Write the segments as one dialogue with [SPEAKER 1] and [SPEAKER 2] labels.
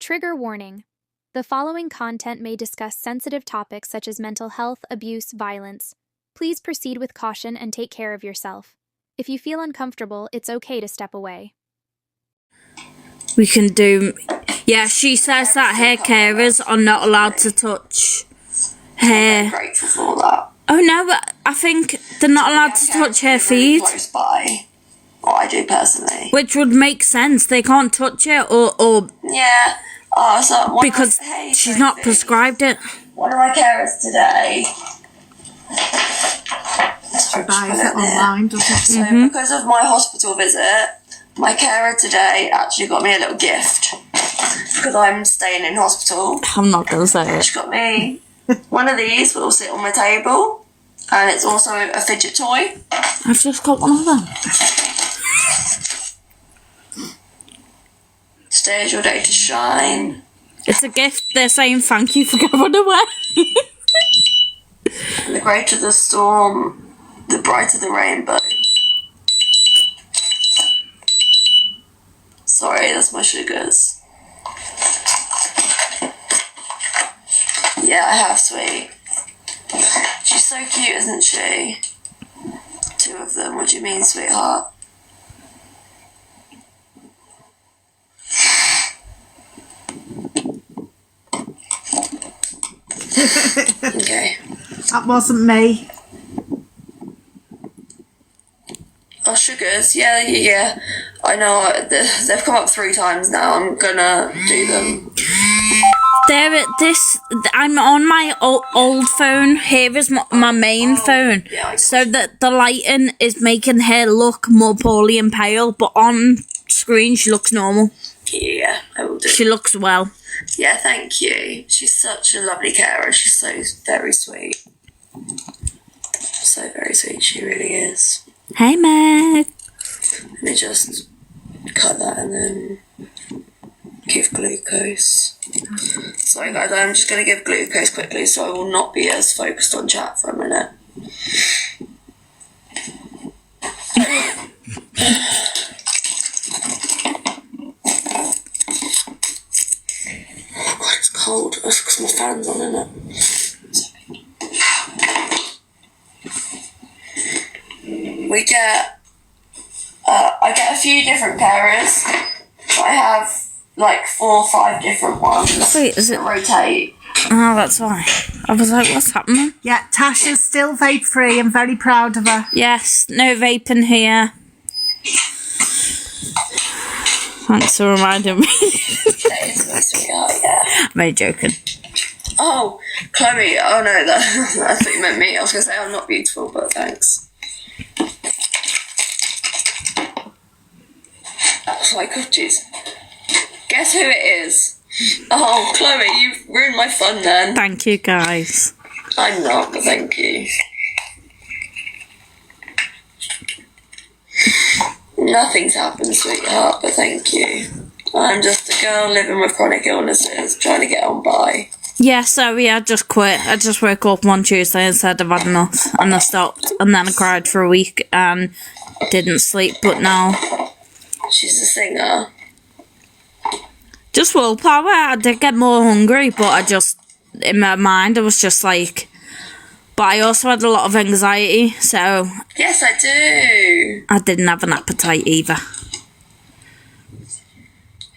[SPEAKER 1] Trigger warning. The following content may discuss sensitive topics such as mental health, abuse, violence. Please proceed with caution and take care of yourself. If you feel uncomfortable, it's okay to step away.
[SPEAKER 2] We can do... Yeah, she says that hair carers are not allowed to touch hair.
[SPEAKER 3] I'm grateful for all that.
[SPEAKER 2] Oh no, but I think they're not allowed to touch her feet.
[SPEAKER 3] Close by. What I do personally.
[SPEAKER 2] Which would make sense. They can't touch it or
[SPEAKER 3] Yeah. Oh, so one
[SPEAKER 2] because
[SPEAKER 3] hey,
[SPEAKER 2] she's
[SPEAKER 3] Sophie,
[SPEAKER 2] not prescribed it.
[SPEAKER 3] One of my carers today.
[SPEAKER 4] She buys it online, doesn't she?
[SPEAKER 3] So because of my hospital visit, my carer today actually got me a little gift. Because I'm staying in hospital.
[SPEAKER 2] I'm not going to say it.
[SPEAKER 3] She got me one of these will sit on my table. And it's also a fidget toy.
[SPEAKER 2] I've just got one of them.
[SPEAKER 3] Today is your day to shine.
[SPEAKER 2] It's a gift. They're saying thank you for going away.
[SPEAKER 3] And the greater the storm, the brighter the rainbow. Sorry, that's my sugars. Yeah, I have, sweet. She's so cute, isn't she? Two of them. What do you mean, sweetheart? Okay.
[SPEAKER 4] That wasn't me.
[SPEAKER 3] Oh, sugars? Yeah. I know. They've come up 3 times now. I'm gonna do them.
[SPEAKER 2] I'm on my old phone. Here is my main phone.
[SPEAKER 3] Yeah,
[SPEAKER 2] so that the lighting is making her look more poorly and pale, but on screen she looks normal.
[SPEAKER 3] Yeah, I will do.
[SPEAKER 2] She looks well.
[SPEAKER 3] Yeah, thank you. She's such a lovely carer. She's so very sweet. So very sweet, she really is.
[SPEAKER 2] Hey, Meg.
[SPEAKER 3] Let me just cut that and then give glucose. Sorry guys, I'm just going to give glucose quickly so I will not be as focused on chat for a minute. Oh god, it's cold. That's because my fan's on, isn't it? We get... I get a few different carers. I have like 4 or 5 different ones.
[SPEAKER 2] Wait, is it...
[SPEAKER 3] Rotate.
[SPEAKER 2] Oh, that's why. I was like, what's happening?
[SPEAKER 4] Yeah, Tasha's still vape free. I'm very proud of her.
[SPEAKER 2] Yes, no vaping here. Thanks for reminding me.
[SPEAKER 3] That is my sweetheart, yeah.
[SPEAKER 2] I'm only joking.
[SPEAKER 3] Oh, Chloe. Oh no, I thought you meant me. I was going to say I'm not beautiful, but thanks. Oh my god, jeez. Guess who it is? Oh, Chloe, you've ruined my fun then.
[SPEAKER 2] Thank you, guys.
[SPEAKER 3] I'm not, but thank you. Nothing's happened, sweetheart, but thank you. I'm just a girl living with chronic illnesses, trying to get on by.
[SPEAKER 2] Yeah, sorry, I just quit. I just woke up one Tuesday and said I've had enough, and I stopped, and then I cried for a week and didn't sleep, but now...
[SPEAKER 3] She's a singer.
[SPEAKER 2] Just willpower. I did get more hungry, but I just, in my mind, I was just like... But I also had a lot of anxiety, so...
[SPEAKER 3] Yes, I do.
[SPEAKER 2] I didn't have an appetite either.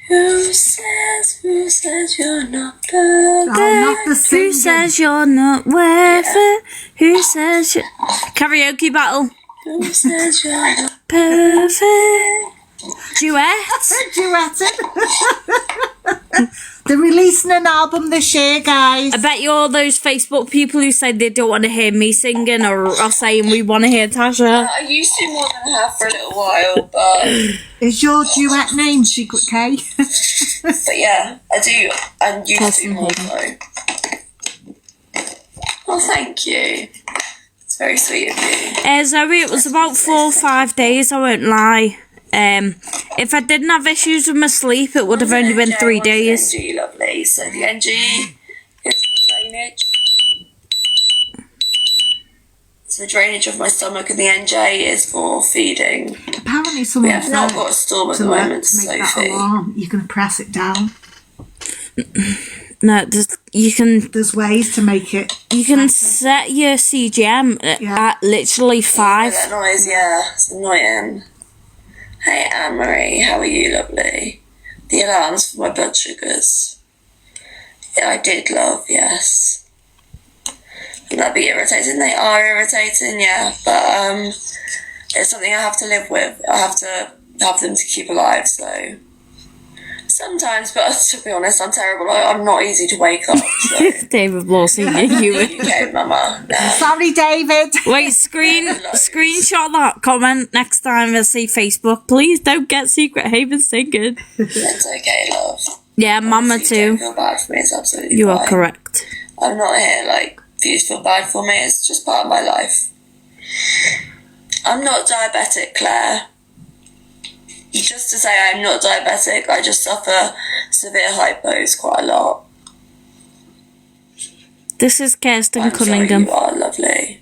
[SPEAKER 3] Who says you're not perfect?
[SPEAKER 4] Oh, not the singing.
[SPEAKER 2] Who says you're not worth it? Who says you... Karaoke battle.
[SPEAKER 3] Who says you're not
[SPEAKER 2] Perfect. Duet.
[SPEAKER 4] Duetting. They're releasing an album this year, guys.
[SPEAKER 2] I bet you all those Facebook people who said they don't want to hear me singing or are saying we want to hear Tasha.
[SPEAKER 3] I used to more than I have for a little while, but
[SPEAKER 4] Is your duet name Secret K?
[SPEAKER 3] yeah, I do. And used to more so. Oh, thank you. It's very sweet of you.
[SPEAKER 2] Zoe, it was about 4 or 5 days, I won't lie. If I didn't have issues with my sleep, it would have only been 3 days.
[SPEAKER 3] NG, lovely. So the NG is the drainage. It's the drainage of my stomach, and the NJ is for feeding.
[SPEAKER 4] Apparently
[SPEAKER 3] We
[SPEAKER 4] someone
[SPEAKER 3] have not got a storm at the moment,
[SPEAKER 4] to make that
[SPEAKER 3] Sophie.
[SPEAKER 4] alarm. You can press it down.
[SPEAKER 2] No, you can
[SPEAKER 4] There's ways to make it.
[SPEAKER 2] you can set your CGM at literally 5.
[SPEAKER 3] That noise, yeah, it's annoying. Hey Anne-Marie, how are you, lovely? The alarms for my blood sugars. Yeah, I did love, yes. Would that be irritating? They are irritating, yeah, but it's something I have to live with. I have to have them to keep alive, so sometimes, but to be honest, I'm terrible. I'm not easy to wake up, so
[SPEAKER 2] David Law Senior, you.
[SPEAKER 3] okay, mama.
[SPEAKER 4] Sorry, David.
[SPEAKER 2] Wait, screenshot that comment next time I see Facebook. Please don't get Secret Haven singing.
[SPEAKER 3] It's okay, love.
[SPEAKER 2] Yeah, Mama
[SPEAKER 3] Honestly,
[SPEAKER 2] too.
[SPEAKER 3] Don't feel bad for me. It's absolutely
[SPEAKER 2] You
[SPEAKER 3] fine.
[SPEAKER 2] are correct.
[SPEAKER 3] I'm not here for you to feel bad for me. It's just part of my life. I'm not diabetic, Claire. Just to say I'm not diabetic, I just suffer severe hypos quite a lot.
[SPEAKER 2] This is Kirsten
[SPEAKER 3] I'm
[SPEAKER 2] Cunningham.
[SPEAKER 3] sorry, you are lovely.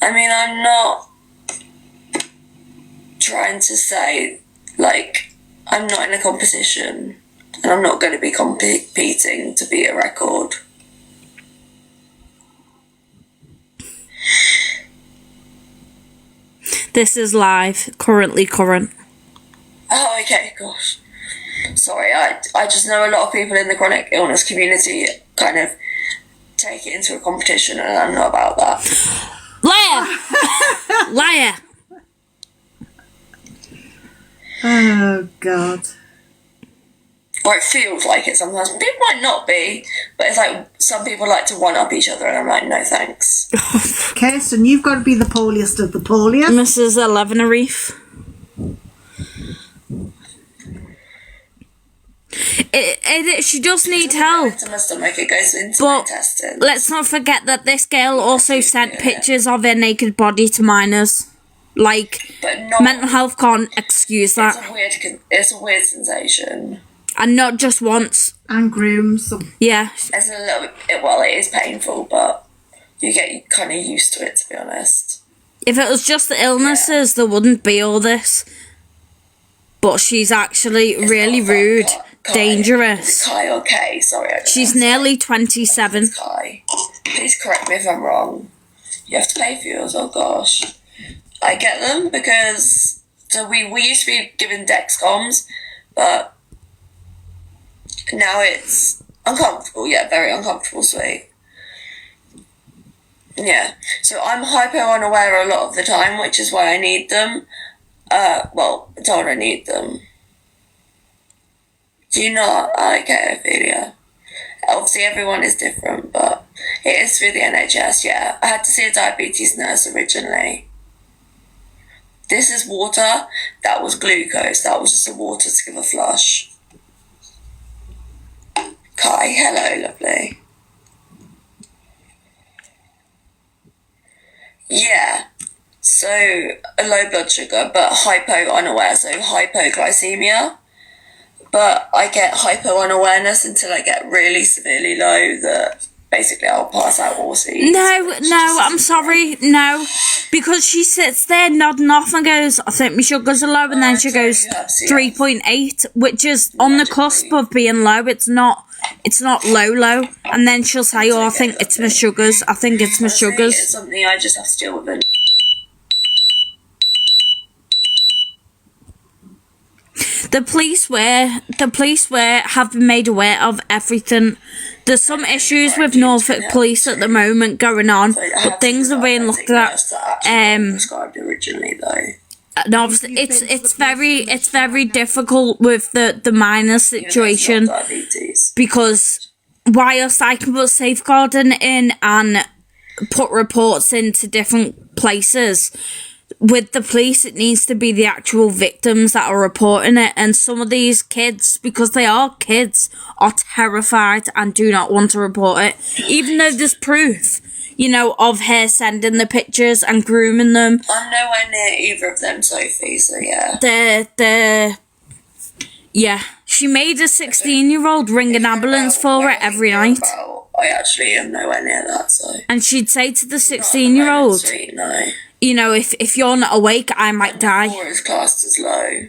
[SPEAKER 3] I mean, I'm not trying to say, I'm not in a competition and I'm not going to be competing to beat a record.
[SPEAKER 2] This is live, currently current.
[SPEAKER 3] Oh, okay, gosh. Sorry, I just know a lot of people in the chronic illness community kind of take it into a competition and I'm not about that.
[SPEAKER 2] Liar! Liar!
[SPEAKER 4] Oh, God.
[SPEAKER 3] Or it feels like it sometimes. People might not be, but it's like some people like to one-up each other and I'm like, no thanks.
[SPEAKER 4] Kirsten, you've got to be the poliest of the poliest.
[SPEAKER 2] Mrs. Elevenarife. She does need help.
[SPEAKER 3] Into my stomach, it goes into my intestines.
[SPEAKER 2] Let's not forget that this girl also sent pictures of her naked body to minors. But mental health can't excuse that.
[SPEAKER 3] It's a weird sensation.
[SPEAKER 2] And not just once.
[SPEAKER 4] And grooms.
[SPEAKER 2] Yeah.
[SPEAKER 3] It's a little bit, well, it is painful, but you get kind of used to it, to be honest.
[SPEAKER 2] If it was just the illnesses, there wouldn't be all this. But she's actually really rude, dangerous.
[SPEAKER 3] Kai or Kay? Sorry.
[SPEAKER 2] She's nearly 27.
[SPEAKER 3] It's Kai. Please correct me if I'm wrong. You have to pay for yours, oh gosh. I get them because we used to be given Dexcoms, but now it's uncomfortable. Yeah, very uncomfortable, sweet. Yeah, so I'm hypo unaware a lot of the time, which is why I need them. Well, I told I need them. Do you not? I get Ophelia. Obviously, everyone is different, but it is through the NHS, yeah. I had to see a diabetes nurse originally. This is water. That was glucose. That was just the water to give a flush. Kai, hello, lovely. Yeah. So, a low blood sugar, but hypo unaware, so hypoglycemia. But I get hypo unawareness until I get really severely low that basically I'll pass out or see.
[SPEAKER 2] No, I'm sorry, no. Because she sits there nodding off and goes, I think my sugars are low, and then she goes 3.8, which is on the cusp of being low. It's not low. And then she'll say, I think it's my sugars. I think it's my sugars.
[SPEAKER 3] It's something I just have to deal with.
[SPEAKER 2] The police have been made aware of everything. There's some issues with Norfolk Police at the moment going on, but things are being looked at.
[SPEAKER 3] Prescribed originally though.
[SPEAKER 2] And obviously, it's very difficult with the minor situation because whilst I can put safeguarding in and put reports into different places, with the police, it needs to be the actual victims that are reporting it. And some of these kids, because they are kids, are terrified and do not want to report it. Even though there's proof, of her sending the pictures and grooming them.
[SPEAKER 3] I'm nowhere near either of them, Sophie, so yeah.
[SPEAKER 2] Yeah. She made a 16-year-old ring an ambulance for her every night.
[SPEAKER 3] I actually am nowhere near that, so.
[SPEAKER 2] And she'd say to the 16-year-old,
[SPEAKER 3] no.
[SPEAKER 2] if you're not awake, I might die.
[SPEAKER 3] 4 is classed as low.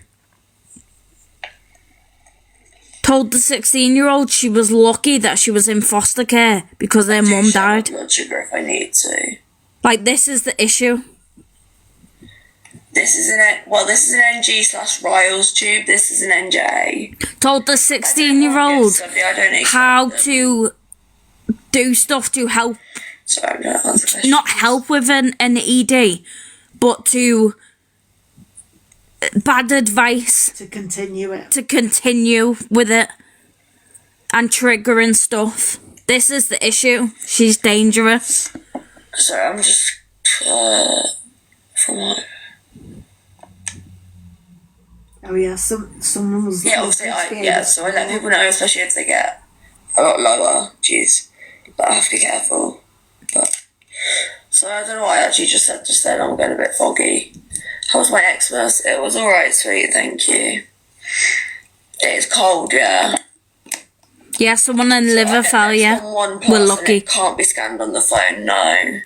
[SPEAKER 2] Told the 16-year-old she was lucky that she was in foster care because their mum died.
[SPEAKER 3] Blood sugar if I need to.
[SPEAKER 2] Like, this is the issue.
[SPEAKER 3] This is an NG/Riles tube. This is an NJ.
[SPEAKER 2] Told the 16-year-old how
[SPEAKER 3] them.
[SPEAKER 2] to do stuff to help,
[SPEAKER 3] Sorry, I'm gonna answer questions.
[SPEAKER 2] not help with an ED, but to bad advice
[SPEAKER 4] To continue it.
[SPEAKER 2] to continue with it and triggering stuff. This is the issue. She's dangerous.
[SPEAKER 3] Sorry, I'm just from what?
[SPEAKER 4] Oh yeah, someone was.
[SPEAKER 3] Yeah, obviously, so I let people know, especially if they get a lot lower. Jeez, but I have to be careful. But so I don't know what I actually just said. I'm getting a bit foggy. How was my Xmas? It was alright, sweet. Thank you. It's cold, yeah.
[SPEAKER 2] Yeah, someone in liver failure.
[SPEAKER 3] We're
[SPEAKER 2] We're lucky.
[SPEAKER 3] It can't be scanned on the phone. No.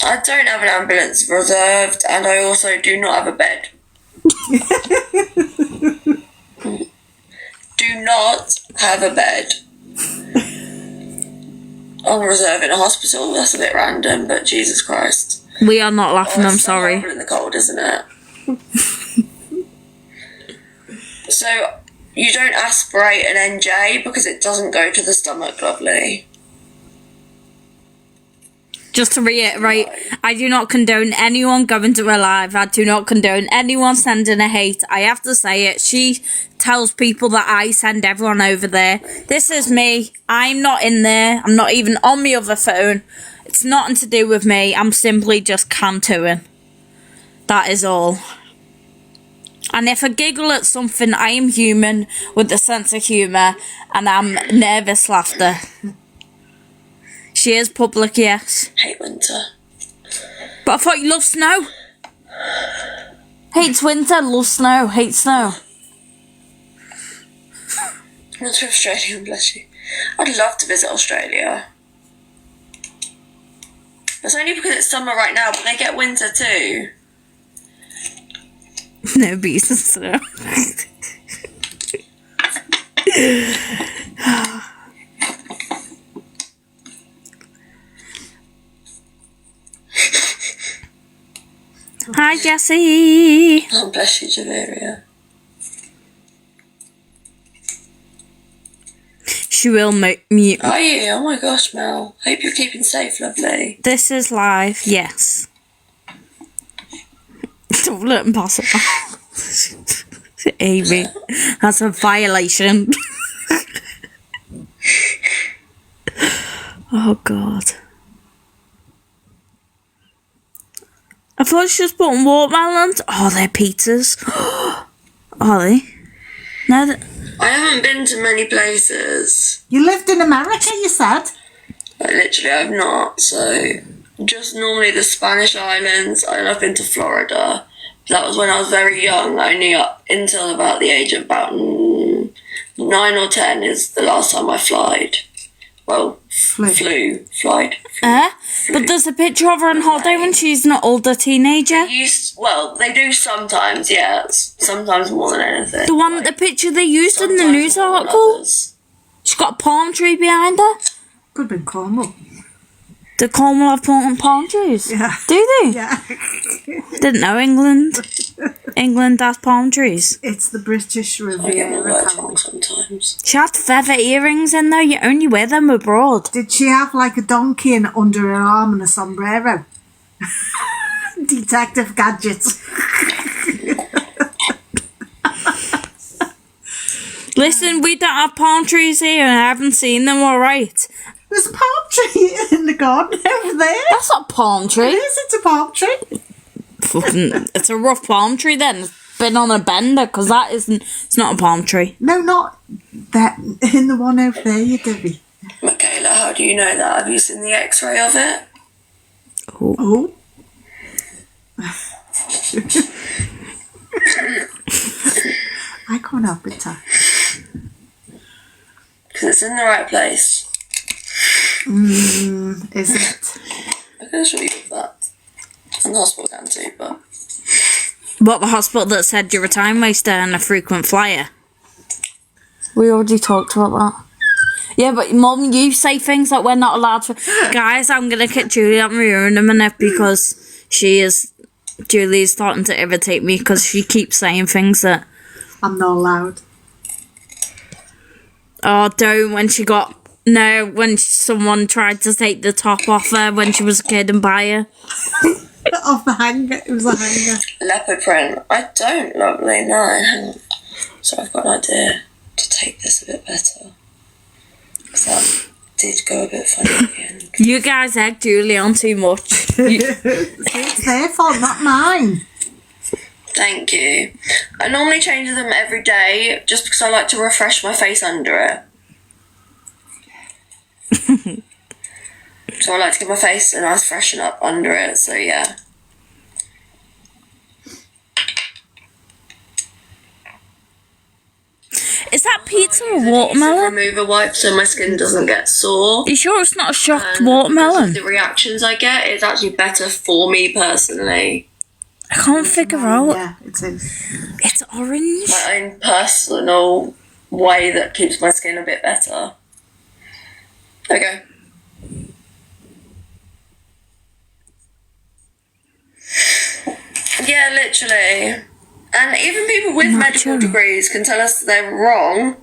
[SPEAKER 3] I don't have an ambulance reserved, and I also do not have a bed. Do not have a bed. On reserve in a hospital. That's a bit random, but Jesus Christ.
[SPEAKER 2] We are not laughing, I'm
[SPEAKER 3] It's so
[SPEAKER 2] sorry.
[SPEAKER 3] horrible in the cold, isn't it? So you don't aspirate an NJ because it doesn't go to the stomach, lovely.
[SPEAKER 2] Just to reiterate, I do not condone anyone going to her live. I do not condone anyone sending a hate. I have to say it. She tells people that I send everyone over there. This is me. I'm not in there. I'm not even on my other phone. It's nothing to do with me. I'm simply just cantooing. That is all. And if I giggle at something, I am human with a sense of humour, and I'm nervous laughter. She is public, yes.
[SPEAKER 3] Hate winter.
[SPEAKER 2] But I thought you loved snow. Hates winter, loves snow, hates snow.
[SPEAKER 3] Not to Australia, bless you. I'd love to visit Australia. It's only because it's summer right now, but they get winter too.
[SPEAKER 2] No bees and snow. Hi, Jessie.
[SPEAKER 3] Oh, bless you, Javeria.
[SPEAKER 2] She will mute.
[SPEAKER 3] Are you? Oh my gosh, Mel. Hope you're keeping safe, lovely.
[SPEAKER 2] This is live, yes. Don't let him pass it. Amy, that's a violation. Oh, God. I thought she was putting watermelons. Oh, they're pizzas. Are they? No,
[SPEAKER 3] I haven't been to many places.
[SPEAKER 4] You lived in America, you said?
[SPEAKER 3] Like, literally, I've not. So, just normally the Spanish islands, and I've been to Florida. That was when I was very young, only up until about the age of about 9 or 10 is the last time I flied. Well, flew.
[SPEAKER 2] but there's a picture of her on holiday when she's an older teenager.
[SPEAKER 3] They do sometimes, yeah. Sometimes more than anything.
[SPEAKER 2] The one, the picture they used in the
[SPEAKER 3] Sometimes
[SPEAKER 2] news
[SPEAKER 3] more than
[SPEAKER 2] article.
[SPEAKER 3] others.
[SPEAKER 2] She's got a palm tree behind her.
[SPEAKER 4] Could have been Cornwall.
[SPEAKER 2] Do Cornwall have palm trees?
[SPEAKER 4] Yeah.
[SPEAKER 2] Do they?
[SPEAKER 4] Yeah.
[SPEAKER 2] Didn't know England. England has palm trees.
[SPEAKER 4] It's the British
[SPEAKER 3] I get my
[SPEAKER 4] Riviera.
[SPEAKER 3] words wrong sometimes.
[SPEAKER 2] She had feather earrings in there. You only wear them abroad.
[SPEAKER 4] Did she have like a donkey under her arm and a sombrero? Detective gadgets.
[SPEAKER 2] Listen, we don't have palm trees here and I haven't seen them, alright?
[SPEAKER 4] There's a palm tree in the garden over there.
[SPEAKER 2] That's not a palm
[SPEAKER 4] It
[SPEAKER 2] tree.
[SPEAKER 4] is, it's a palm tree.
[SPEAKER 2] Fucking, it's a rough palm tree then. It's been on a bender because that isn't, it's not a palm tree.
[SPEAKER 4] No, not that. In the one over there, you Debbie.
[SPEAKER 3] Michaela, how do you know that? Have you seen the x-ray of it?
[SPEAKER 4] Oh. I can't help it, Ty.
[SPEAKER 3] Because it's in the right place.
[SPEAKER 4] Is it?
[SPEAKER 3] I can assure you of that. And the hospital can too, but...
[SPEAKER 2] What, the hospital that said you're a time waster and a frequent flyer? We already talked about that. Yeah, but Mum, you say things like we're not allowed to. Guys, I'm gonna kick Julie out my ear in a minute because Julie's starting to irritate me because she keeps saying things that.
[SPEAKER 4] I'm not allowed.
[SPEAKER 2] Oh, don't. When someone tried to take the top off her when she was a kid and buy her.
[SPEAKER 4] Off the hanger. It was a hanger.
[SPEAKER 3] Leopard print. I don't, lovely, no. Hang on. So I've got an idea to take this a bit better. Because that did go a bit funny at the end.
[SPEAKER 2] You guys egg Julie on too much.
[SPEAKER 4] It's their fault, not mine.
[SPEAKER 3] Thank you. I normally change them every day just because I like to refresh my face under it. So I like to give my face a nice freshen up under it, so yeah.
[SPEAKER 2] Is that pizza or
[SPEAKER 3] Use
[SPEAKER 2] watermelon?
[SPEAKER 3] remover wipe so my skin doesn't get sore.
[SPEAKER 2] You sure it's not a shocked
[SPEAKER 3] And
[SPEAKER 2] watermelon?
[SPEAKER 3] because of the reactions I get, it's actually better for me personally.
[SPEAKER 2] I can't figure out.
[SPEAKER 4] Yeah, it is.
[SPEAKER 2] It's orange.
[SPEAKER 3] My own personal way that keeps my skin a bit better. There we go. Yeah, literally. And even people with medical degrees can tell us they're wrong,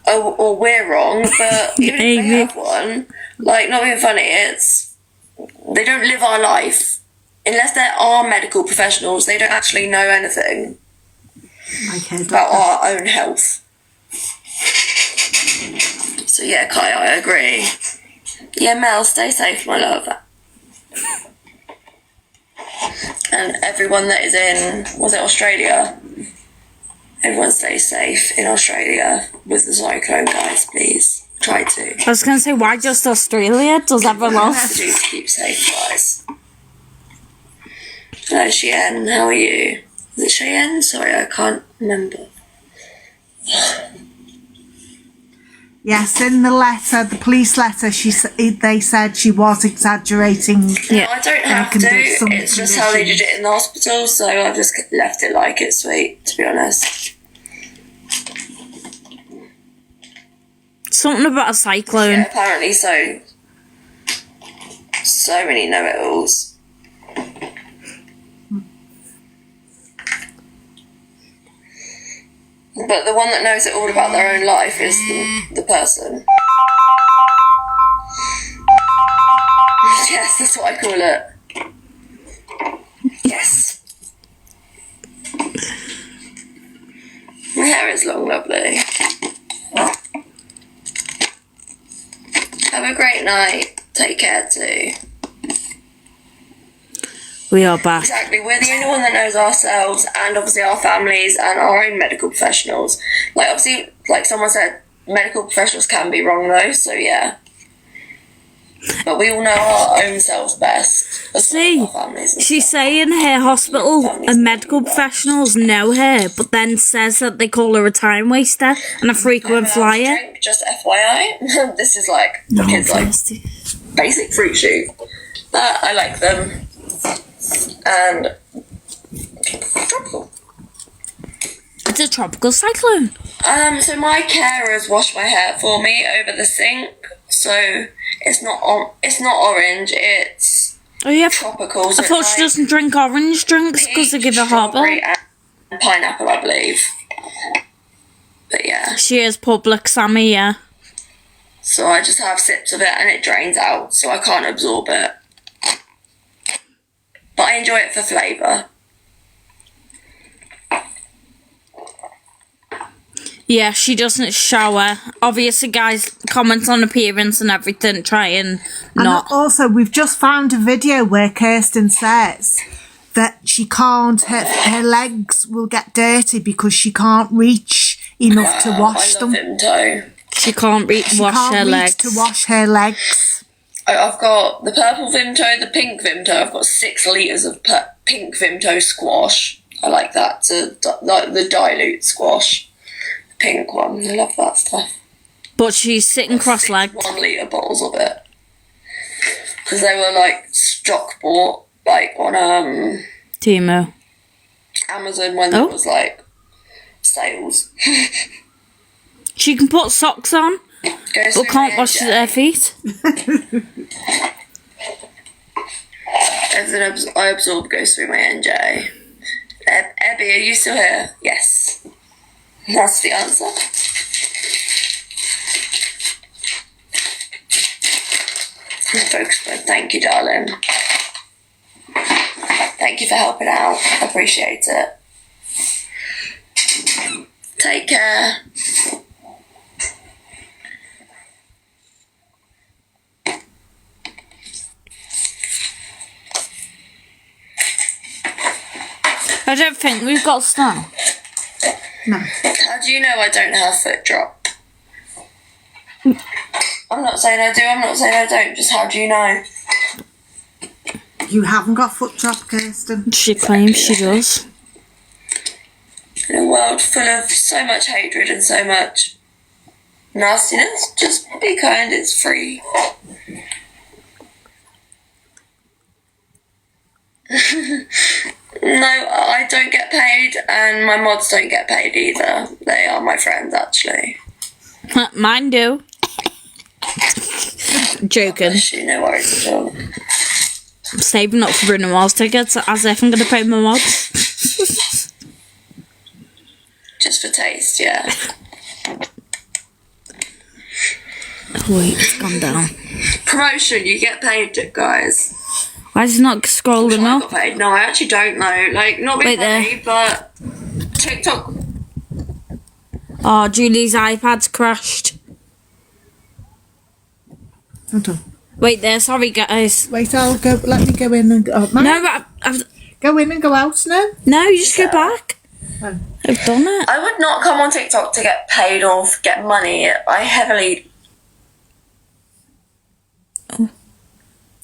[SPEAKER 3] or we're wrong, but even if they have one, like, not being funny, they don't live our life. Unless there are medical professionals, they don't actually know anything about our own health. So yeah, Kai, I agree. Yeah, Mel, stay safe, my love. And everyone that is in, was it Australia? Everyone stay safe in Australia with the cyclone, guys, please. Try to.
[SPEAKER 2] I was going to say, why just Australia? Does everyone else?
[SPEAKER 3] To do to keep safe, guys. Hello, Cheyenne, how are you? Is it Cheyenne? Sorry, I can't remember.
[SPEAKER 4] Yes, in the letter, the police letter, they said she was exaggerating.
[SPEAKER 2] Yeah.
[SPEAKER 3] No, I don't have to. It's just how they did it in the hospital, so I've just left it like it's sweet, to be honest.
[SPEAKER 2] Something about a cyclone.
[SPEAKER 3] Yeah, apparently so. So many know-it-alls. But the one that knows it all about their own life is the person. Yes, that's what I call it. Yes. My hair is long, lovely. Have a great night. Take care too.
[SPEAKER 2] We are back.
[SPEAKER 3] Exactly, we're the only one that knows ourselves and obviously our families and our own medical professionals. Like, obviously, like someone said, medical professionals can be wrong though, so yeah. But we all know our own selves best.
[SPEAKER 2] See, she's saying her hospital and medical professionals know her, but then says that they call her a time waster and a frequent flyer.
[SPEAKER 3] Drink, just FYI, this is like the kids' like basic fruit shoot. But I like them. And tropical.
[SPEAKER 2] It's a tropical cyclone.
[SPEAKER 3] So my carers wash my hair for me over the sink. So it's not orange. It's tropical. So
[SPEAKER 2] I thought she doesn't drink orange drinks because they give her heartburn.
[SPEAKER 3] And pineapple, I believe. But yeah.
[SPEAKER 2] She is public, Sammy. Yeah.
[SPEAKER 3] So I just have sips of it and it drains out, so I can't absorb it. But I enjoy it for flavour.
[SPEAKER 2] Yeah, she doesn't shower. Obviously, guys, comment on appearance and everything. Try and not.
[SPEAKER 4] And also, we've just found a video where Kirsten says that she can't, her legs will get dirty because she can't reach enough to wash them.
[SPEAKER 3] Vimto.
[SPEAKER 2] She can't wash her legs.
[SPEAKER 4] To wash her legs.
[SPEAKER 3] I've got the purple Vimto, the pink Vimto. I've got 6 litres of pink Vimto squash. I like that, like the dilute squash. The pink one, I love that stuff.
[SPEAKER 2] But she's sitting cross-legged.
[SPEAKER 3] 1 litre bottles of it. Because they were like stock bought, like on
[SPEAKER 2] Timo.
[SPEAKER 3] Amazon when there was like sales.
[SPEAKER 2] She can put socks on,
[SPEAKER 3] Goes
[SPEAKER 2] but
[SPEAKER 3] through
[SPEAKER 2] can't
[SPEAKER 3] my
[SPEAKER 2] wash
[SPEAKER 3] NJ.
[SPEAKER 2] their feet.
[SPEAKER 3] Everything I absorb goes through my NJ. Abby, are you still here? Yes. That's the answer. Folks, thank you, darling. Thank you for helping out. I appreciate it. Take care.
[SPEAKER 2] I don't think we've got snow.
[SPEAKER 4] No.
[SPEAKER 3] How do you know I don't have foot drop? I'm not saying I do, I'm not saying I don't, just how do you know?
[SPEAKER 4] You haven't got foot drop, Kirsten.
[SPEAKER 2] She claims she does.
[SPEAKER 3] In a world full of so much hatred and so much nastiness, just be kind, it's free. No, I don't get paid, and my mods don't get paid either. They are my friends, actually.
[SPEAKER 2] Mine do. Joking.
[SPEAKER 3] No worries at all.
[SPEAKER 2] I'm saving up for Bruno Mars tickets as if I'm going to pay my mods.
[SPEAKER 3] Just for taste, yeah.
[SPEAKER 2] Wait, it's gone down.
[SPEAKER 3] Promotion, you get paid, guys.
[SPEAKER 2] Why is it not scrolling
[SPEAKER 3] I
[SPEAKER 2] up?
[SPEAKER 3] got paid. No, I actually don't know. Like, not being
[SPEAKER 2] Wait there.
[SPEAKER 3] funny, but TikTok.
[SPEAKER 2] Oh, Julie's iPad's crashed.
[SPEAKER 4] Hold on.
[SPEAKER 2] Wait there, sorry guys.
[SPEAKER 4] Wait, I'll go. Let me go in and go.
[SPEAKER 2] No, but
[SPEAKER 4] Go in and go out now.
[SPEAKER 2] no, you just go back.
[SPEAKER 4] Oh.
[SPEAKER 2] I've done it.
[SPEAKER 3] I would not come on TikTok to get paid or get money. I heavily.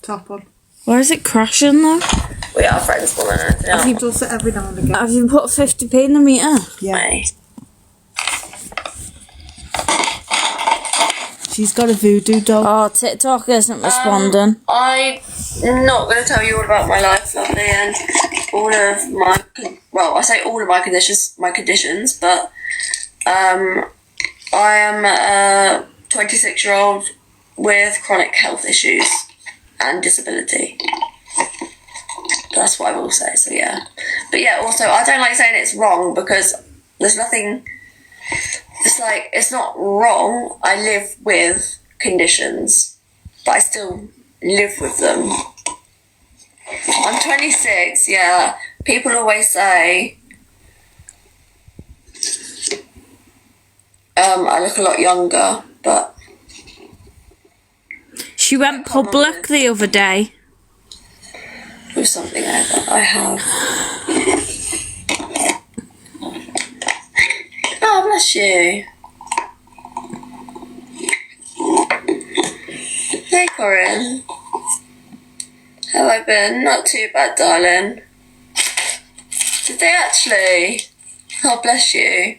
[SPEAKER 4] Top on.
[SPEAKER 2] Why is it crashing though?
[SPEAKER 3] We are friends more than anything else.
[SPEAKER 4] He does it every now and again.
[SPEAKER 2] Have you put 50p in the meter?
[SPEAKER 4] Yeah.
[SPEAKER 3] May.
[SPEAKER 4] She's got a voodoo doll.
[SPEAKER 2] Oh, TikTok isn't responding.
[SPEAKER 3] I'm not going to tell you all about my life, lovely, and all of my. Well, I say all of my conditions, but I am a 26-year-old with chronic health issues and disability. That's what I will say, so yeah. But yeah, also, I don't like saying it's wrong because there's nothing... It's like, it's not wrong. I live with conditions, but I still live with them. I'm 26, yeah. People always say I look a lot younger, but...
[SPEAKER 2] She went public the other day.
[SPEAKER 3] with something that I have. Oh, bless you. Hey, Corinne. How have I been? Not too bad, darling. Did they actually? Oh, bless you.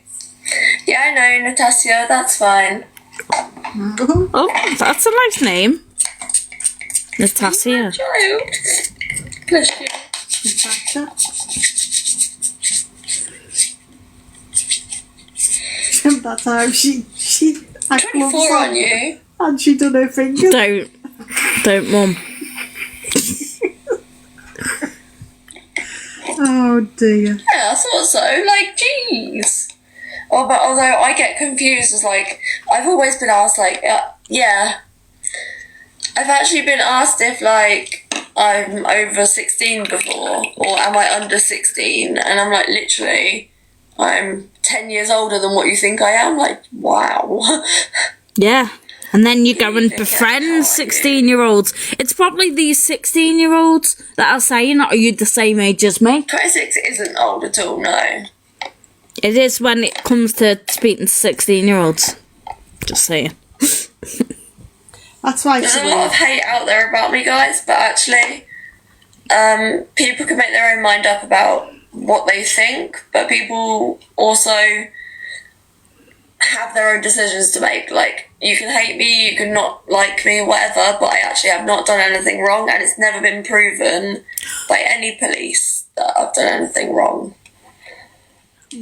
[SPEAKER 3] Yeah, I know, Natasha, that's fine.
[SPEAKER 2] Oh, that's a nice name. Natasha.
[SPEAKER 3] Child. Bless you.
[SPEAKER 4] That's how she had
[SPEAKER 3] 24
[SPEAKER 4] gloves
[SPEAKER 3] on you.
[SPEAKER 4] and she done her fingers.
[SPEAKER 2] Don't, Mum.
[SPEAKER 4] Oh dear.
[SPEAKER 3] Yeah, I thought so. Like, jeez. Oh, but although I get confused as like, I've always been asked like, yeah. I've actually been asked if like I'm over 16 before or am I under 16, and I'm like, literally, I'm 10 years older than what you think I am. Like, wow.
[SPEAKER 2] Yeah. And then you go and
[SPEAKER 3] think
[SPEAKER 2] befriend
[SPEAKER 3] that's how I
[SPEAKER 2] 16-year-olds. It's probably these 16-year-olds that are saying, are you the same age as me?
[SPEAKER 3] 26 isn't old at all, no.
[SPEAKER 2] It is when it comes to speaking to 16-year-olds. Just saying.
[SPEAKER 4] That's why
[SPEAKER 3] There's
[SPEAKER 4] it's
[SPEAKER 3] a lot of
[SPEAKER 4] weird.
[SPEAKER 3] hate out there about me, guys, but actually, people can make their own mind up about what they think, but people also have their own decisions to make. Like, you can hate me, you can not like me, whatever, but I actually have not done anything wrong, and it's never been proven by any police that I've done anything wrong.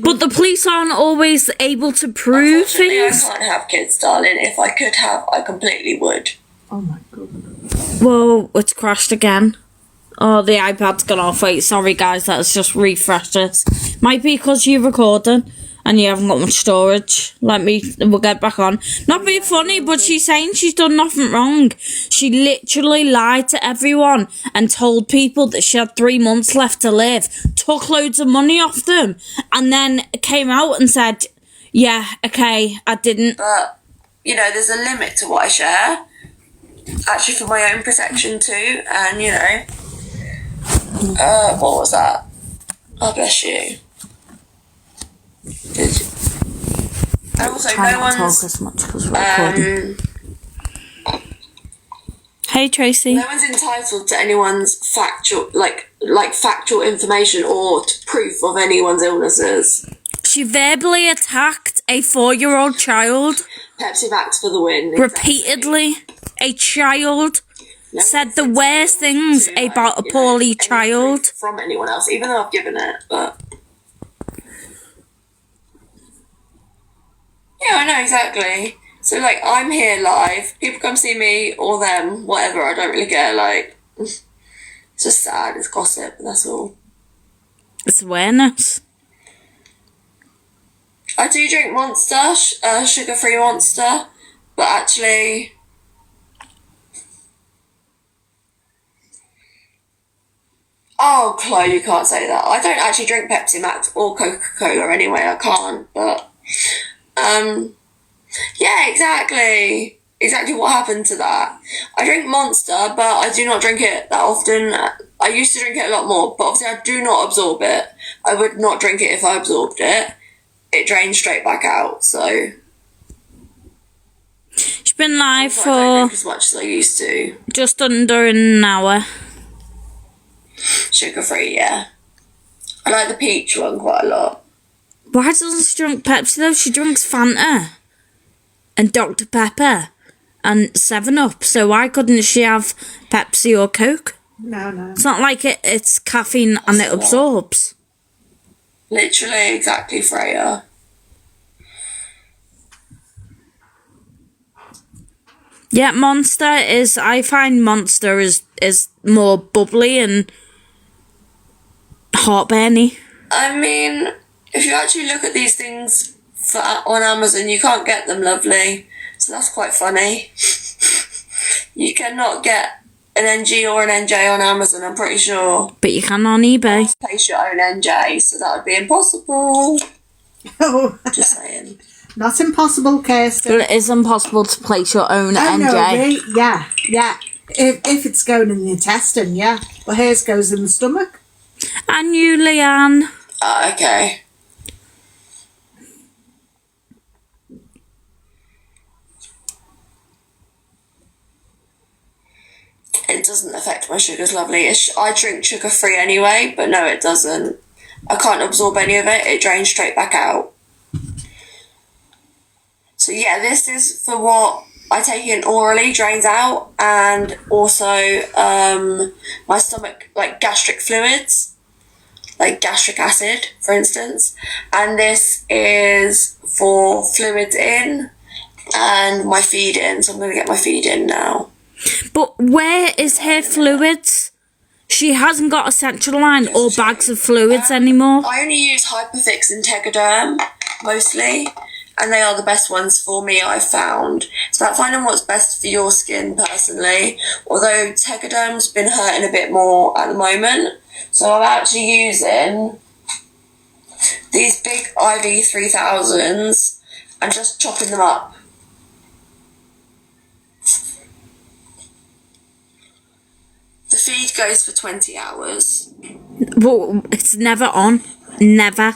[SPEAKER 2] But the police aren't always able to prove things.
[SPEAKER 3] I can't have kids, darling. If I could have, I completely would.
[SPEAKER 4] Oh my god.
[SPEAKER 2] Whoa, it's crashed again. Oh, the iPad's gone off. Wait, sorry guys, let's just refresh this. Might be because you're recording and you haven't got much storage. We'll get back on. Not being funny, but she's saying she's done nothing wrong. She literally lied to everyone and told people that she had 3 months left to live, took loads of money off them, and then came out and said, yeah, okay, I didn't.
[SPEAKER 3] But, you know, there's a limit to what I share. Actually, for my own protection too, and, you know, what was that? Oh, bless you. Did you? And also,
[SPEAKER 2] Try
[SPEAKER 3] no
[SPEAKER 2] not to talk
[SPEAKER 3] one's,
[SPEAKER 2] as much because we're recording. Hey Tracy.
[SPEAKER 3] no one's entitled to anyone's factual, like factual information or to proof of anyone's illnesses.
[SPEAKER 2] She verbally attacked a 4-year-old child.
[SPEAKER 3] Pepsi Max for the win.
[SPEAKER 2] Repeatedly. A child
[SPEAKER 3] No
[SPEAKER 2] said
[SPEAKER 3] one's
[SPEAKER 2] the worst
[SPEAKER 3] entitled
[SPEAKER 2] things
[SPEAKER 3] to,
[SPEAKER 2] about a
[SPEAKER 3] you know,
[SPEAKER 2] poorly
[SPEAKER 3] any
[SPEAKER 2] child.
[SPEAKER 3] proof from anyone else, even though I've given it, but yeah, I know exactly. So like, I'm here live. People come see me or them, whatever. I don't really care. Like, it's just sad. It's gossip. That's all.
[SPEAKER 2] It's awareness.
[SPEAKER 3] I do drink Monster, sugar-free Monster, but actually, oh, Chloe, you can't say that. I don't actually drink Pepsi Max or Coca-Cola anyway. I can't, but yeah, exactly what happened to that. I drink Monster, but I do not drink it that often. I used to drink it a lot more, but obviously I do not absorb it. I would not drink it if I absorbed it. It drains straight back out, so
[SPEAKER 2] She's been live
[SPEAKER 3] I don't drink
[SPEAKER 2] for
[SPEAKER 3] as much as I used to.
[SPEAKER 2] just under an hour.
[SPEAKER 3] Sugar-free, yeah. I like the peach one quite a lot.
[SPEAKER 2] Why doesn't she drink Pepsi though? She drinks Fanta and Dr. Pepper and 7-Up. So why couldn't she have Pepsi or Coke?
[SPEAKER 4] No.
[SPEAKER 2] It's not like it's caffeine and it absorbs.
[SPEAKER 3] Literally, exactly, Freya.
[SPEAKER 2] Yeah, Monster is. I find Monster is more bubbly and heartburny.
[SPEAKER 3] I mean, if you actually look at these things on Amazon, you can't get them, lovely. So that's quite funny. You cannot get an NG or an NJ on Amazon, I'm pretty sure.
[SPEAKER 2] But you can on eBay.
[SPEAKER 3] Place your own NJ, so that would be impossible.
[SPEAKER 4] Oh,
[SPEAKER 3] Just saying.
[SPEAKER 4] not impossible, Kirsten.
[SPEAKER 2] But it is impossible to place your own
[SPEAKER 4] Oh,
[SPEAKER 2] NJ.
[SPEAKER 4] no, really? Yeah. If it's going in the intestine, yeah. But hers goes in the stomach.
[SPEAKER 2] And you, Leanne.
[SPEAKER 3] Okay. It doesn't affect my sugars, lovely. I drink sugar-free anyway, but no, it doesn't. I can't absorb any of it. It drains straight back out. So yeah, this is for what I take in orally, drains out, and also my stomach, like gastric fluids, like gastric acid, for instance. And this is for fluids in and my feed in. So I'm going to get my feed in now.
[SPEAKER 2] But where is her fluids? She hasn't got a central line or bags of fluids anymore.
[SPEAKER 3] I only use Hyperfix and Tegaderm, mostly. And they are the best ones for me, I've found. It's about finding what's best for your skin, personally. Although Tegaderm's been hurting a bit more at the moment. So I'm actually using these big IV 3000s and just chopping them up. The feed goes for 20 hours.
[SPEAKER 2] Well, it's never on. Never.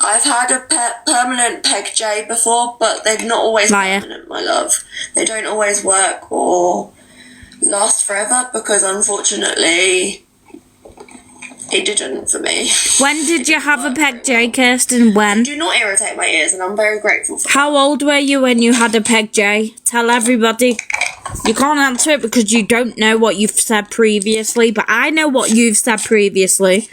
[SPEAKER 3] I've had a permanent Peg J before, but they're not always
[SPEAKER 2] Liar.
[SPEAKER 3] permanent, my love. They don't always work or last forever because, unfortunately, it didn't for me.
[SPEAKER 2] When did you have a Peg J, Kirsten? When?
[SPEAKER 3] Do not irritate my ears, and I'm very grateful for
[SPEAKER 2] How old were you when you had a Peg J? Tell everybody. You can't answer it because you don't know what you've said previously, but I know what you've said previously.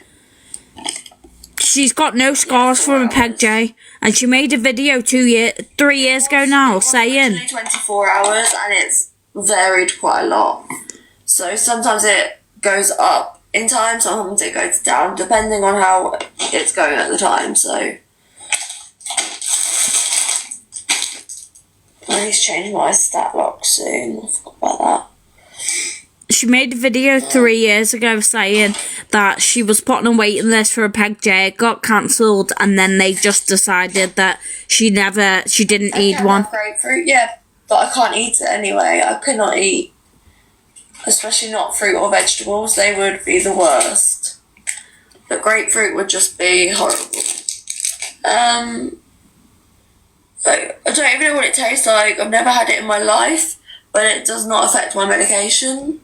[SPEAKER 2] She's got no scars from a peg J, and she made a video 3 years ago now saying
[SPEAKER 3] 24 hours, and it's varied quite a lot. So sometimes it goes up in time, sometimes it goes down, depending on how it's going at the time. So I need to change my stat lock soon. I forgot about that.
[SPEAKER 2] she made a video 3 years ago saying that she was put on a waiting list for a peg J, it got cancelled, and then they just decided that she didn't need one.
[SPEAKER 3] Grapefruit, yeah, but I can't eat it anyway. I could not eat, especially not fruit or vegetables. They would be the worst. But grapefruit would just be horrible. Like, I don't even know what it tastes like. I've never had it in my life, but it does not affect my medication.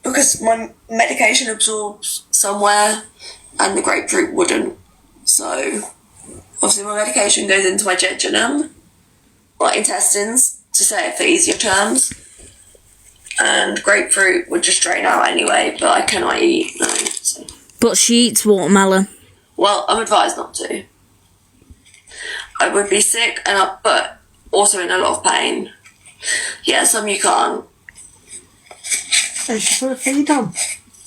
[SPEAKER 3] Because my medication absorbs somewhere and the grapefruit wouldn't. So, obviously my medication goes into my jejunum, or intestines, to say it for easier terms. And grapefruit would just drain out anyway, but I cannot eat, no. So.
[SPEAKER 2] But she eats watermelon.
[SPEAKER 3] Well, I'm advised not to. I would be sick, but also in a lot of pain. Yeah, some you can't.
[SPEAKER 4] So she put a feed on.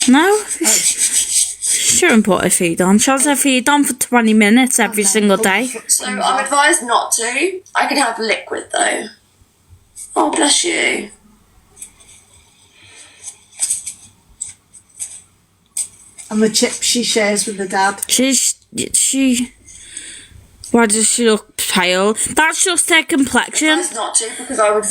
[SPEAKER 2] No, she shouldn't put her feed on. She has her feed on for 20 minutes every single day.
[SPEAKER 3] So I'm advised not to. I can have liquid though. Oh, bless you.
[SPEAKER 4] And the chips she shares with the dad.
[SPEAKER 2] Why does she look pale? That's just her complexion.
[SPEAKER 3] It's not to, because I would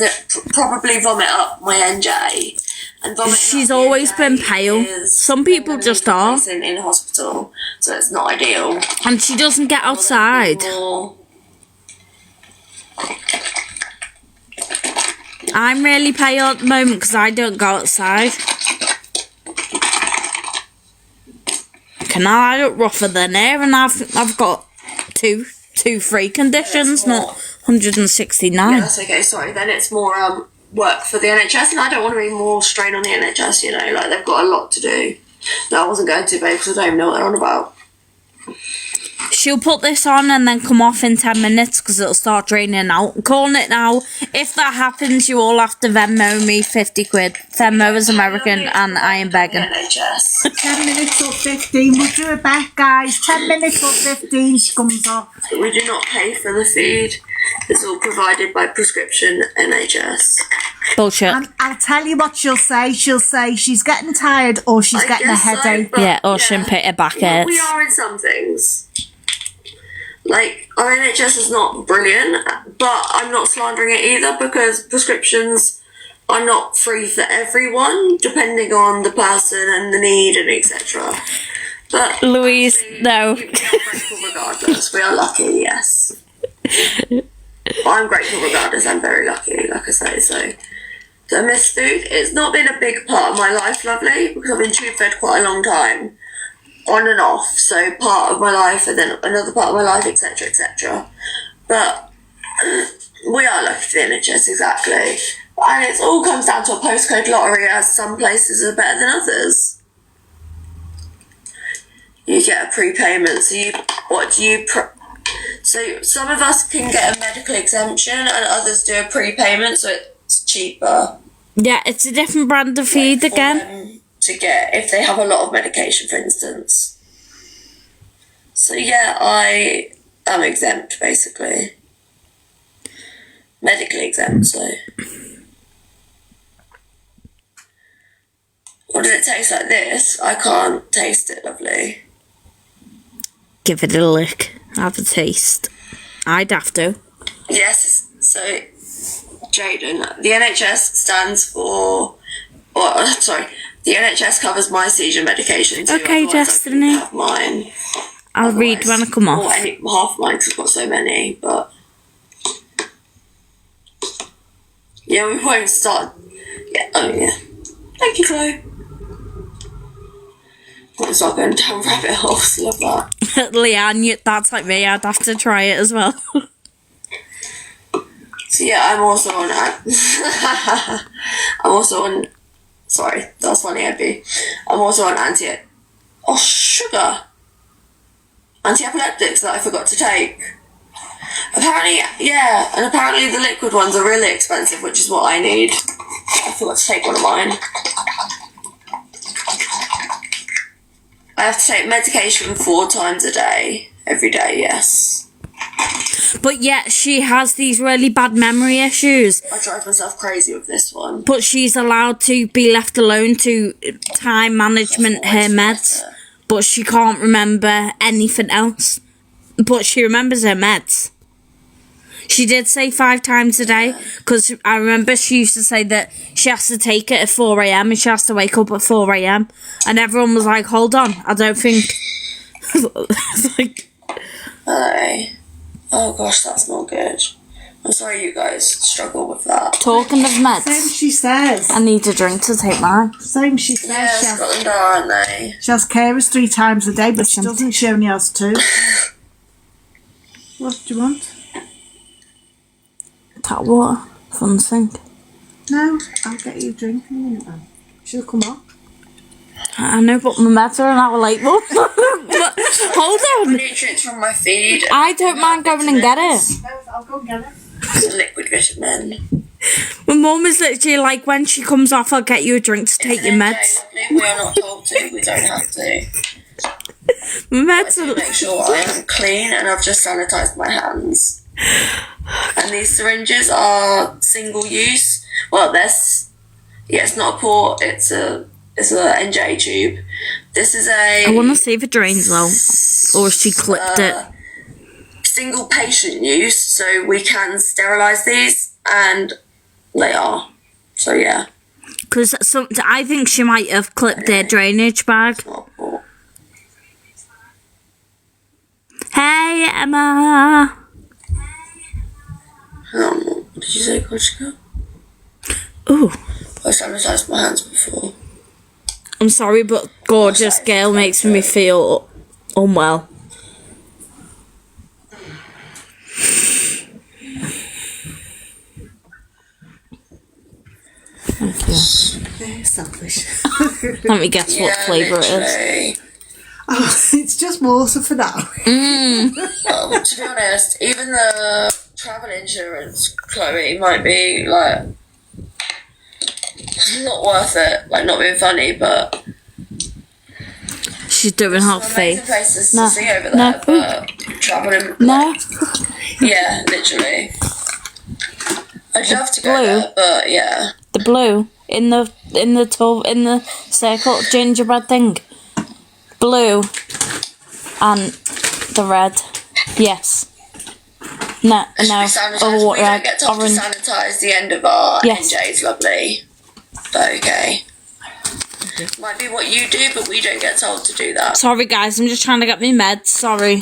[SPEAKER 3] probably vomit up my NJ. And
[SPEAKER 2] She's always been pale. Some people just are.
[SPEAKER 3] In hospital, so it's not ideal.
[SPEAKER 2] And she doesn't get outside. I'm really pale at the moment because I don't go outside. I look rougher than her, and I've got three conditions, not 169.
[SPEAKER 3] Yeah, that's okay. Sorry, then it's more work for the NHS, and I don't want to be more strain on the NHS. You know, like they've got a lot to do. No, I wasn't going to, babe, because I don't even know what they're on about.
[SPEAKER 2] She'll put this on and then come off in 10 minutes because it'll start draining out. I'm calling it now. If that happens, you all have to Venmo me 50 quid. Venmo is American and I am begging.
[SPEAKER 3] NHS.
[SPEAKER 4] 10 minutes or 15. We'll do it back, guys. 10 minutes or 15. She comes off.
[SPEAKER 3] We do not pay for the feed. It's all provided by prescription NHS.
[SPEAKER 2] Bullshit.
[SPEAKER 4] And I'll tell you what she'll say. She'll say she's getting tired or she's getting a headache.
[SPEAKER 3] So,
[SPEAKER 2] yeah, or she'll put her back hurts.
[SPEAKER 3] We are in some things. Like, our NHS is not brilliant, but I'm not slandering it either because prescriptions are not free for everyone, depending on the person and the need and etc. But
[SPEAKER 2] Louise, no.
[SPEAKER 3] We are grateful regardless. We are lucky, yes. I'm grateful regardless. I'm very lucky, like I say. So I miss food. It's not been a big part of my life, lovely, because I've been tube fed quite a long time. On and off, so part of my life and then another part of my life, etc, etc. But we are lucky for the NHS, exactly. And it all comes down to a postcode lottery, as some places are better than others. You get a prepayment, so some of us can get a medical exemption and others do a prepayment, so it's cheaper.
[SPEAKER 2] Yeah, it's a different brand of feed again.
[SPEAKER 3] To get if they have a lot of medication, for instance. So yeah, I am exempt, basically. Medically exempt, so. What does it taste like this? I can't taste it, lovely.
[SPEAKER 2] Give it a lick. Have a taste. I'd have to.
[SPEAKER 3] Yes, so Jaden, the NHS stands for, the NHS covers my seizure medication too.
[SPEAKER 2] Okay, Destiny.
[SPEAKER 3] I have mine.
[SPEAKER 2] I'll read when I come off.
[SPEAKER 3] Half mine because I've got so many, but yeah, we won't start. Yeah, oh yeah. Thank you, Chloe. I'll start going down rabbit holes. Love that.
[SPEAKER 2] Leanne, that's like me. I'd have to try it as well.
[SPEAKER 3] So yeah, I'm also on. Sorry, that's funny, Abby. I'm also on sugar. anti-epileptics that I forgot to take. Apparently, yeah, and apparently the liquid ones are really expensive, which is what I need. I forgot to take one of mine. I have to take medication 4 times a day, every day, yes.
[SPEAKER 2] But yet she has these really bad memory issues.
[SPEAKER 3] I drive myself crazy with this one.
[SPEAKER 2] But she's allowed to be left alone to time management her meds. But she can't remember anything else. But she remembers her meds. She did say 5 times a day, because I remember she used to say that she has to take it at 4 a.m. and she has to wake up at 4 a.m. And everyone was like, hold on, I don't think... It's like...
[SPEAKER 3] Oh gosh, that's not good. I'm sorry you guys struggle with that.
[SPEAKER 2] Talking of
[SPEAKER 4] Same
[SPEAKER 2] meds,
[SPEAKER 4] she says.
[SPEAKER 2] I need a drink to take mine.
[SPEAKER 4] Same she says.
[SPEAKER 3] Yeah,
[SPEAKER 4] She has,
[SPEAKER 3] Scotland are, aren't they?
[SPEAKER 4] she has carers 3 times a day, but she doesn't. She only has 2. What do you want?
[SPEAKER 2] Tap water. Fun thing.
[SPEAKER 4] No, I'll get you a drink in a minute then. She'll come up.
[SPEAKER 2] I know, but my meds are an hour late. But hold on.
[SPEAKER 3] Nutrients from my feed.
[SPEAKER 2] I don't mind going and get it.
[SPEAKER 4] I'll go and get it.
[SPEAKER 3] It's a liquid vitamin.
[SPEAKER 2] My mum is literally like, when she comes off, I'll get you a drink to take your meds.
[SPEAKER 3] We are not told to. We don't have to.
[SPEAKER 2] My meds
[SPEAKER 3] To
[SPEAKER 2] are...
[SPEAKER 3] make sure I am clean and I've just sanitised my hands. And these syringes are single use. Well, it's not a port. It's a NJ tube. This is
[SPEAKER 2] I want to see if it drains out, or if she clipped it.
[SPEAKER 3] Single patient use, so we can sterilise these, and they are. So yeah.
[SPEAKER 2] Because I think she might have clipped their drainage bag.
[SPEAKER 3] Not a port.
[SPEAKER 2] Hey, Emma.
[SPEAKER 3] Hang on, what did you say, Kochika?
[SPEAKER 2] Ooh.
[SPEAKER 3] I sanitised my hands before.
[SPEAKER 2] I'm sorry, but gorgeous girl makes me feel unwell. Thank you.
[SPEAKER 4] Very selfish.
[SPEAKER 2] Let me guess what flavour it is.
[SPEAKER 3] literally.
[SPEAKER 4] Oh, it's just water for now.
[SPEAKER 3] Well, to be honest, even the travel insurance, Chloe, might be like not worth it. Like, not being funny, but
[SPEAKER 2] She's doing half
[SPEAKER 3] amazing
[SPEAKER 2] faith.
[SPEAKER 3] places
[SPEAKER 2] No,
[SPEAKER 3] to see over
[SPEAKER 2] no,
[SPEAKER 3] there. But traveling,
[SPEAKER 2] No,
[SPEAKER 3] yeah, literally. I'd love to go
[SPEAKER 2] blue.
[SPEAKER 3] there, but yeah.
[SPEAKER 2] the blue in the circle gingerbread thing. Blue and the red. Yes. No,
[SPEAKER 3] It should
[SPEAKER 2] no.
[SPEAKER 3] be sanitised.
[SPEAKER 2] Oh,
[SPEAKER 3] We don't
[SPEAKER 2] red,
[SPEAKER 3] get told
[SPEAKER 2] orange.
[SPEAKER 3] to sanitise the end of our
[SPEAKER 2] Yes.
[SPEAKER 3] NJs, lovely. But okay. Might be what you do, but we don't get told to do that.
[SPEAKER 2] Sorry, guys. I'm just trying to get me meds. Sorry.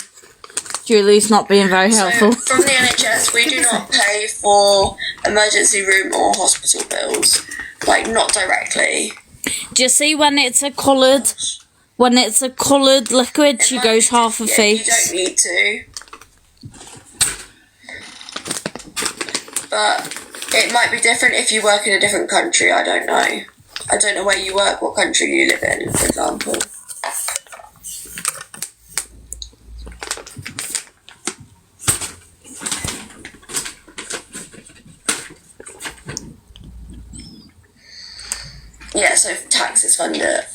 [SPEAKER 2] Julie's not being very helpful.
[SPEAKER 3] So, from the NHS, we do not pay for emergency room or hospital bills. Like, not directly.
[SPEAKER 2] Do you see when it's a coloured liquid, she goes half a
[SPEAKER 3] Yeah,
[SPEAKER 2] face.
[SPEAKER 3] you don't need to. But it might be different if you work in a different country, I don't know. I don't know where you work, what country you live in, for example. Yeah, so taxes fund it.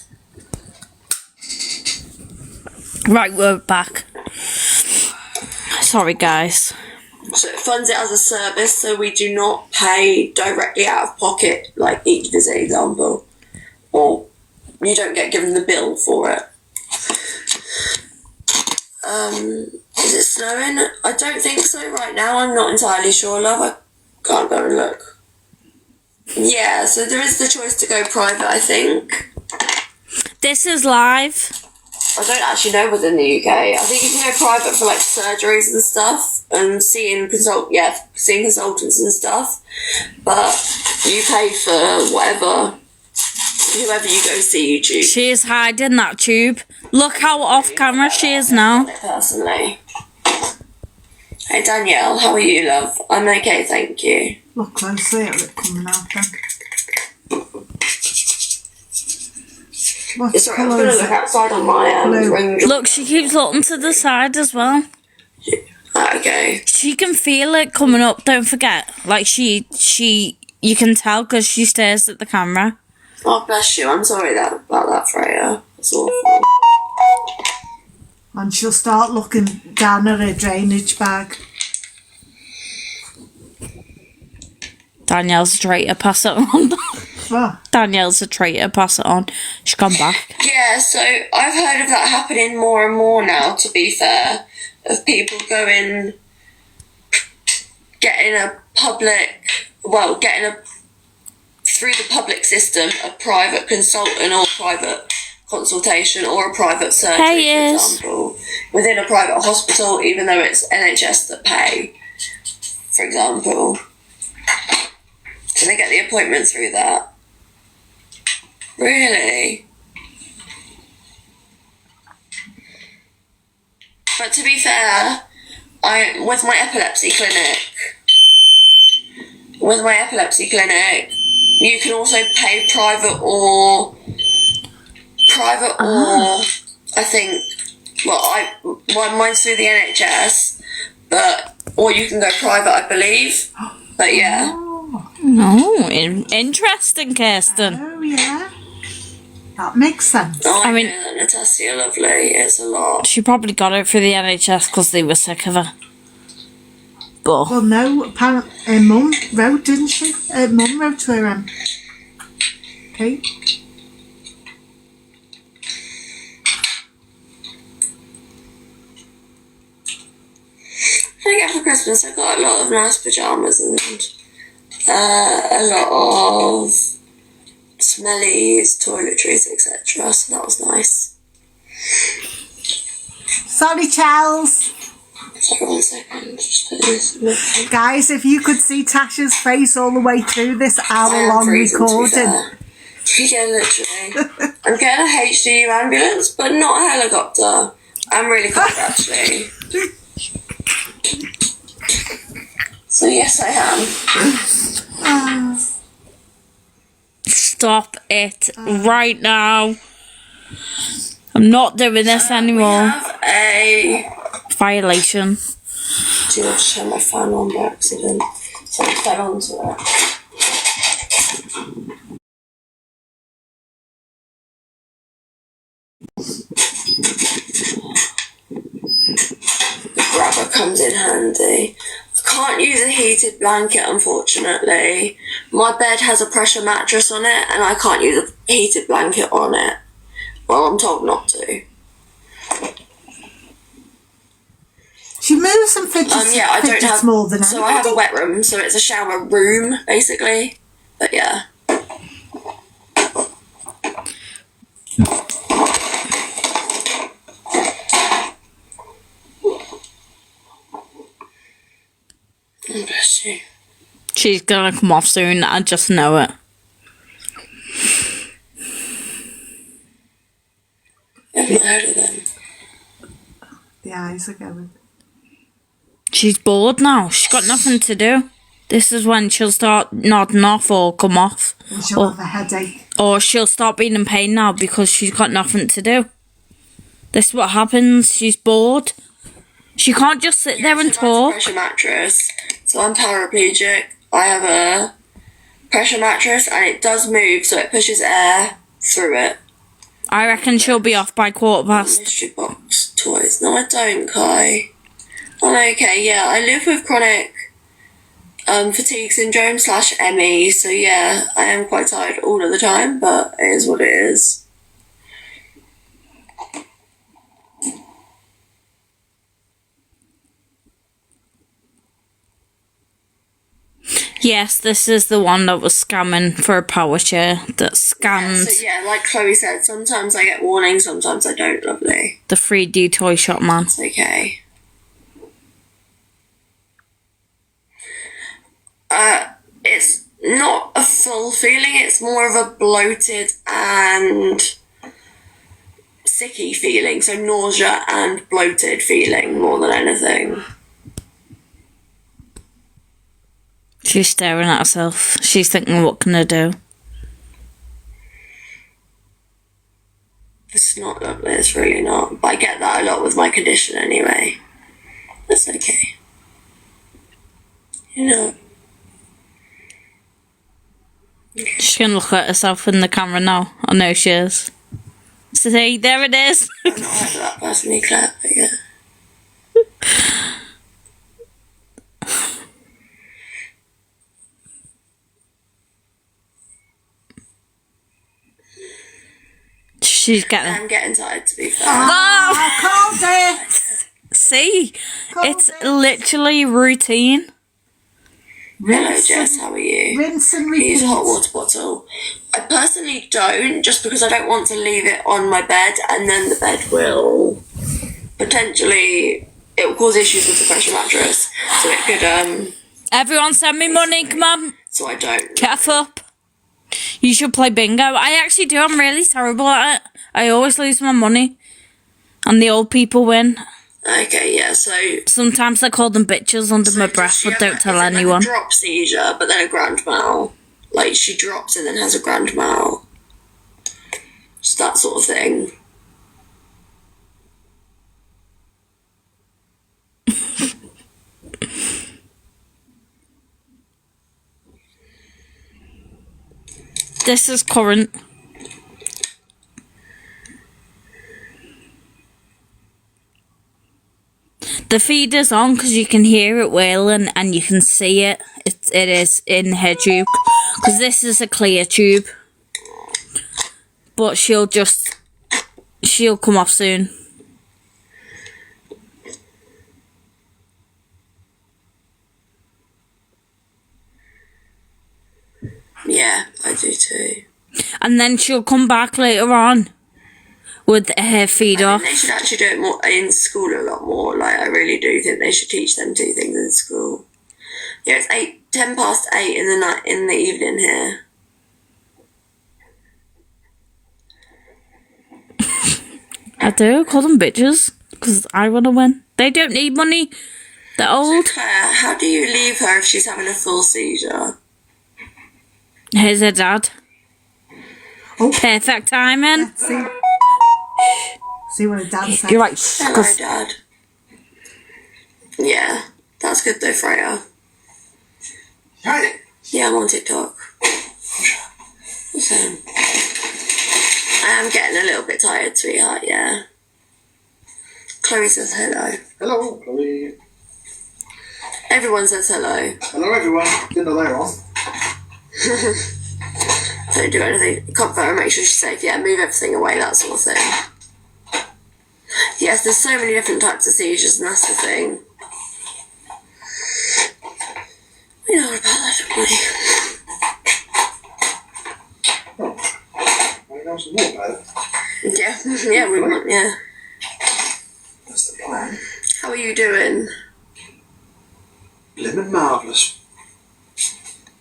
[SPEAKER 2] Right, we're back. Sorry, guys.
[SPEAKER 3] So it funds it as a service, so we do not pay directly out of pocket, like each visit example. Or you don't get given the bill for it. Is it snowing? I don't think so right now. I'm not entirely sure, love. I can't go and look. Yeah, so there is the choice to go private, I think.
[SPEAKER 2] This is live.
[SPEAKER 3] I don't actually know within the UK. I think you can go private for like surgeries and stuff and seeing consultants and stuff. But you pay for whoever you go see, you choose.
[SPEAKER 2] She is hiding that tube. Look how off camera she is now.
[SPEAKER 3] Personally. Hey Danielle, how are you, love? I'm okay, thank you.
[SPEAKER 4] Look closely at it coming out then. What
[SPEAKER 3] Sorry, I was
[SPEAKER 4] colour
[SPEAKER 3] going to
[SPEAKER 4] is
[SPEAKER 3] look
[SPEAKER 4] it?
[SPEAKER 3] outside on my
[SPEAKER 4] Blue.
[SPEAKER 3] ring.
[SPEAKER 2] Look, she keeps looking to the side as well.
[SPEAKER 3] Okay.
[SPEAKER 2] She can feel it coming up, don't forget. Like, you can tell because she stares at the camera.
[SPEAKER 3] Oh, bless you. I'm sorry about that, Freya. It's awful.
[SPEAKER 4] And she'll start looking down at her drainage bag.
[SPEAKER 2] Danielle's a traitor, pass it on.
[SPEAKER 4] Oh,
[SPEAKER 2] Danielle's a traitor, pass it on. She's gone back.
[SPEAKER 3] Yeah, so I've heard of that happening more and more now, to be fair, of people getting through the public system, a private consultant or private consultation or a private surgery,
[SPEAKER 2] Hey,
[SPEAKER 3] for
[SPEAKER 2] yes.
[SPEAKER 3] example, within a private hospital, even though it's NHS that pay, for example. So they get the appointment through that. Really? But to be fair, with my epilepsy clinic, you can also pay private or I think, mine's through the NHS, or you can go private, I believe. But yeah.
[SPEAKER 2] No, interesting, Kirsten.
[SPEAKER 4] oh yeah. That makes sense.
[SPEAKER 3] Oh,
[SPEAKER 2] I mean-
[SPEAKER 3] know, Natasha, lovely. It's a lot.
[SPEAKER 2] She probably got it through the NHS because they were sick of her. But
[SPEAKER 4] Well, no, apparently her mum wrote, didn't she? Her mum wrote to her, okay.
[SPEAKER 3] I get for Christmas, I got a lot of nice pyjamas and a lot of smellies, toiletries, etc. So that was nice.
[SPEAKER 4] Sorry, Charles.
[SPEAKER 3] Sorry, 1 second. Just put this in my-
[SPEAKER 4] Guys, if you could see Tasha's face all the way through this
[SPEAKER 3] I am
[SPEAKER 4] hour-long
[SPEAKER 3] freezing, to be
[SPEAKER 4] recording.
[SPEAKER 3] fair. Yeah, literally. I'm getting a HDU ambulance, but not a helicopter. I'm really cold, actually. So yes, I am.
[SPEAKER 2] stop it right now. I'm not doing this
[SPEAKER 3] We
[SPEAKER 2] anymore.
[SPEAKER 3] have a...
[SPEAKER 2] Violation.
[SPEAKER 3] Do you want to turn my fan on by accident? So I fell onto it. The grabber comes in handy. I can't use a heated blanket, unfortunately. My bed has a pressure mattress on it, and I can't use a heated blanket on it. Well, I'm told not to.
[SPEAKER 4] She moves and fidgets,
[SPEAKER 3] Yeah, I don't
[SPEAKER 4] fidgets
[SPEAKER 3] have...
[SPEAKER 4] more than
[SPEAKER 3] So I have a
[SPEAKER 4] anybody.
[SPEAKER 3] wet room, so it's a shower room, basically. But yeah. Oh, bless you.
[SPEAKER 2] She's gonna come off soon, I just know it.
[SPEAKER 3] I've not heard of them.
[SPEAKER 4] The eyes are going.
[SPEAKER 2] She's bored now. She's got nothing to do. This is when she'll start nodding off or come off.
[SPEAKER 4] And she'll have a headache.
[SPEAKER 2] Or she'll start being in pain now because she's got nothing to do. This is what happens. She's bored. She can't just sit there and
[SPEAKER 3] So mine's a
[SPEAKER 2] talk.
[SPEAKER 3] pressure mattress. So I'm paraplegic. I have a pressure mattress and it does move, so it pushes air through it.
[SPEAKER 2] I reckon she'll be off by 1:15.
[SPEAKER 3] Mystery box toys. No, I don't, Kai. I'm okay, yeah. I live with chronic fatigue syndrome / ME, so yeah, I am quite tired all of the time, but it is what it is.
[SPEAKER 2] Yes, this is the one that was scamming for a power chair that scanned
[SPEAKER 3] So yeah, like Chloe said, sometimes I get warnings, sometimes I don't, lovely.
[SPEAKER 2] the 3D toy shop man.
[SPEAKER 3] It's okay. It's not a full feeling, it's more of a bloated and sicky feeling, so nausea and bloated feeling more than anything.
[SPEAKER 2] She's staring at herself. She's thinking, what can I do?
[SPEAKER 3] It's not lovely, it's really not. But I get that a lot with my condition anyway. That's okay. You know.
[SPEAKER 2] She's gonna look at herself in the camera now. I know she is. See, there it is.
[SPEAKER 3] I've not heard of that personally, Claire, but yeah.
[SPEAKER 2] She's getting.
[SPEAKER 3] I'm getting tired, to be fair.
[SPEAKER 4] I called it.
[SPEAKER 2] See,
[SPEAKER 4] Called
[SPEAKER 2] it's
[SPEAKER 4] it.
[SPEAKER 2] literally routine.
[SPEAKER 3] Hello,
[SPEAKER 4] Rinse
[SPEAKER 3] Jess,
[SPEAKER 4] and-
[SPEAKER 3] how are you?
[SPEAKER 4] Rinse and
[SPEAKER 3] Use a hot
[SPEAKER 4] repeat.
[SPEAKER 3] water bottle. I personally don't, just because I don't want to leave it on my bed, and then the bed will potentially, it will cause issues with the pressure mattress. So it could,
[SPEAKER 2] Everyone send me money, come on.
[SPEAKER 3] so I don't.
[SPEAKER 2] Get up. You should play bingo. I actually do. I'm really terrible at it. I always lose my money. And the old people win.
[SPEAKER 3] Okay, yeah, so.
[SPEAKER 2] Sometimes I call them bitches under my breath, but don't tell anyone.
[SPEAKER 3] Like a drop seizure, but then a grand mal. Like, she drops and then has a grand mal. Just that sort of thing.
[SPEAKER 2] This is current. The feed is on because you can hear it wailing and you can see it. It is in her tube because this is a clear tube. But she'll come off soon.
[SPEAKER 3] Yeah, I do too.
[SPEAKER 2] And then she'll come back later on with her feed
[SPEAKER 3] I
[SPEAKER 2] off.
[SPEAKER 3] think they should actually do it more in school a lot more. Like, I really do think they should teach them two things in school. Yeah, it's 10 past 8 in the night, in the evening here.
[SPEAKER 2] I do call them bitches because I want to win. They don't need money. They're old.
[SPEAKER 3] Claire, how do you leave her if she's having a full seizure?
[SPEAKER 2] Here's her dad.
[SPEAKER 4] Oh.
[SPEAKER 2] Perfect timing.
[SPEAKER 4] See what a dad said.
[SPEAKER 2] You're right.
[SPEAKER 3] Hello, Dad. Yeah, that's good though, Freya.
[SPEAKER 5] Hi.
[SPEAKER 3] Yeah, I'm on TikTok. So, I am getting a little bit tired, sweetheart, yeah. Chloe says hello.
[SPEAKER 5] Hello, Chloe.
[SPEAKER 3] Everyone says hello.
[SPEAKER 5] Hello, everyone. Didn't know they were on.
[SPEAKER 3] Don't do anything. Comfort her, make sure she's safe. Yeah, move everything away, that sort of thing. Yes, there's so many different types of seizures, and that's the thing. We know about that, don't we?
[SPEAKER 5] Want to know some more about it?
[SPEAKER 3] Yeah, yeah, we want, yeah.
[SPEAKER 5] That's the plan.
[SPEAKER 3] How are you doing?
[SPEAKER 5] Blimmin' marvellous.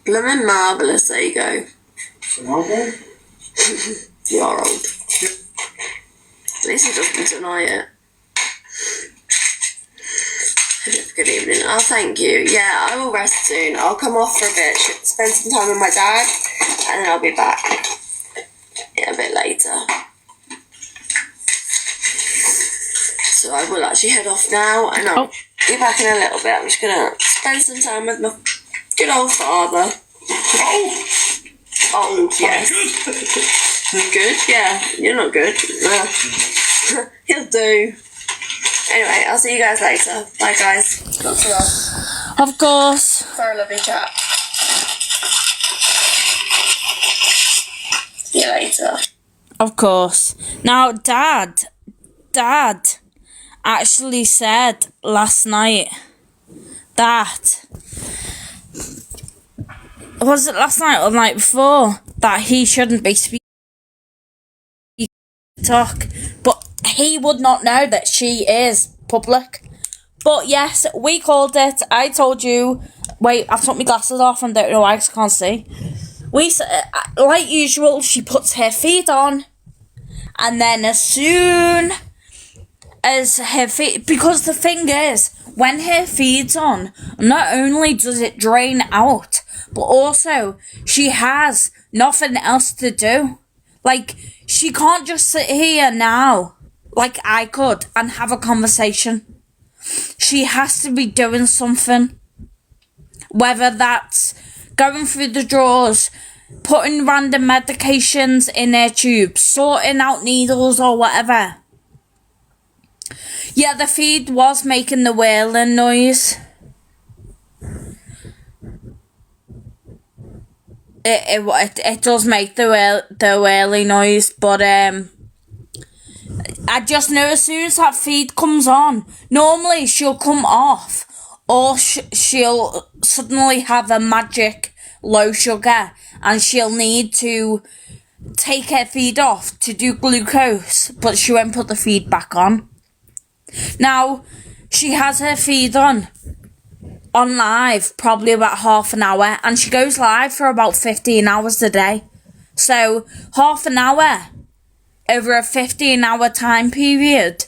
[SPEAKER 3] Bloomin' marvellous, there you go.
[SPEAKER 5] An old one?
[SPEAKER 3] You are old.
[SPEAKER 5] Yep.
[SPEAKER 3] At least he doesn't deny it. Good evening. Oh, thank you. Yeah, I will rest soon. I'll come off for a bit, spend some time with my dad, and then I'll be back. Yeah, a bit later. So I will actually head off now, and I'll be back in a little bit. I'm just gonna spend some time with my good old father. Old, yes. Good, yeah. You're not good. No. He'll do. Anyway, I'll see you guys later. Bye, guys. Lots of love.
[SPEAKER 2] Of course.
[SPEAKER 3] For a lovely chat. See you later.
[SPEAKER 2] Of course. Now, Dad actually said last night that, was it last night or the night before, that he shouldn't be speaking talk, but he would not know that she is public. But yes, we called it. I told you. Wait, I've took my glasses off and don't know why 'cause I can't see. We, like usual, she puts her feet on, and then as soon as her feet, because the thing is, when her feet's on, not only does it drain out, but also she has nothing else to do. Like, she can't just sit here now, like I could, and have a conversation. She has to be doing something. Whether that's going through the drawers, putting random medications in her tubes, sorting out needles or whatever. Yeah, the feed was making the wailing noise. It does make the wailing noise, but I just know as soon as that feed comes on, normally she'll come off, or she'll suddenly have a magic low sugar, and she'll need to take her feed off to do glucose, but she won't put the feed back on. Now, she has her feed on live probably about half an hour, and she goes live for about 15 hours a day. So half an hour over a 15-hour time period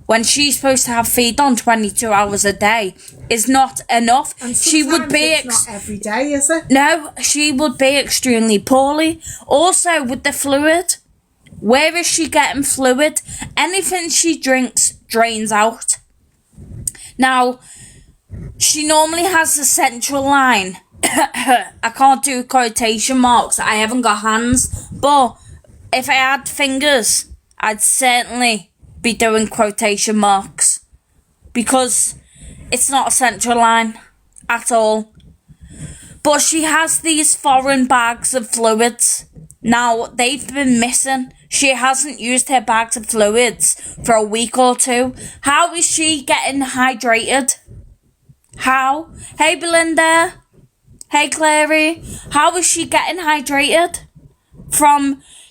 [SPEAKER 2] when she's supposed to have feed on 22 hours a day is not enough.
[SPEAKER 4] And
[SPEAKER 2] she would be
[SPEAKER 4] it's not every day, is it?
[SPEAKER 2] No, she would be extremely poorly. Also with the fluid, where is she getting fluid? Anything she drinks drains out. Now, she normally has a central line. I can't do quotation marks. I haven't got hands. But if I had fingers, I'd certainly be doing quotation marks. Because it's not a central line at all. But she has these foreign bags of fluids. Now, they've been missing. She hasn't used her bags of fluids for a week or two. How is she getting hydrated? How? Hey, Belinda. Hey, Clary. How is she getting hydrated?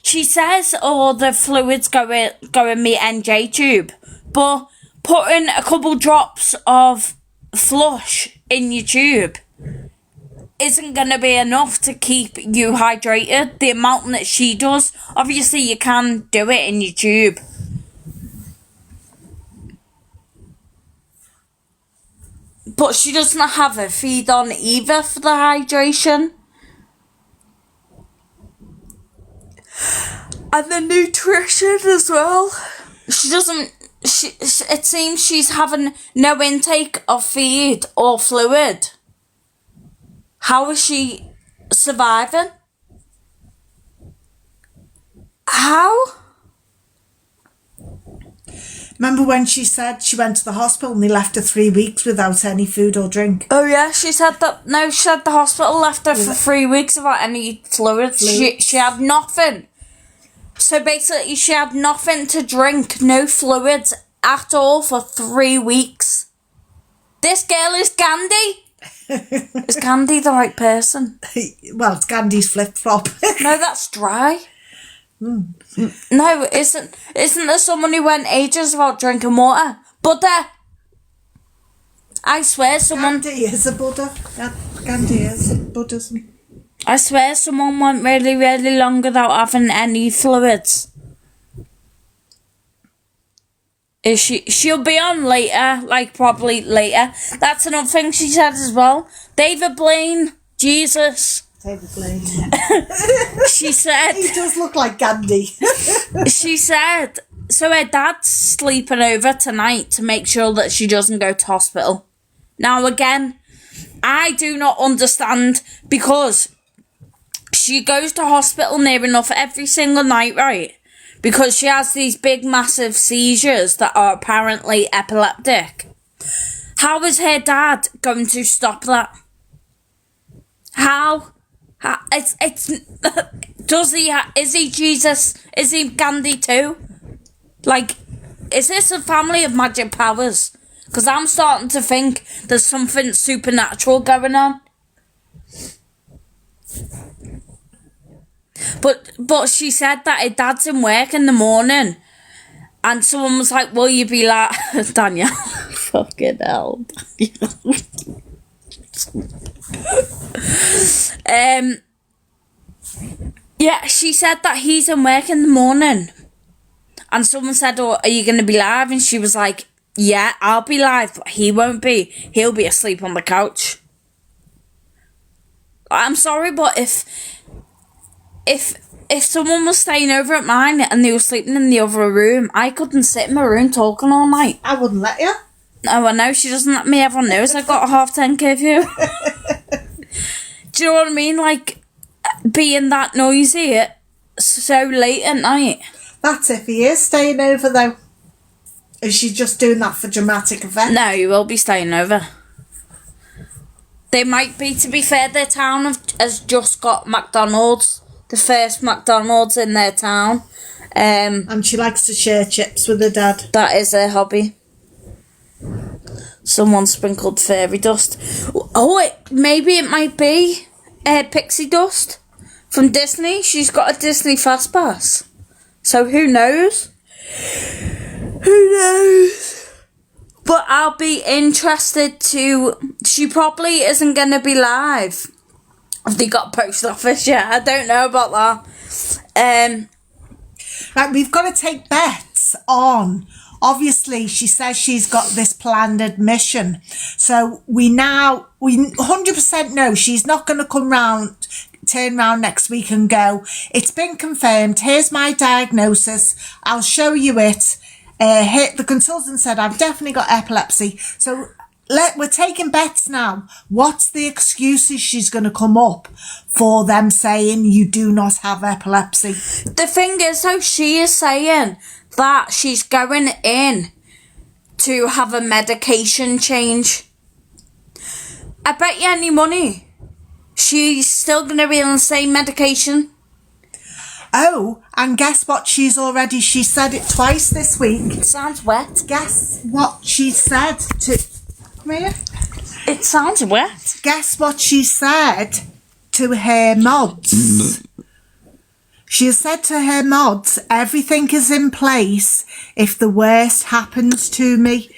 [SPEAKER 2] She says all the fluids go in me NJ tube, but putting a couple drops of flush in your tube isn't going to be enough to keep you hydrated. The amount that she does, obviously you can do it in your tube. But she doesn't have her feed on either for the hydration. And the nutrition as well. It seems she's having no intake of feed or fluid. How is she surviving? How?
[SPEAKER 4] Remember when she said she went to the hospital and they left her 3 weeks without any food or drink?
[SPEAKER 2] Oh yeah, she said that. No, she said the hospital left her for 3 weeks without any fluids. She had nothing. So basically, she had nothing to drink, no fluids at all for 3 weeks. This girl is Gandhi. Is Gandhi the right person?
[SPEAKER 4] Well, it's Gandhi's flip-flop.
[SPEAKER 2] No, that's dry. No, isn't there someone who went ages without drinking water? Buddha. I swear someone...
[SPEAKER 4] Gandhi is a Buddha. Gandhi is Buddhism.
[SPEAKER 2] I swear someone went really, really long without having any fluids. She'll be on later, like probably later. That's another thing she said as well. David Blaine, Jesus.
[SPEAKER 4] David Blaine.
[SPEAKER 2] She said...
[SPEAKER 4] He does look like Gandhi.
[SPEAKER 2] She said... So her dad's sleeping over tonight to make sure that she doesn't go to hospital. Now again, I do not understand because she goes to hospital near enough every single night, right? Because she has these big massive seizures that are apparently epileptic. How is her dad going to stop that? How? It's does he is he Jesus? Is he Gandhi too? Like, is this a family of magic powers? Because I'm starting to think there's something supernatural going on. But she said that her dad's in work in the morning, and someone was like, "Will you be like Daniel?" Fucking hell, Daniel. Yeah, she said that he's in work in the morning, and someone said, "Oh, are you going to be live?" And she was like, "Yeah, I'll be live, but he won't be. He'll be asleep on the couch." I'm sorry, but if someone was staying over at mine and they were sleeping in the other room, I couldn't sit in my room talking all night.
[SPEAKER 4] I wouldn't let you.
[SPEAKER 2] Oh, I know, she doesn't let me. Everyone knows I got a 10:30 curfew. Do you know what I mean? Like, being that noisy so late at night.
[SPEAKER 4] That's if he is staying over, though. Is she just doing that for dramatic effect?
[SPEAKER 2] No, you will be staying over. They might be, to be fair, their town has just got McDonald's. The first McDonald's in their town.
[SPEAKER 4] And she likes to share chips with her dad.
[SPEAKER 2] That is her hobby. Someone sprinkled fairy dust. Oh, maybe it might be pixie dust from Disney. She's got a Disney Fast Pass. So who knows? Who knows? But I'll be interested to... She probably isn't going to be live. Have they got post office yet? I don't know about that.
[SPEAKER 4] Right, we've got to take bets on. Obviously, she says she's got this planned admission. So we 100% know she's not going to turn round next week and go, it's been confirmed, here's my diagnosis, I'll show you it. The consultant said I've definitely got epilepsy. So we're taking bets now. What's the excuses she's going to come up for them saying you do not have epilepsy?
[SPEAKER 2] The thing is, though, she is saying that she's going in to have a medication change. I bet you any money she's still going to be on the same medication.
[SPEAKER 4] Oh, and guess what she said it twice this week.
[SPEAKER 2] It sounds wet.
[SPEAKER 4] Guess what she said to... Come here.
[SPEAKER 2] It sounds wet.
[SPEAKER 4] Guess what she said to her mods? She has said to her mods, everything is in place if the worst happens to me.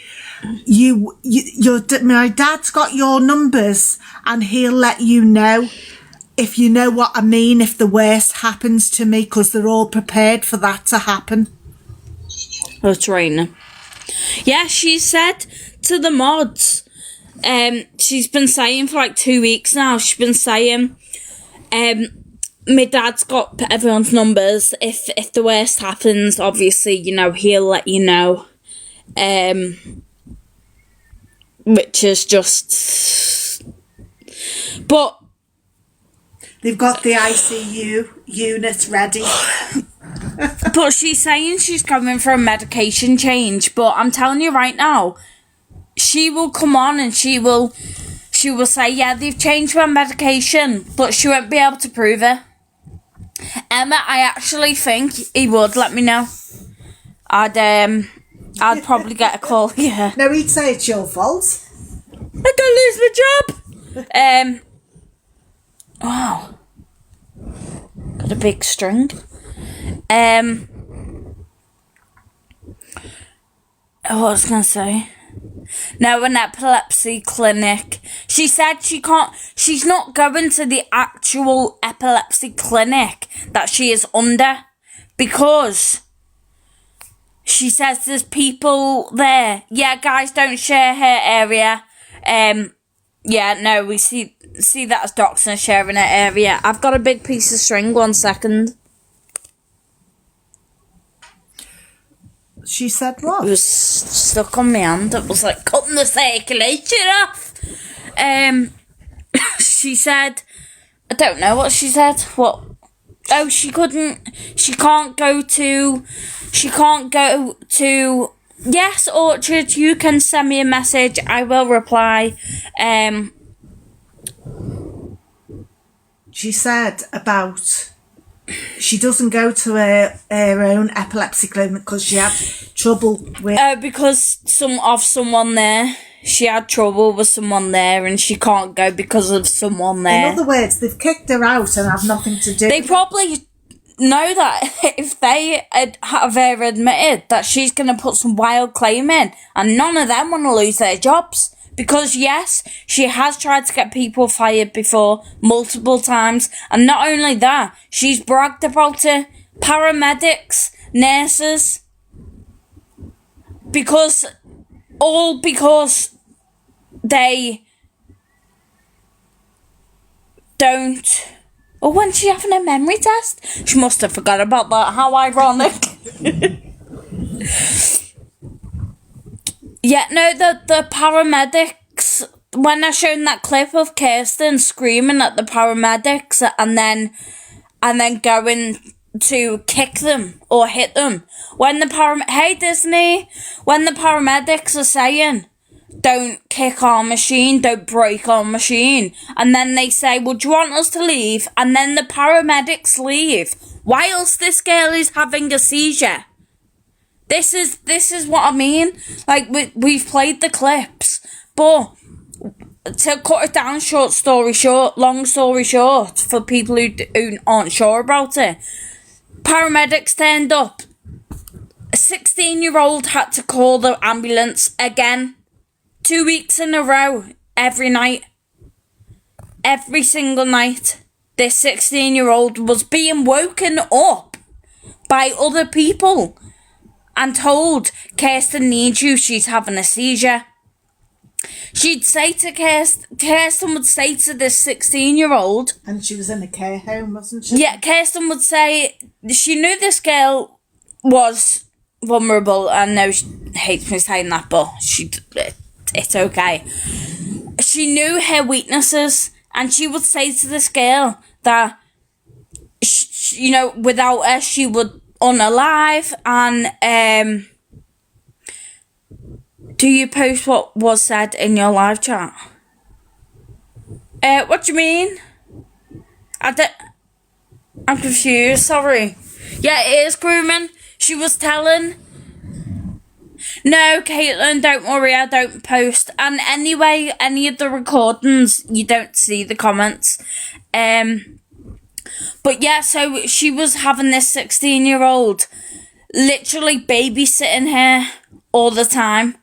[SPEAKER 4] My dad's got your numbers and he'll let you know, if you know what I mean, if the worst happens to me, because they're all prepared for that to happen.
[SPEAKER 2] That's right. Yeah, she said to the mods, she's been saying for like 2 weeks now, she's been saying, my dad's got everyone's numbers. If the worst happens, obviously, he'll let you know. Which is just... But...
[SPEAKER 4] They've got the ICU unit ready.
[SPEAKER 2] But she's saying she's coming for a medication change. But I'm telling you right now, she will come on and she will say, yeah, they've changed my medication. But she won't be able to prove it. Emma, I actually think he would let me know. I'd probably get a call. Yeah.
[SPEAKER 4] No, he'd say it's your fault.
[SPEAKER 2] I could lose my job. Wow. Got a big string. What was I gonna say? No, an epilepsy clinic. She said she's not going to the actual epilepsy clinic that she is under, because she says there's people there. Yeah, guys, don't share her area. Yeah, no, we see that as Doxner sharing her area. I've got a big piece of string, 1 second.
[SPEAKER 4] She said what?
[SPEAKER 2] It was stuck on my hand. It was like cutting the circulation off. She said, I don't know what she said. What? Oh, she can't go to, yes, Orchard, you can send me a message. I will reply.
[SPEAKER 4] She said about she doesn't go to her own epilepsy clinic because she had trouble with...
[SPEAKER 2] because someone there. She had trouble with someone there and she can't go because of someone there.
[SPEAKER 4] In other words, they've kicked her out and have nothing to do.
[SPEAKER 2] They probably know that if they have her admitted that she's going to put some wild claim in, and none of them want to lose their jobs. Because yes, she has tried to get people fired before, multiple times. And not only that, she's bragged about it. Paramedics, nurses. Because they don't... Oh, when she having a memory test? She must have forgot about that. How ironic. Yeah, no, the paramedics, when I shown that clip of Kirsten screaming at the paramedics and then going to kick them or hit them, when the hey Disney, when the paramedics are saying, don't kick our machine, don't break our machine, and then they say, well, do you want us to leave? And then the paramedics leave whilst this girl is having a seizure. This is what I mean. Like, we've played the clips, but to cut it down, long story short, for people who aren't sure about it, paramedics turned up. A 16-year-old had to call the ambulance again. 2 weeks in a row, every night. Every single night. This 16-year-old was being woken up by other people and told, Kirsten needs you, she's having a seizure. She'd say to Kirsten would say to this 16-year-old...
[SPEAKER 4] And she was in a care home, wasn't she?
[SPEAKER 2] Yeah, Kirsten would say she knew this girl was vulnerable. I know she hates me saying that, but it's okay. She knew her weaknesses, and she would say to this girl that, without her, she would unalive. And do you post what was said in your live chat? What do you mean? I'm confused, sorry. Yeah, it is grooming. She was telling... No, Caitlin, don't worry, I don't post. And anyway, any of the recordings, you don't see the comments. But yeah, so she was having this 16-year-old literally babysitting her all the time.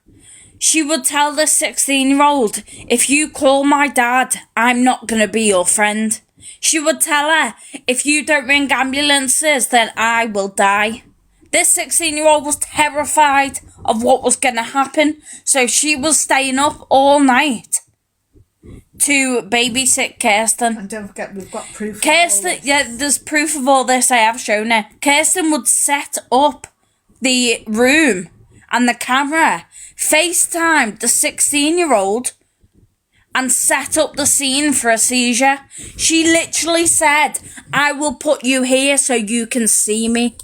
[SPEAKER 2] She would tell the 16-year-old, if you call my dad, I'm not going to be your friend. She would tell her, if you don't ring ambulances, then I will die. This 16-year-old was terrified of what was going to happen, so she was staying up all night to babysit Kirsten.
[SPEAKER 4] And don't forget, we've got proof.
[SPEAKER 2] Kirsten, yeah, there's proof of all this. I have shown her. Kirsten would set up the room and the camera, FaceTime the 16-year-old, and set up the scene for a seizure. She literally said, I will put you here so you can see me.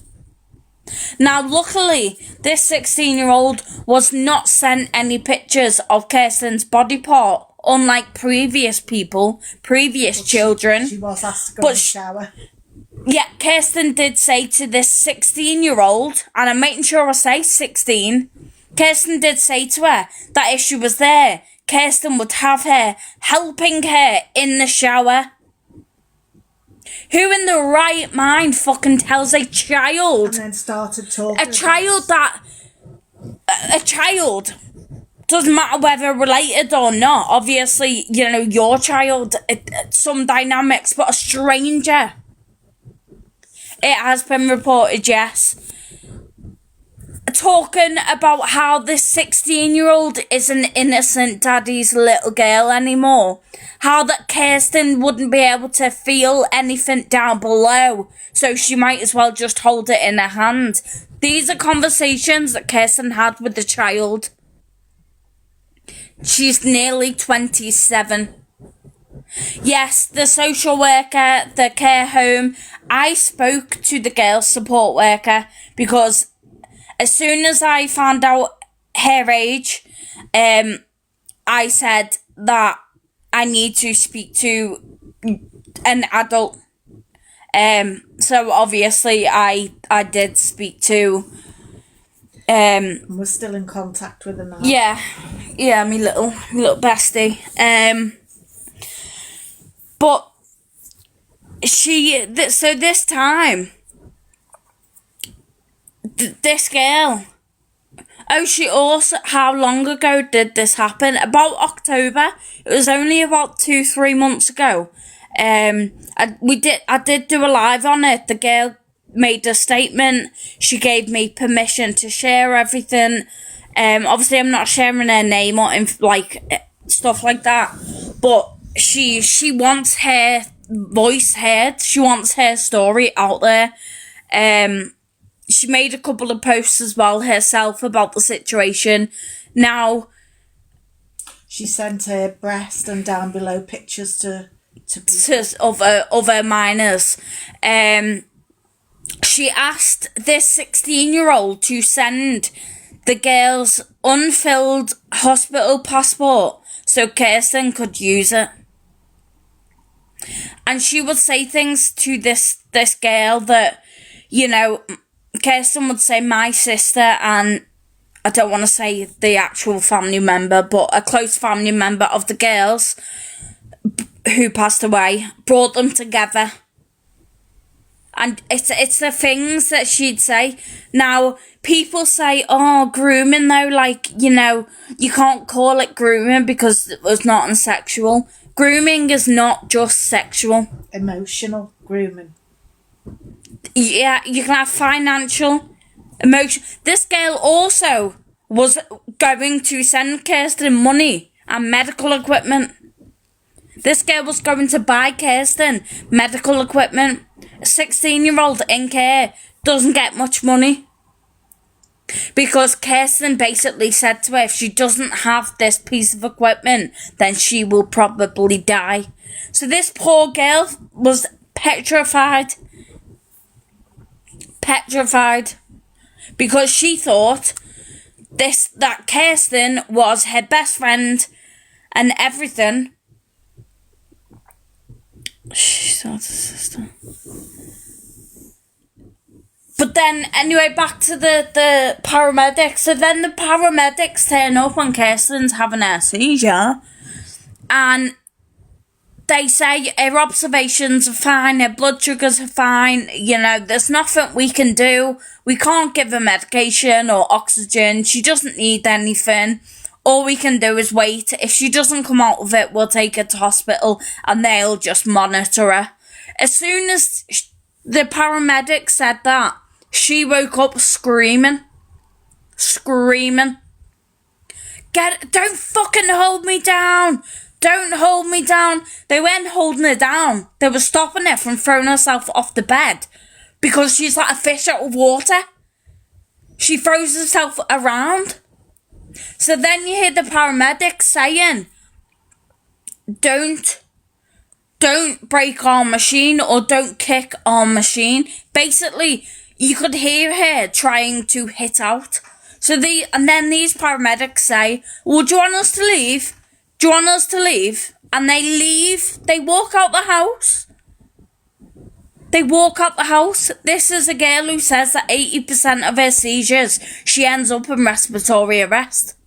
[SPEAKER 2] Now, luckily, this 16-year-old was not sent any pictures of Kirsten's body part, unlike previous children.
[SPEAKER 4] She was asked to go in the shower.
[SPEAKER 2] Yeah, Kirsten did say to this 16-year-old, and I'm making sure I say 16, Kirsten did say to her that if she was there, Kirsten would have her helping her in the shower. Who in the right mind fucking tells a child?
[SPEAKER 4] And then started talking.
[SPEAKER 2] A child, doesn't matter whether related or not, obviously, your child, some dynamics, but a stranger. It has been reported, yes. Talking about how this 16-year-old isn't innocent daddy's little girl anymore. How that Kirsten wouldn't be able to feel anything down below, so she might as well just hold it in her hand. These are conversations that Kirsten had with the child. She's nearly 27. Yes, the social worker, the care home. I spoke to the girl support worker because as soon as I found out her age, I said that I need to speak to an adult. So obviously I did speak to...
[SPEAKER 4] We're still in contact with her now.
[SPEAKER 2] Yeah, my little bestie. But so this time, this girl, she also, how long ago did this happen? About October. It was only about 2-3 months ago. I did do a live on it. The girl made a statement. She gave me permission to share everything. Obviously I'm not sharing her name or stuff like that, but she wants her voice heard. She wants her story out there. She made a couple of posts as well herself about the situation. Now,
[SPEAKER 4] she sent her breast and down below pictures to
[SPEAKER 2] other minors. She asked this 16-year-old to send the girl's unfilled hospital passport so Kirsten could use it. And she would say things to this girl that, you know, Kirsten would say my sister, and I don't want to say the actual family member, but a close family member of the girls who passed away, brought them together. And it's the things that she'd say. Now, people say, oh, grooming though, like, you know, you can't call it grooming because it was not sexual. Grooming is not just sexual.
[SPEAKER 4] Emotional grooming.
[SPEAKER 2] Yeah, you can have financial, emotion. This girl also was going to send Kirsten money and medical equipment. This girl was going to buy Kirsten medical equipment. A 16-year-old in care doesn't get much money. Because Kirsten basically said to her, if she doesn't have this piece of equipment, then she will probably die. So this poor girl was petrified. Because she thought that Kirsten was her best friend and everything. She's not a sister. But then, anyway, back to the paramedics. So then the paramedics turn up when Kirsten's having a seizure. And they say her observations are fine, her blood sugars are fine. You know, there's nothing we can do. We can't give her medication or oxygen. She doesn't need anything. All we can do is wait. If she doesn't come out of it, we'll take her to hospital and they'll just monitor her. As soon as the paramedic said that, she woke up screaming. Don't fucking hold me down. Don't hold me down. They weren't holding her down. They were stopping her from throwing herself off the bed because she's like a fish out of water. She throws herself around. So then you hear the paramedics saying, don't break our machine or don't kick our machine. Basically, you could hear her trying to hit out. And then these paramedics say, well, do you want us to leave? Do you want us to leave? And they leave. They walk out the house. This is a girl who says that 80% of her seizures, she ends up in respiratory arrest.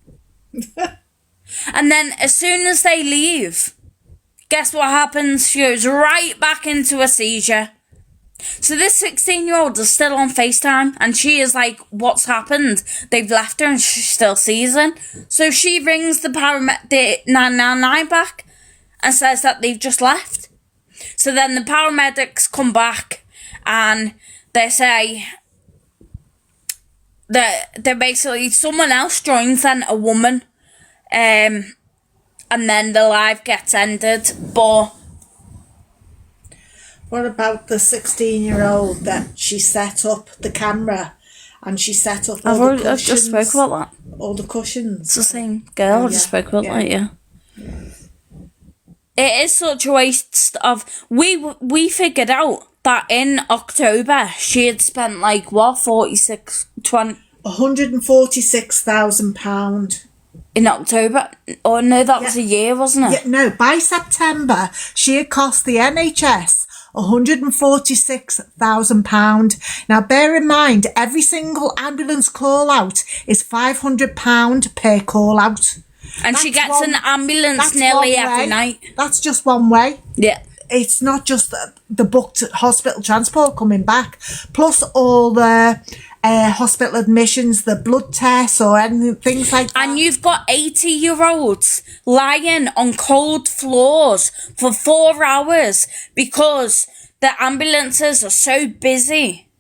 [SPEAKER 2] And then as soon as they leave, guess what happens? She goes right back into a seizure. So this 16-year-old is still on FaceTime and she is like, what's happened? They've left her and she's still seizing. So she rings the 999 back and says that they've just left. So then the paramedics come back and they say that they're basically, someone else joins then, a woman, and then the live gets ended. But
[SPEAKER 4] what about the 16-year-old that she set up the camera and she set up all the cushions?
[SPEAKER 2] I've just spoke about that.
[SPEAKER 4] All the cushions.
[SPEAKER 2] It's the same girl. I just spoke about that, yeah. It is such a waste of... We figured out that in October she had spent like, what,
[SPEAKER 4] £146,000.
[SPEAKER 2] In October? Oh no, that was a year, wasn't it?
[SPEAKER 4] Yeah, no, by September she had cost the NHS £146,000. Now bear in mind, every single ambulance call out is £500 per call out.
[SPEAKER 2] And she gets an ambulance nearly every night.
[SPEAKER 4] That's just one way.
[SPEAKER 2] Yeah.
[SPEAKER 4] It's not just the booked hospital transport coming back, plus all the hospital admissions, the blood tests or anything, things like that.
[SPEAKER 2] And you've got 80-year-olds lying on cold floors for 4 hours because the ambulances are so busy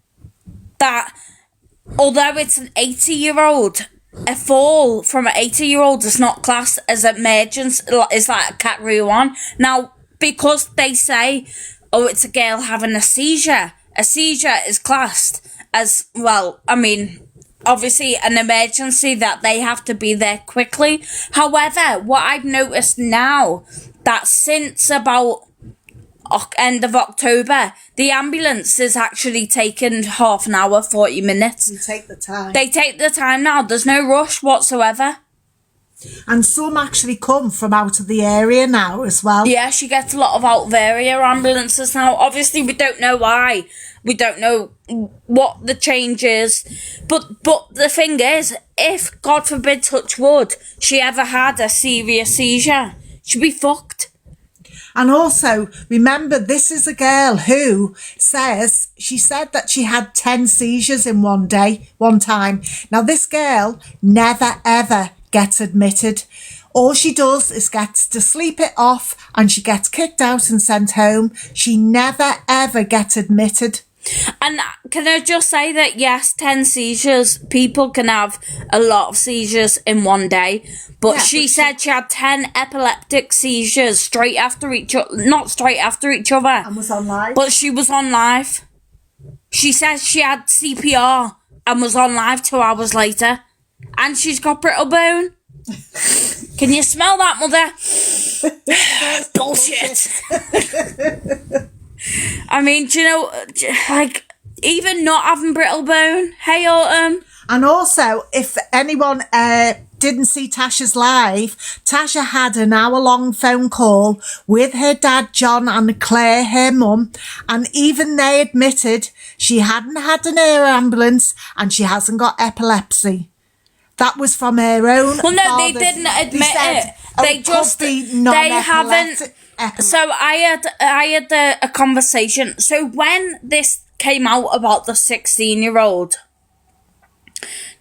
[SPEAKER 2] that although it's an 80-year-old, a fall from an 80-year-old is not classed as emergency, it's like a category 1. Now, because they say, oh, it's a girl having a seizure is classed as, well, I mean, obviously an emergency that they have to be there quickly. However, what I've noticed now, that since about end of October, the ambulance is actually taking half an hour, 40 minutes.
[SPEAKER 4] You take the time.
[SPEAKER 2] They take the time now. There's no rush whatsoever.
[SPEAKER 4] And some actually come from out of the area now as well.
[SPEAKER 2] Yeah, she gets a lot of out of area ambulances now. Obviously, we don't know why. We don't know what the change is. But the thing is, if, God forbid, touch wood, she ever had a serious seizure, she'd be fucked.
[SPEAKER 4] And also, remember, this is a girl who she said that she had 10 seizures in one time. Now, this girl never, ever gets admitted. All she does is gets to sleep it off and she gets kicked out and sent home. She never, ever gets admitted.
[SPEAKER 2] And can I just say that, yes, 10 seizures, people can have a lot of seizures in one day, but she said she had 10 epileptic seizures straight after each other, not straight after each other.
[SPEAKER 4] And was on live.
[SPEAKER 2] But she was on live. She says she had CPR and was on live 2 hours later. And she's got brittle bone. Can you smell that, mother? Bullshit. I mean, do you know, like, even not having brittle bone, hey, Autumn.
[SPEAKER 4] And also, if anyone didn't see Tasha's live, Tasha had an hour-long phone call with her dad, John, and Claire, her mum, and even they admitted she hadn't had an air ambulance and she hasn't got epilepsy. That was from her own.
[SPEAKER 2] Well, no, they
[SPEAKER 4] father's.
[SPEAKER 2] didn't admit
[SPEAKER 4] said,
[SPEAKER 2] it. They just, they haven't. So I had a conversation. So when this came out about the 16-year-old,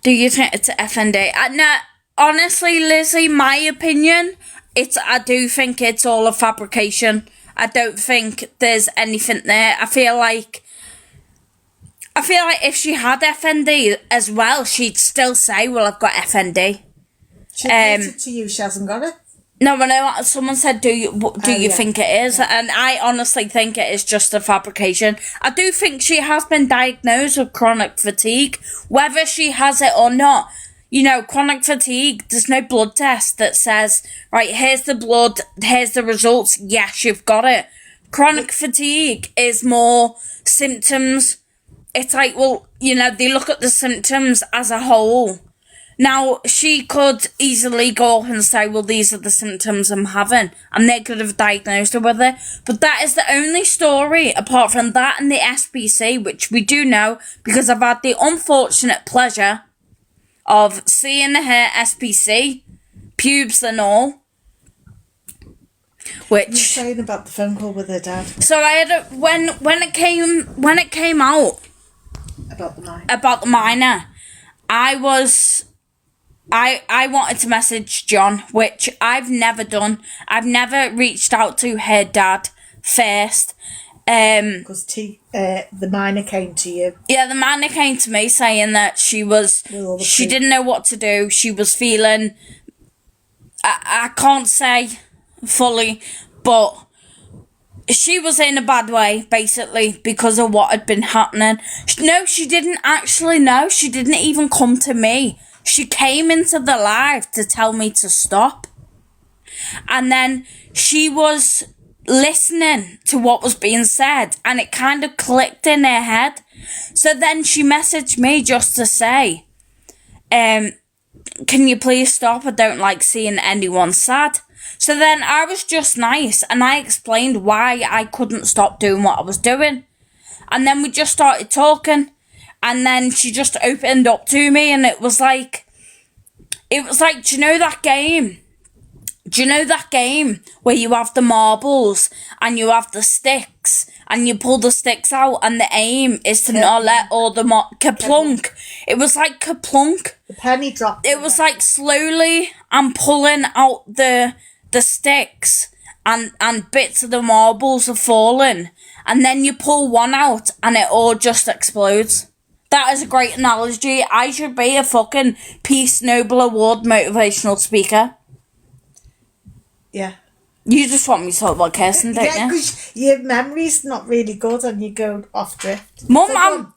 [SPEAKER 2] do you think it's FND? No, honestly, Lizzie, my opinion, I do think it's all a fabrication. I don't think there's anything there. I feel like if she had FND as well, she'd still say, well, I've got FND.
[SPEAKER 4] She admitted to you she hasn't got it.
[SPEAKER 2] No, I know someone said, do you think it is? Yeah. And I honestly think it is just a fabrication. I do think she has been diagnosed with chronic fatigue. Whether she has it or not, you know, chronic fatigue, there's no blood test that says, right, here's the blood, here's the results, yes, you've got it. Chronic fatigue is more symptoms. It's like, well, you know, they look at the symptoms as a whole. Now, she could easily go up and say, well, these are the symptoms I'm having, and they could have diagnosed her with it. But that is the only story, apart from that and the SPC, which we do know, because I've had the unfortunate pleasure of seeing her SPC, pubes and all. Which,
[SPEAKER 4] you're saying about the phone call with her dad.
[SPEAKER 2] So I had when it came out about the minor, I wanted to message John, which I've never done. I've never reached out to her dad first.
[SPEAKER 4] Because the minor came to you.
[SPEAKER 2] Yeah, the minor came to me saying that she didn't know what to do. She was feeling, I can't say fully, but she was in a bad way, basically, because of what had been happening. No, she didn't actually know. She didn't even come to me. She came into the live to tell me to stop. And then she was listening to what was being said, and it kind of clicked in her head. So then she messaged me just to say, can you please stop? I don't like seeing anyone sad. So then I was just nice, and I explained why I couldn't stop doing what I was doing. And then we just started talking. And then she just opened up to me, and it was like, do you know that game? Do you know that game where you have the marbles and you have the sticks and you pull the sticks out and the aim is to not let all the Kaplunk. It was like Kaplunk.
[SPEAKER 4] The penny dropped.
[SPEAKER 2] It was like slowly I'm pulling out the sticks and bits of the marbles are falling, and then you pull one out and it all just explodes. That is a great analogy. I should be a fucking Peace Nobel Award motivational speaker.
[SPEAKER 4] Yeah.
[SPEAKER 2] You just want me to talk about Kirsten, don't
[SPEAKER 4] Yeah,
[SPEAKER 2] you?
[SPEAKER 4] because your memory's not really good and you go off drift.
[SPEAKER 2] Mum,
[SPEAKER 4] So
[SPEAKER 2] I'm...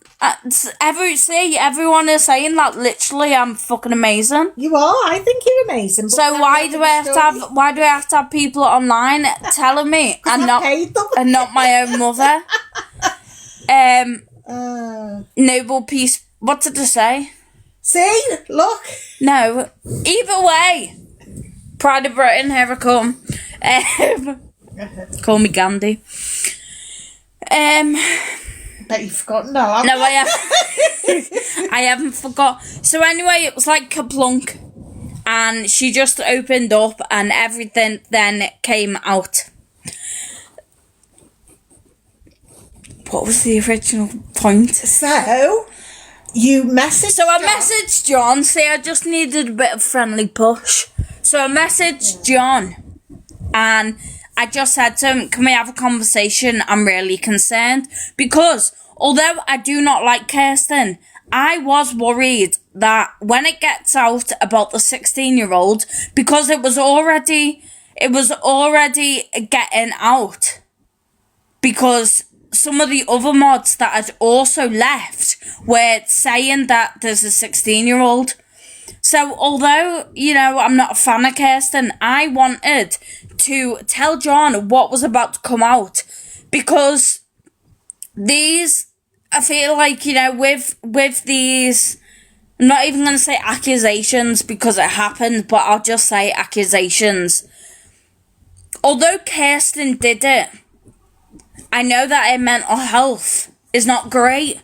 [SPEAKER 2] everyone is saying that literally I'm fucking amazing.
[SPEAKER 4] you are. I think you're amazing. But
[SPEAKER 2] So why do I have to have people online telling me and
[SPEAKER 4] I
[SPEAKER 2] not
[SPEAKER 4] paid them.
[SPEAKER 2] and not my own mother? Noble Peace. What did I say?
[SPEAKER 4] See? Look.
[SPEAKER 2] No. Either way. Pride of Britain, here I come. Call me Gandhi.
[SPEAKER 4] Bet you've forgotten now.
[SPEAKER 2] No, I have. I haven't forgot. So anyway, it was like kaplunk, and she just opened up, and everything then came out. What was the original point?
[SPEAKER 4] So, you messaged
[SPEAKER 2] So I
[SPEAKER 4] John.
[SPEAKER 2] messaged John. Say I just needed a bit of friendly push. So I messaged John, and I just said to him, can we have a conversation? I'm really concerned. Because, although I do not like Kirsten, I was worried that when it gets out about the 16-year-old, because it was already getting out. Because some of the other mods that had also left were saying that there's a 16-year-old. So, although, I'm not a fan of Kirsten, I wanted to tell John what was about to come out. Because I feel like, with these, I'm not even going to say accusations because it happened, but I'll just say accusations. Although Kirsten did it, I know that her mental health is not great.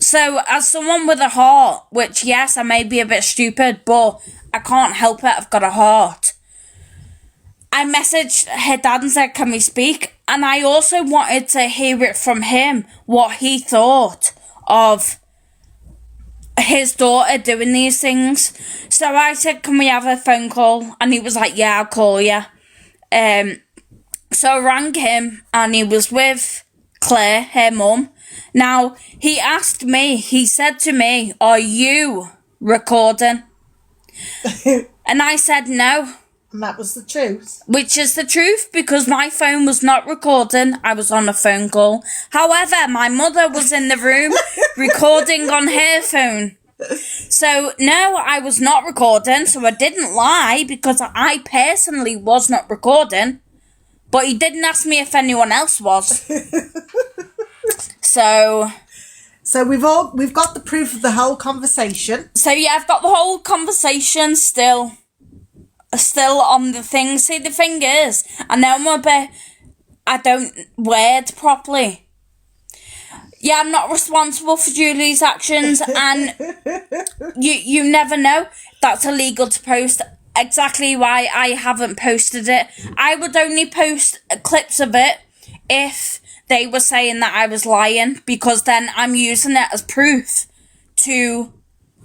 [SPEAKER 2] So, as someone with a heart, which, yes, I may be a bit stupid, but I can't help it, I've got a heart. I messaged her dad and said, can we speak? And I also wanted to hear it from him, what he thought of his daughter doing these things. So I said, can we have a phone call? And he was like, yeah, I'll call you. So I rang him, and he was with Claire, her mum. Now, he said to me, are you recording? And I said no.
[SPEAKER 4] And that was the truth.
[SPEAKER 2] Which is the truth, because my phone was not recording. I was on a phone call. However, my mother was in the room recording on her phone. So, no, I was not recording, so I didn't lie, because I personally was not recording. But he didn't ask me if anyone else was. So we've got the proof of the whole conversation. So yeah, I've got the whole conversation still on the thing. See, the thing is, I know I don't word properly. Yeah, I'm not responsible for Julie's actions, and you never know. That's illegal to post. Exactly why I haven't posted it. I would only post clips of it if they were saying that I was lying, because then I'm using it as proof to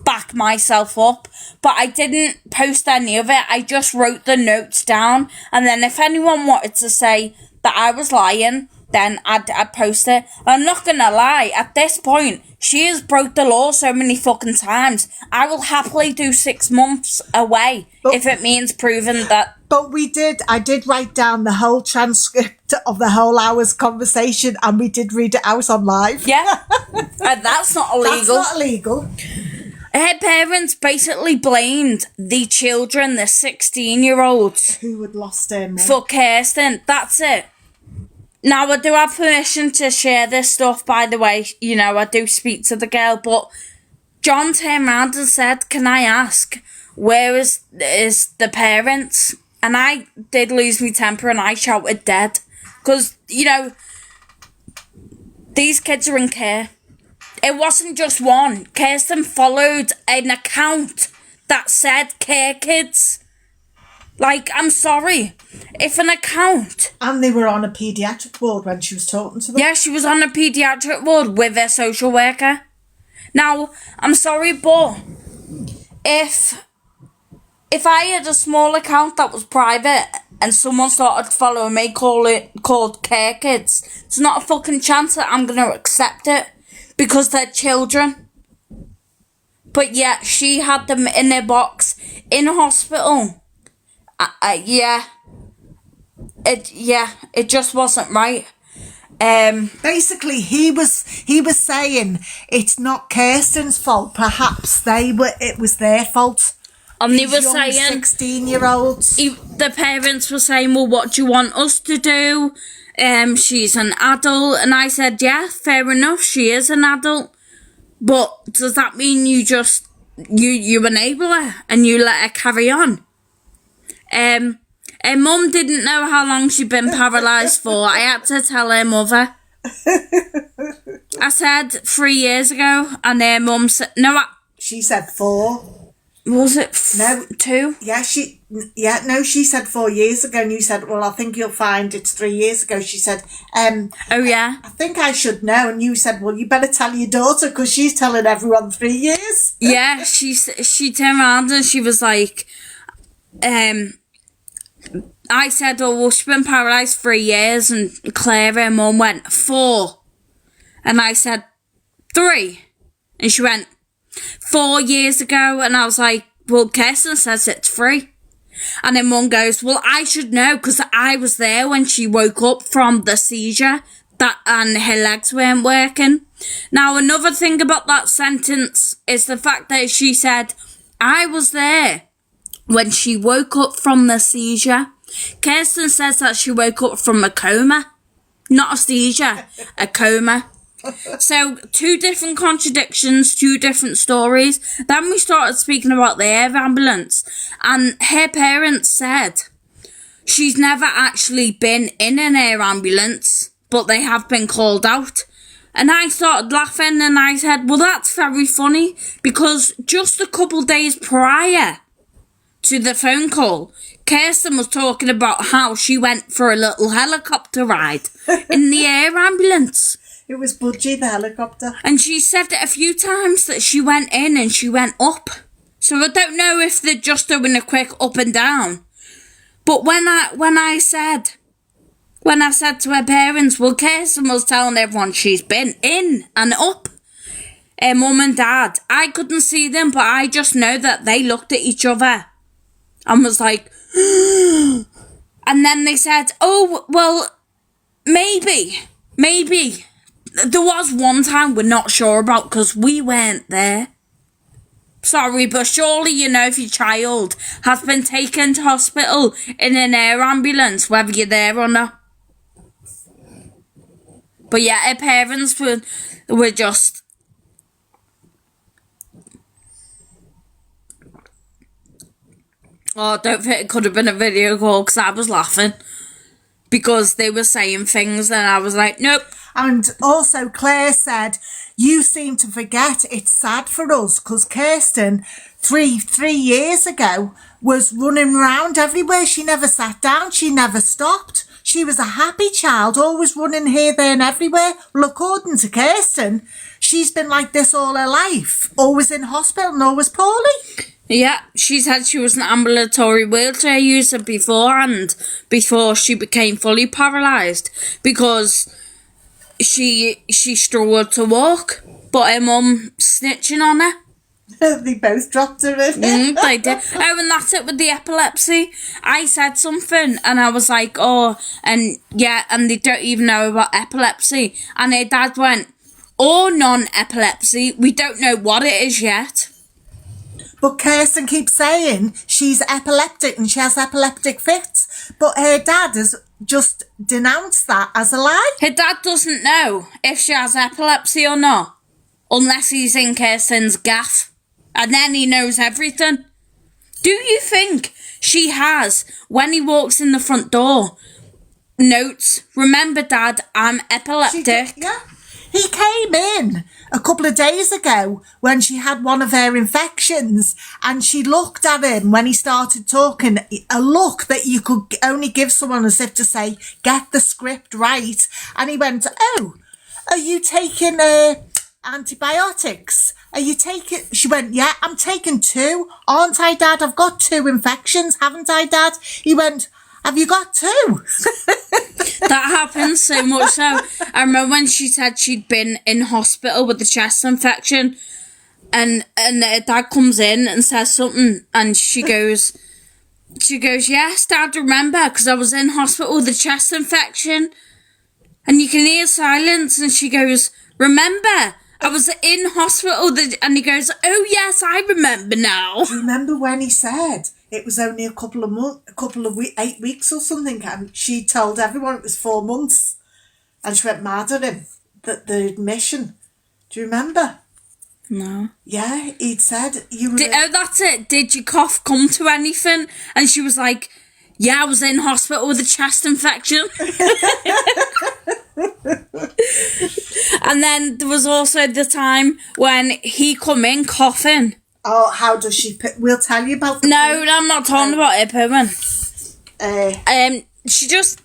[SPEAKER 2] back myself up. But I didn't post any of it. I just wrote the notes down, and then if anyone wanted to say that I was lying, then I'd post it. I'm not gonna lie, at this point, she has broke the law so many fucking times. I will happily do 6 months away if it means proving that.
[SPEAKER 4] But I did write down the whole transcript of the whole hour's conversation, and we did read it out on live.
[SPEAKER 2] Yeah, and that's not illegal.
[SPEAKER 4] That's not illegal.
[SPEAKER 2] Her parents basically blamed the children, the 16-year-olds,
[SPEAKER 4] Who had lost him?
[SPEAKER 2] for Kirsten. That's it. Now, I do have permission to share this stuff, by the way. I do speak to the girl, but John turned around and said, can I ask, where is the parents? And I did lose my temper, and I shouted dead. Because, these kids are in care. It wasn't just one. Kirsten followed an account that said care kids. Like, I'm sorry. If an account...
[SPEAKER 4] And they were on a paediatric ward when she was talking to them.
[SPEAKER 2] Yeah, she was on a paediatric ward with her social worker. Now, I'm sorry, but if I had a small account that was private and someone started following me called Care Kids, there's not a fucking chance that I'm going to accept it, because they're children. But yeah, she had them in a box in hospital. It just wasn't right.
[SPEAKER 4] Basically, he was saying it's not Kirsten's fault. Perhaps it was their fault.
[SPEAKER 2] And they
[SPEAKER 4] These
[SPEAKER 2] were
[SPEAKER 4] young
[SPEAKER 2] saying
[SPEAKER 4] 16-year-olds.
[SPEAKER 2] The parents were saying, well, what do you want us to do? She's an adult. And I said, yeah, fair enough, she is an adult. But does that mean you just, you enable her and you let her carry on? Her mum didn't know how long she'd been paralysed for. I had to tell her mother. I said 3 years ago, and her mum said,
[SPEAKER 4] She said 4.
[SPEAKER 2] Was it 2?
[SPEAKER 4] Yeah, she said 4 years ago, and you said, well, I think you'll find it's 3 years ago. She said,
[SPEAKER 2] oh yeah,
[SPEAKER 4] I think I should know. And you said, well, you better tell your daughter because she's telling everyone 3 years.
[SPEAKER 2] Yeah, she turned around and she was like, I said, oh, well, she's been paralysed 3 years, and Claire, her mum, went 4. And I said, 3. And she went, 4 years ago. And I was like, well, Kirsten says it's 3. And her mum goes, well, I should know because I was there when she woke up from the seizure and her legs weren't working. Now, another thing about that sentence is the fact that she said, I was there when she woke up from the seizure. Kirsten says that she woke up from a coma, not a seizure, a coma. So, 2 different contradictions, 2 different stories. Then we started speaking about the air ambulance, and her parents said she's never actually been in an air ambulance, but they have been called out. And I started laughing and I said, well, that's very funny, because just a couple days prior to the phone call, Kirsten was talking about how she went for a little helicopter ride in the air ambulance.
[SPEAKER 4] It was Budgie, the helicopter.
[SPEAKER 2] And she said it a few times that she went in and she went up. So I don't know if they're just doing a quick up and down. But when I said to her parents, well, Kirsten was telling everyone she's been in and up. Her mum and dad, I couldn't see them, but I just know that they looked at each other and was like, and then they said, oh, well, maybe. There was one time we're not sure about because we weren't there. Sorry, but surely you know if your child has been taken to hospital in an air ambulance, whether you're there or not. But yeah, her parents were just... Oh, I don't think it could have been a video call because I was laughing. Because they were saying things and I was like, nope.
[SPEAKER 4] And also Claire said, you seem to forget it's sad for us because Kirsten, three years ago, was running around everywhere. She never sat down. She never stopped. She was a happy child, always running here, there and everywhere. Well, according to Kirsten, she's been like this all her life. Always in hospital and always poorly.
[SPEAKER 2] Yeah, she said she was an ambulatory wheelchair user beforehand, before she became fully paralysed, because she struggled to walk, but her mum snitching on her.
[SPEAKER 4] They both dropped her in.
[SPEAKER 2] They did. Oh, and that's it with the epilepsy. I said something and I was like, oh, and yeah, and they don't even know about epilepsy. And her dad went, or non-epilepsy, we don't know what it is yet.
[SPEAKER 4] But Kirsten keeps saying she's epileptic and she has epileptic fits. But her dad has just denounced that as a lie.
[SPEAKER 2] Her dad doesn't know if she has epilepsy or not, unless he's in Kirsten's gaff. And then he knows everything. Do you think she has, when he walks in the front door, notes, remember Dad, I'm epileptic?
[SPEAKER 4] Yeah. He came in a couple of days ago when she had one of her infections and she looked at him when he started talking, a look that you could only give someone as if to say, get the script right. And he went, oh, are you taking antibiotics? Are you taking... She went, yeah, I'm taking 2. Aren't I, Dad? I've got 2 infections, haven't I, Dad? He went, have you got 2?
[SPEAKER 2] That happens so much so. I remember when she said she'd been in hospital with the chest infection and her dad comes in and says something, and she goes, yes, Dad, remember, because I was in hospital with a chest infection. And you can hear silence, and she goes, remember, I was in hospital, and he goes, oh yes, I remember now.
[SPEAKER 4] Do you remember when he said it was only a couple of 8 weeks or something, and she told everyone it was 4 months, and she went mad at him, the admission. Do you remember?
[SPEAKER 2] No.
[SPEAKER 4] Yeah, he'd said you were...
[SPEAKER 2] that's it. Did your cough come to anything? And she was like, yeah, I was in hospital with a chest infection. And then there was also the time when he come in coughing.
[SPEAKER 4] Oh, how does she... We'll tell you about the...
[SPEAKER 2] No, I'm not talking about it, Pooman. She just...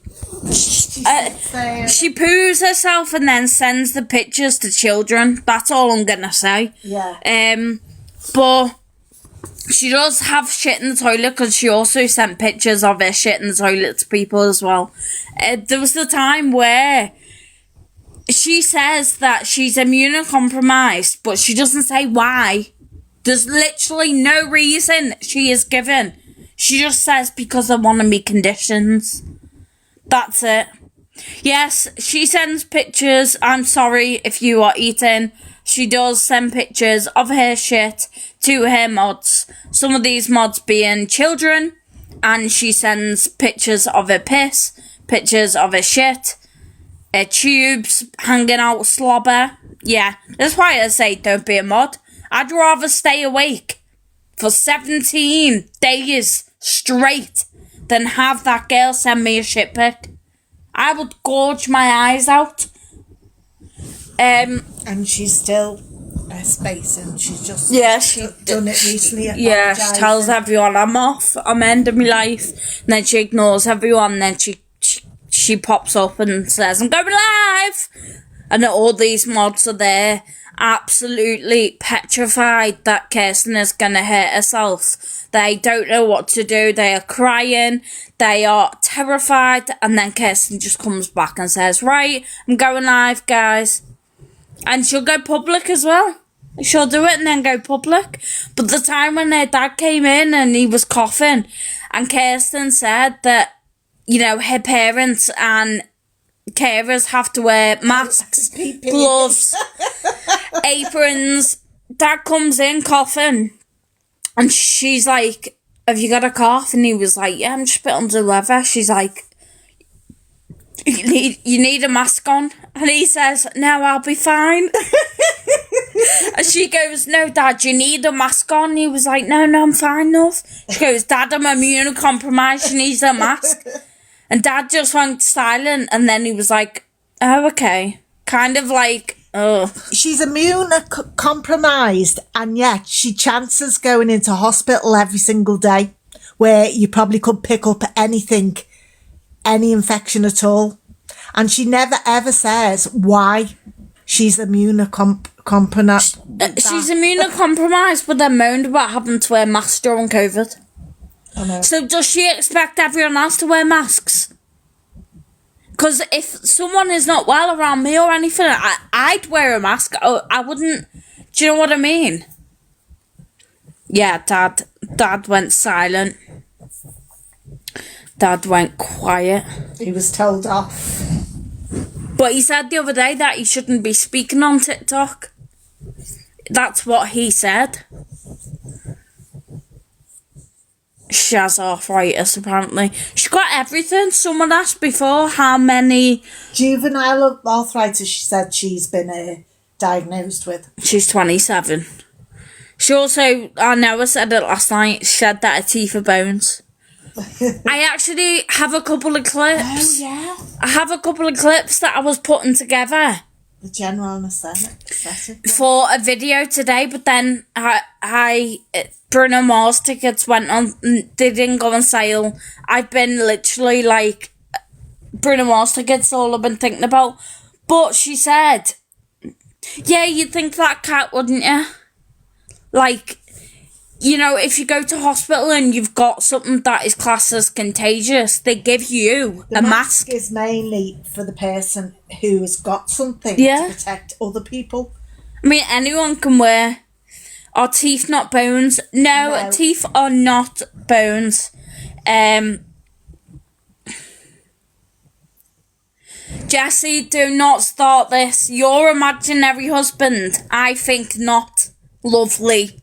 [SPEAKER 2] she poos herself and then sends the pictures to children. That's all I'm gonna say.
[SPEAKER 4] Yeah.
[SPEAKER 2] But she does have shit in the toilet, because she also sent pictures of her shit in the toilet to people as well. There was the time where she says that she's immunocompromised, but she doesn't say why. There's literally no reason she is given. She just says because of one of me conditions. That's it. Yes, she sends pictures. I'm sorry if you are eating. She does send pictures of her shit to her mods. Some of these mods being children. And she sends pictures of her piss, pictures of her shit, her tubes hanging out slobber. Yeah, that's why I say don't be a mod. I'd rather stay awake for 17 days straight than have that girl send me a shit pic. I would gorge my eyes out.
[SPEAKER 4] And she's still spacing. She's just done it recently.
[SPEAKER 2] Yeah, she tells everyone I'm off, I'm ending my life. And then she ignores everyone. And then she pops up and says, I'm going live. And all these mods are there, absolutely petrified that Kirsten is going to hurt herself. They don't know what to do. They are crying. They are terrified. And then Kirsten just comes back and says, right, I'm going live, guys. And she'll go public as well. She'll do it and then go public. But the time when her dad came in and he was coughing, and Kirsten said that, you know, her parents and carers have to wear masks, gloves, aprons. Dad comes in coughing, and she's like, have you got a cough? And he was like, yeah, I'm just a bit under the weather. She's like, you need a mask on. And he says, no, I'll be fine. And she goes, no, Dad, you need a mask on. And he was like, no, I'm fine, love. She goes, Dad, I'm immunocompromised. She needs a mask. And Dad just went silent. And then he was like, oh, okay. Kind of like, oh.
[SPEAKER 4] She's immunocompromised, and yet she chances going into hospital every single day, where you probably could pick up anything, any infection at all. And she never ever says why she's immunocompromised.
[SPEAKER 2] She's immunocompromised, but then moaned about having to wear masks during COVID.
[SPEAKER 4] I know.
[SPEAKER 2] So does she expect everyone else to wear masks? Because if someone is not well around me or anything, I'd wear a mask. I wouldn't. Do you know what I mean? Yeah, Dad went silent. Dad went quiet.
[SPEAKER 4] He was told off.
[SPEAKER 2] But he said the other day that he shouldn't be speaking on TikTok. That's what he said. She has arthritis, apparently. She got everything. Someone asked before how many...
[SPEAKER 4] Juvenile arthritis, she said she's been diagnosed with.
[SPEAKER 2] She's 27. She also, I know I said it last night, she said that her teeth are bones. I actually have a couple of clips.
[SPEAKER 4] Oh, yeah.
[SPEAKER 2] I have a couple of clips that I was putting together.
[SPEAKER 4] The general anaesthetic.
[SPEAKER 2] For a video today, but then Bruno Mars tickets went on, they didn't go on sale. I've been literally like, Bruno Mars tickets, all I've been thinking about. But she said, yeah, you'd think that cat, wouldn't you? Like, you know, if you go to hospital and you've got something that is classed as contagious, they give you a mask.
[SPEAKER 4] The mask is mainly for the person who has got something
[SPEAKER 2] to
[SPEAKER 4] protect other people.
[SPEAKER 2] I mean, anyone can wear Are teeth not bones? No,
[SPEAKER 4] No.
[SPEAKER 2] teeth are not bones. Jesse, do not start this. Your imaginary husband, I think not. Lovely.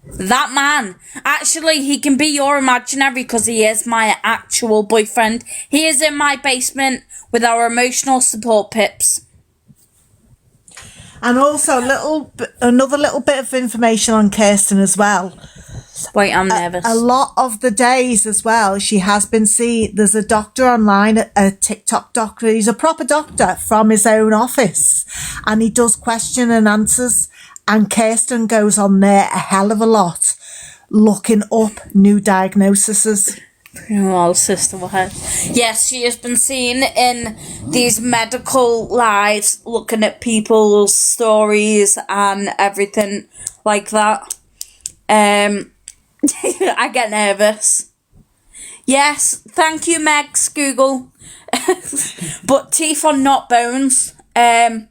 [SPEAKER 2] That man. Actually, he can be your imaginary because he is my actual boyfriend. He is in my basement with our emotional support pips.
[SPEAKER 4] And also another little bit of information on Kirsten as well.
[SPEAKER 2] Wait, I'm nervous.
[SPEAKER 4] A lot of the days as well, she has been seen. There's a doctor online, a TikTok doctor. He's a proper doctor from his own office, and he does question and answers. And Kirsten goes on there a hell of a lot, looking up new diagnoses.
[SPEAKER 2] Oh, sister, what? Yes, she has been seen in these medical lives, looking at people's stories and everything like that. I get nervous. Yes, thank you, Megs, Google. But teeth are not bones. Yeah,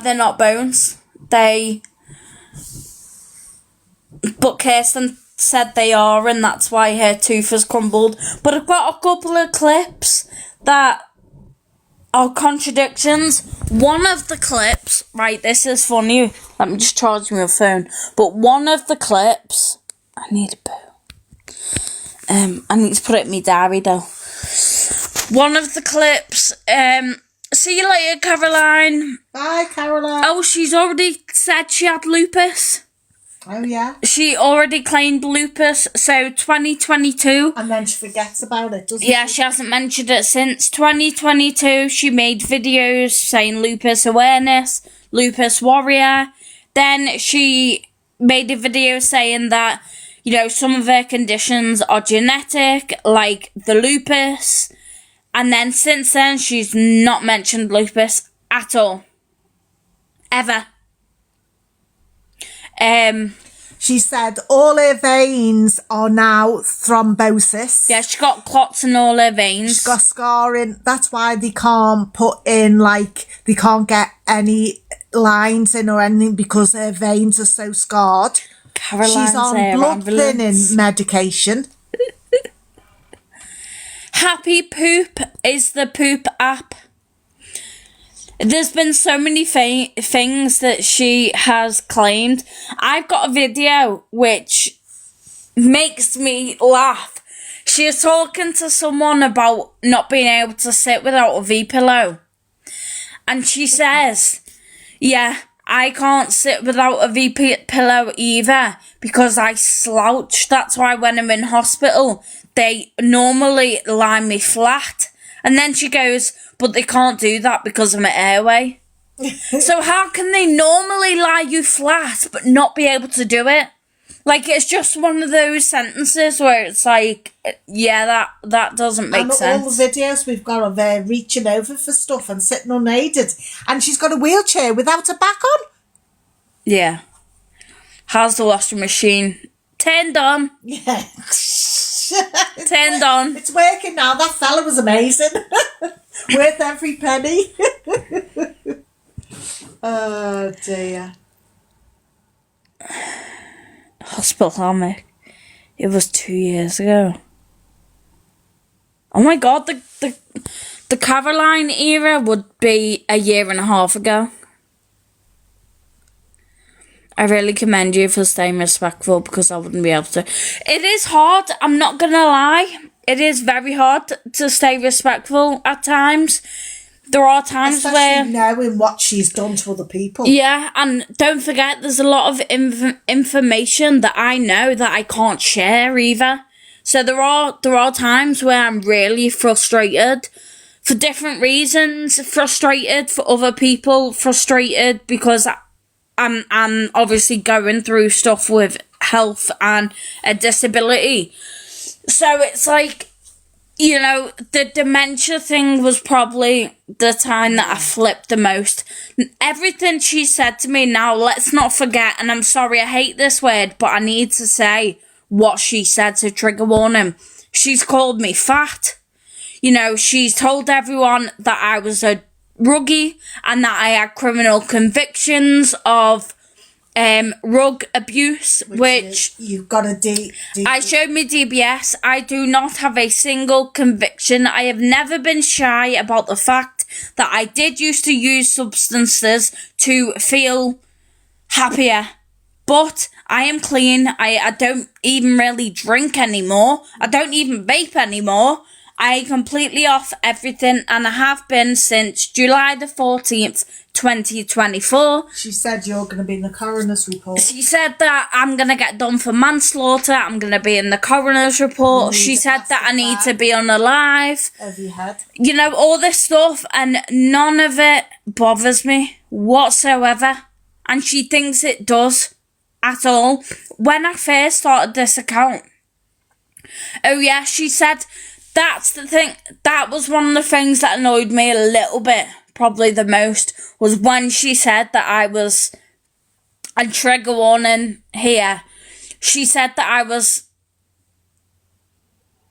[SPEAKER 2] they're not bones. But Kirsten said they are, and that's why her tooth has crumbled. But I've got a couple of clips that are contradictions. One of the clips, right, this is funny. Let me just charge my phone. But one of the clips, I need a poo. I need to put it in my diary though. One of the clips, see you later, Caroline.
[SPEAKER 4] Bye, Caroline.
[SPEAKER 2] Oh, she's already said she had lupus.
[SPEAKER 4] Oh, yeah.
[SPEAKER 2] She already claimed lupus, so 2022.
[SPEAKER 4] And then she forgets about it, doesn't
[SPEAKER 2] Yeah,
[SPEAKER 4] she?
[SPEAKER 2] she hasn't mentioned it since 2022. She made videos saying lupus awareness, lupus warrior. Then she made a video saying that, you know, some of her conditions are genetic, like the lupus. And then since then, she's not mentioned lupus at all. Ever.
[SPEAKER 4] She said all her veins are now thrombosis.
[SPEAKER 2] Yeah, she got clots in all her veins.
[SPEAKER 4] She's got scarring. That's why they can't put in, they can't get any lines in or anything because her veins are so scarred.
[SPEAKER 2] Caroline's
[SPEAKER 4] She's on
[SPEAKER 2] air
[SPEAKER 4] blood
[SPEAKER 2] ambulance.
[SPEAKER 4] thinning medication.
[SPEAKER 2] Happy Poop is the poop app. There's been so many things that she has claimed. I've got a video which makes me laugh. She is talking to someone about not being able to sit without a V-pillow. And she says, yeah, I can't sit without a V-pillow either because I slouch. That's why when I'm in hospital, they normally lie me flat. And then she goes, but they can't do that because of my airway. So how can they normally lie you flat but not be able to do it? Like, it's just one of those sentences where it's like, yeah, that doesn't make sense.
[SPEAKER 4] And all the videos we've got of her reaching over for stuff and sitting unaided. And she's got a wheelchair without a back on.
[SPEAKER 2] Yeah. How's the washing machine? Turned on.
[SPEAKER 4] Yeah.
[SPEAKER 2] Turned on.
[SPEAKER 4] It's working now. That fella was amazing. Worth every penny. Oh, dear.
[SPEAKER 2] Hospital Hammock. It was 2 years ago. Oh my god, the Caroline era would be a year and a half ago. I really commend you for staying respectful because I wouldn't be able to. It is hard, I'm not gonna lie. It is very hard to stay respectful at times. There are times
[SPEAKER 4] Especially
[SPEAKER 2] where...
[SPEAKER 4] knowing what she's done to other people.
[SPEAKER 2] Yeah, and don't forget there's a lot of information that I know that I can't share either. So there are times where I'm really frustrated for different reasons. Frustrated for other people. Frustrated because I'm obviously going through stuff with health and a disability. So it's like, you know, the dementia thing was probably the time that I flipped the most. Everything she said to me now, let's not forget, and I'm sorry, I hate this word, but I need to say what she said, so trigger warning. She's called me fat. You know, she's told everyone that I was a ruggie and that I had criminal convictions of rug abuse, which
[SPEAKER 4] you've got a
[SPEAKER 2] I showed me DBS. I do not have a single conviction. I have never been shy about the fact that I did used to use substances to feel happier. But I am clean. I don't even really drink anymore. I don't even vape anymore. I completely off everything, and I have been since July the 14th, 2024.
[SPEAKER 4] She said you're going to be in the coroner's report.
[SPEAKER 2] She said that I'm going to get done for manslaughter. I'm going to be in the coroner's report. She said that I need to be unalive.
[SPEAKER 4] Have you had?
[SPEAKER 2] You know, all this stuff, and none of it bothers me whatsoever. And she thinks it does at all. When I first started this account, oh yeah, she said... That's the thing, that was one of the things that annoyed me a little bit, probably the most, was when she said that I was, and trigger warning here, she said that I was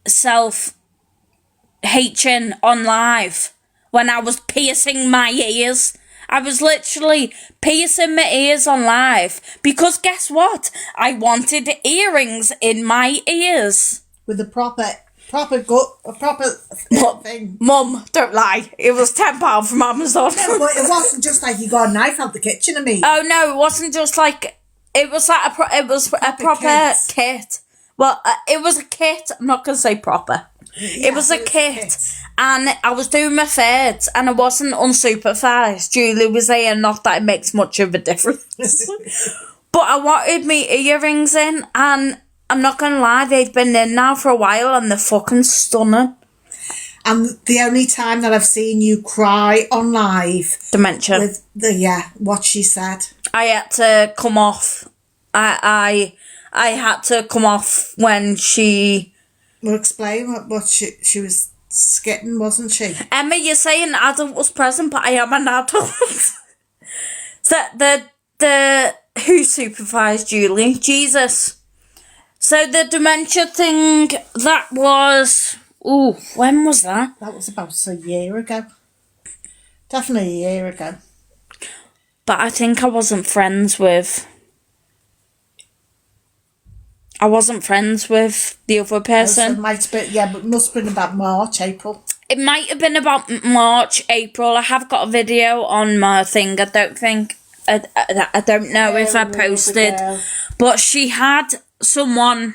[SPEAKER 2] self-hating on live when I was piercing my ears. I was literally piercing my ears on live because guess what? I wanted earrings in my ears.
[SPEAKER 4] With a proper thing.
[SPEAKER 2] Mum, don't lie. It was £10 from Amazon.
[SPEAKER 4] No, but it wasn't just like you got a knife out the kitchen. I mean,
[SPEAKER 2] oh no, it wasn't just like it was like a proper kit. Well, it was a kit. I'm not gonna say proper.
[SPEAKER 4] Yeah,
[SPEAKER 2] it was a kit, and I was doing my thirds, and I wasn't unsupervised. Julie was saying not that it makes much of a difference, but I wanted me earrings in, and I'm not gonna lie, they've been in now for a while and they're fucking stunning.
[SPEAKER 4] And the only time that I've seen you cry on live...
[SPEAKER 2] Dementia.
[SPEAKER 4] With what she said.
[SPEAKER 2] I had to come off. I had to come off when she...
[SPEAKER 4] Well, explain what she was skitting, wasn't she?
[SPEAKER 2] Emma, you're saying adult was present, but I am an adult. So the who supervised Julie? Jesus. So the dementia thing, that was... Ooh, when was that?
[SPEAKER 4] That was about a year ago. Definitely a year ago.
[SPEAKER 2] But I think I wasn't friends with... the other person.
[SPEAKER 4] So it might be, but it must have been about March, April.
[SPEAKER 2] It might have been about March, April. I have got a video on my thing. I don't know if I posted. But she had someone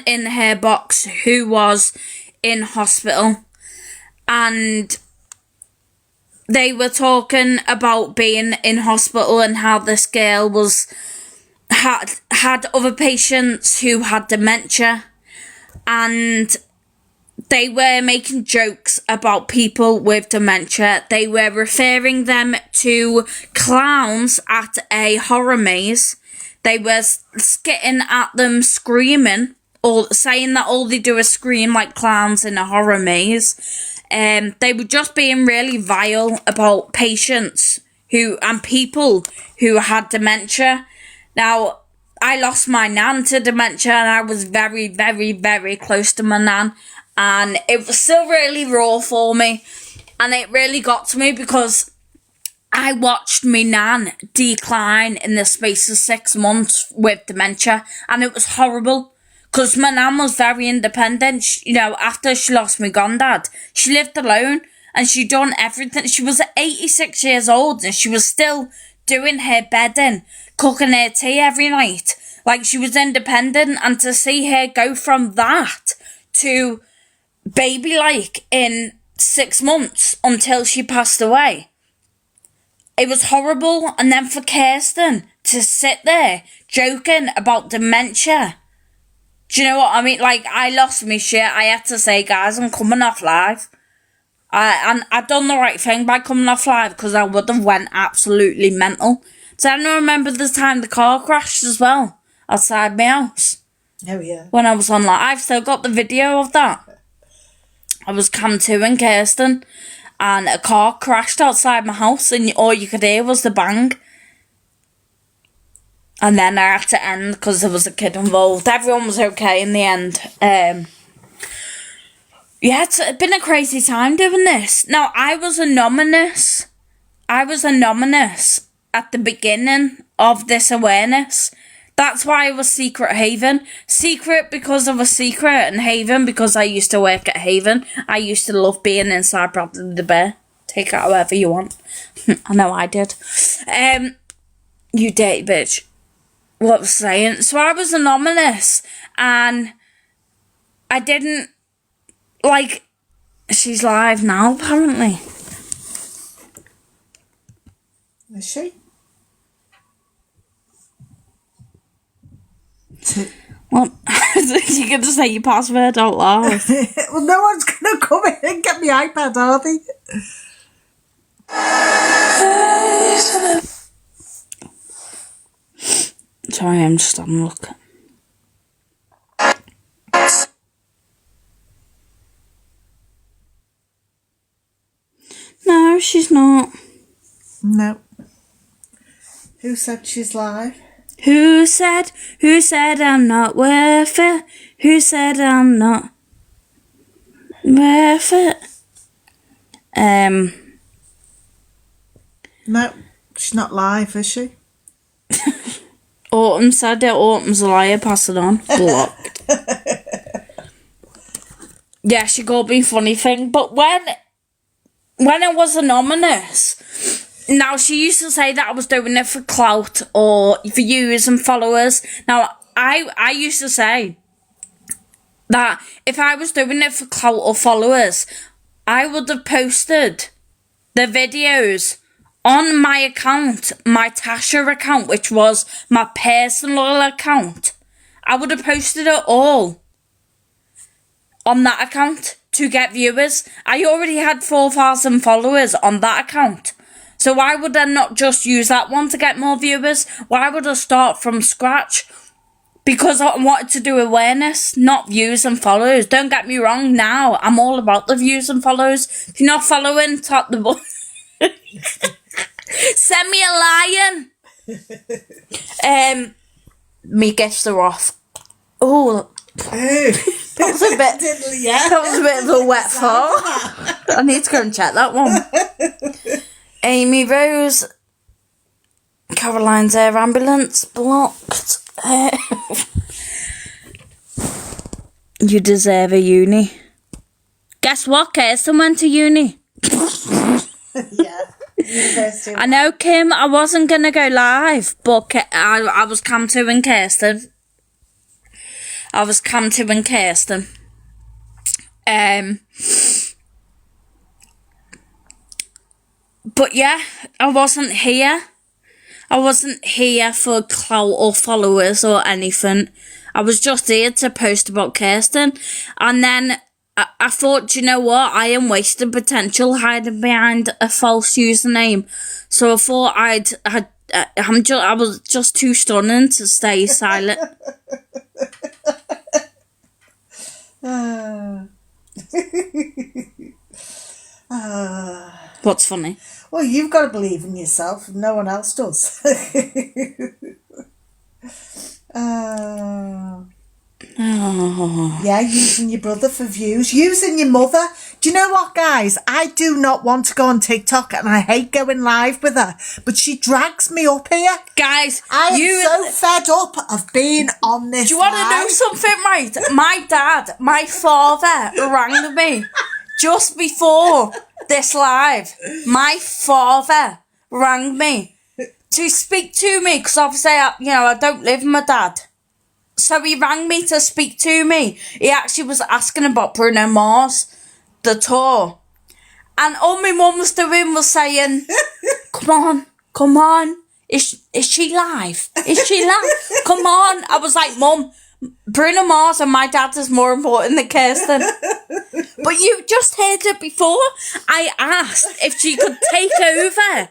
[SPEAKER 2] in her box who was in hospital, and they were talking about being in hospital and how this girl had other patients who had dementia, and they were making jokes about people with dementia. They were referring them to clowns at a horror maze. They were skitting at them, screaming, or saying that all they do is scream like clowns in a horror maze. They were just being really vile about patients and people who had dementia. Now, I lost my nan to dementia, and I was very, very, very close to my nan. And it was still really raw for me. And it really got to me because I watched my nan decline in the space of 6 months with dementia, and it was horrible because my nan was very independent. After she lost my granddad, she lived alone and she done everything. She was 86 years old and she was still doing her bedding, cooking her tea every night. Like, she was independent, and to see her go from that to baby-like in 6 months until she passed away, it was horrible. And then for Kirsten to sit there joking about dementia. Do you know what I mean? Like, I lost my shit. I had to say, guys, I'm coming off live. And I done the right thing by coming off live, because I would have went absolutely mental. So I remember the time the car crashed as well outside my house.
[SPEAKER 4] Oh yeah.
[SPEAKER 2] When I was on live. I've still got the video of that. I was Cam 2 and Kirsten, and a car crashed outside my house, and all you could hear was the bang. And then I had to end because there was a kid involved. Everyone was okay in the end. Yeah, it's been a crazy time doing this. Now, I was anonymous. at the beginning of this awareness. That's why it was Secret Haven. Secret because of a secret, and Haven because I used to work at Haven. I used to love being inside Bradley the Bear. Take it however you want. I know I did. You dirty bitch. What was I saying? So I was anonymous, and I didn't, like, she's live now, apparently.
[SPEAKER 4] Is she?
[SPEAKER 2] Well, you're going to say your password out loud.
[SPEAKER 4] Well, no one's going to come in and get my iPad, are they?
[SPEAKER 2] Sorry, I'm just having a look. No, she's not.
[SPEAKER 4] No. Who said she's live?
[SPEAKER 2] Who said I'm not worth it? Who said I'm not worth it?
[SPEAKER 4] No, she's not live, is she?
[SPEAKER 2] Autumn said it. Autumn's a liar. Pass it on. Blocked. Yeah, she called me funny thing. But when it was anonymous, now she used to say that I was doing it for clout or for views and followers. Now I used to say that if I was doing it for clout or followers, I would have posted the videos on my account, my Tasha account, which was my personal account. I would have posted it all on that account to get viewers. I already had 4,000 followers on that account. So why would I not just use that one to get more viewers? Why would I start from scratch? Because I wanted to do awareness, not views and followers. Don't get me wrong, now I'm all about the views and follows. If you're not following, tap the button. Send me a lion. Me gifts are off. Oh, that was a bit. That was a bit of a wet fart. I need to go and check that one. Amy Rose, Caroline's air ambulance blocked. You deserve a uni. Guess what? Kirsten went to uni.
[SPEAKER 4] Yeah.
[SPEAKER 2] I know, Kim, I wasn't going to go live, but I was Cam 2 and Kirsten. But yeah, I wasn't here. I wasn't here for clout or followers or anything. I was just here to post about Kirsten. And then I thought, you know what? I am wasting potential hiding behind a false username. So I thought I was just too stunning to stay silent. What's funny?
[SPEAKER 4] Well, you've got to believe in yourself. No one else does. Yeah, using your brother for views, using your mother. Do you know what, guys? I do not want to go on TikTok, and I hate going live with her, but she drags me up here.
[SPEAKER 2] Guys,
[SPEAKER 4] I am so fed up of being on this.
[SPEAKER 2] Do you want to know something, right? My father rang me just before this live. My father rang me to speak to me, because obviously, I don't live with my dad. So he rang me to speak to me. He actually was asking about Bruno Mars, the tour. And all my mum was doing was saying, come on. Is she live? Come on. I was like, Mum, Bruno Mars and my dad is more important than Kirsten. But you just heard it before. I asked if she could take over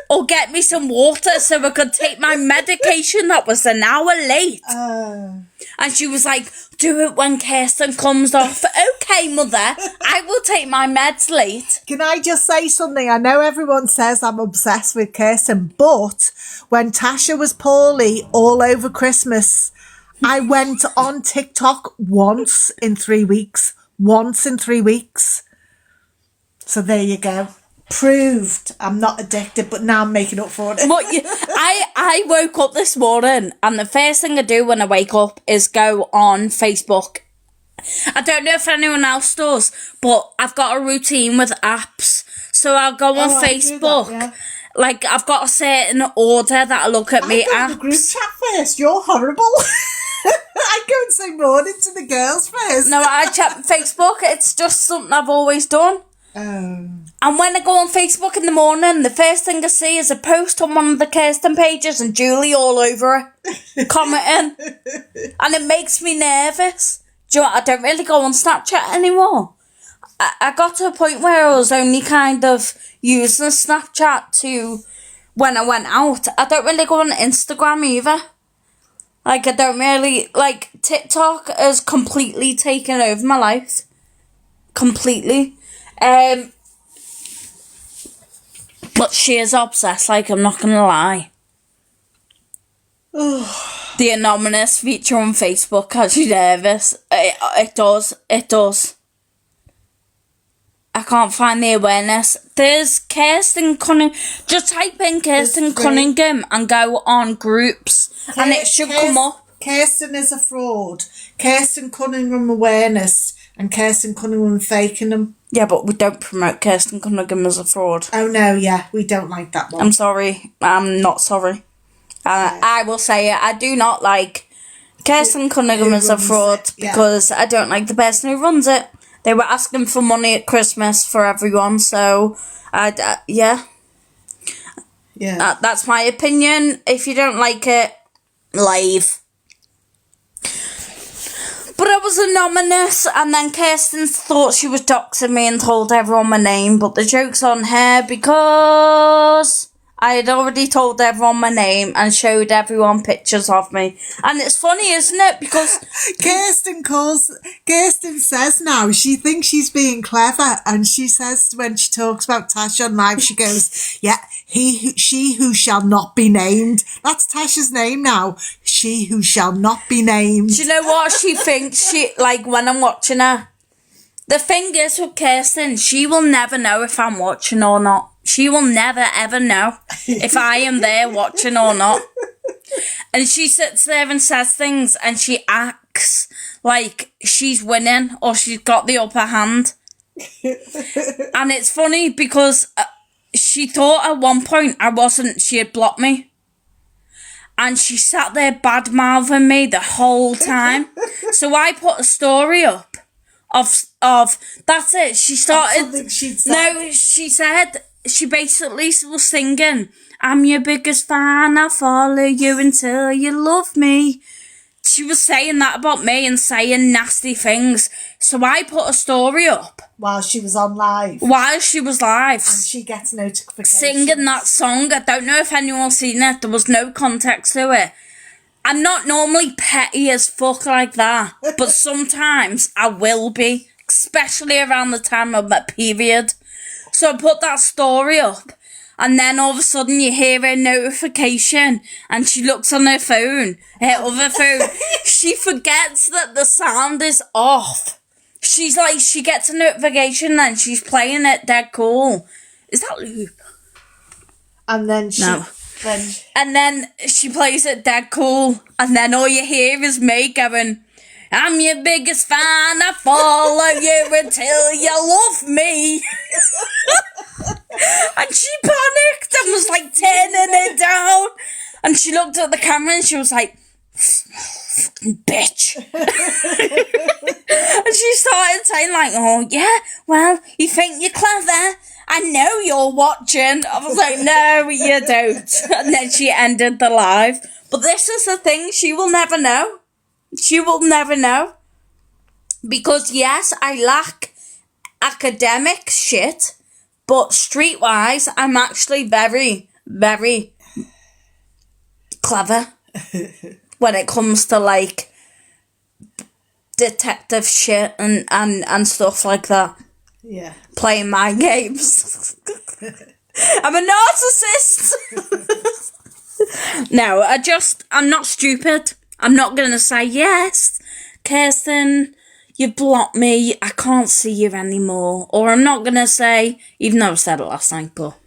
[SPEAKER 2] or get me some water so I could take my medication that was an hour late. And she was like, do it when Kirsten comes off. Okay, mother, I will take my meds late.
[SPEAKER 4] Can I just say something? I know everyone says I'm obsessed with Kirsten, but when Tasha was poorly all over Christmas, I went on TikTok once in 3 weeks. So there you go. proved I'm not addicted, but now I'm making up for it.
[SPEAKER 2] But I woke up this morning, and the first thing I do when I wake up is go on Facebook. I don't know if anyone else does, but I've got a routine with apps. So I'll go on
[SPEAKER 4] I do
[SPEAKER 2] Facebook.
[SPEAKER 4] that, yeah.
[SPEAKER 2] Like, I've got a certain order that I look at me
[SPEAKER 4] I go to the
[SPEAKER 2] apps.
[SPEAKER 4] group chat first. You're horrible. I go and say morning to the girls first.
[SPEAKER 2] No, I check Facebook. It's just something I've always done. And when I go on Facebook in the morning, the first thing I see is a post on one of the Kirsten pages and Julie all over it, commenting. And it makes me nervous. Do you know what? I don't really go on Snapchat anymore. I got to a point where I was only kind of using Snapchat to when I went out. I don't really go on Instagram either. Like, I don't really... Like, TikTok has completely taken over my life. Completely. But she is obsessed, like, I'm not gonna lie. The anonymous feature on Facebook has you nervous. It does. I can't find the awareness. There's Kirsten Cunningham. Just type in Kirsten Cunningham and go on groups, and it should come up.
[SPEAKER 4] Kirsten is a fraud. Kirsten Cunningham awareness and Kirsten Cunningham faking them.
[SPEAKER 2] Yeah, but we don't promote Kirsten Cunningham as a fraud.
[SPEAKER 4] Oh no, yeah, we don't like that one.
[SPEAKER 2] I'm sorry. I'm not sorry. I will say it. I do not like Kirsten Cunningham as a fraud because I don't like the person who runs it. They were asking for money at Christmas for everyone, so yeah. That's my opinion. If you don't like it, leave. But I was anonymous, and then Kirsten thought she was doxing me and told everyone my name, but the joke's on her
[SPEAKER 4] Oh,
[SPEAKER 2] because I had already told everyone my name and showed everyone pictures of me. And it's funny, isn't it? Because
[SPEAKER 4] Kirsten says now she thinks she's being clever, and she says when she talks about Tasha on live, she goes, yeah, she who shall not be named. That's Tasha's name now. She who shall not be named.
[SPEAKER 2] do you know what she thinks? She, like, when I'm watching her, the thing is with Kirsten, she will never know if I'm watching or not. She will never ever know if I am there watching or not. And she sits there and says things, and she acts like she's winning or she's got the upper hand. And it's funny because she thought at one point I wasn't, she had blocked me. And she sat there bad-mouthing me the whole time. So I put a story up of that's it. She started... No, she said... She basically was singing, I'm your biggest fan, I'll follow you until you love me. She was saying that about me and saying nasty things. So I put a story up.
[SPEAKER 4] While she was on live.
[SPEAKER 2] While she was live.
[SPEAKER 4] And she gets notifications.
[SPEAKER 2] Singing that song. I don't know if anyone's seen it. There was no context to it. I'm not normally petty as fuck like that. But sometimes I will be. Especially around the time of my period. So I put that story up, and then all of a sudden you hear a notification, and she looks on her phone, her other phone. She forgets that the sound is off. She's like, she gets a notification, and she's playing it dead cool. Is that loop?
[SPEAKER 4] And then she...
[SPEAKER 2] No. And then she plays it dead cool, and then all you hear is me going, I'm your biggest fan, I follow you until you love me. And she panicked and was like turning it down. And she looked at the camera and she was like, fucking bitch. And she started saying like, oh yeah, well, you think you're clever. I know you're watching. I was like, no, you don't. And then she ended the live. But this is the thing, she will never know. She will never know. Because yes, I lack academic shit, but streetwise, I'm actually very, very clever when it comes to like detective shit and stuff like that.
[SPEAKER 4] Yeah.
[SPEAKER 2] Playing mind games. I'm a narcissist. No, I'm not stupid. I'm not going to say, yes, Kirsten, you've blocked me, I can't see you anymore. Or I'm not going to say, even though I said it last night, but...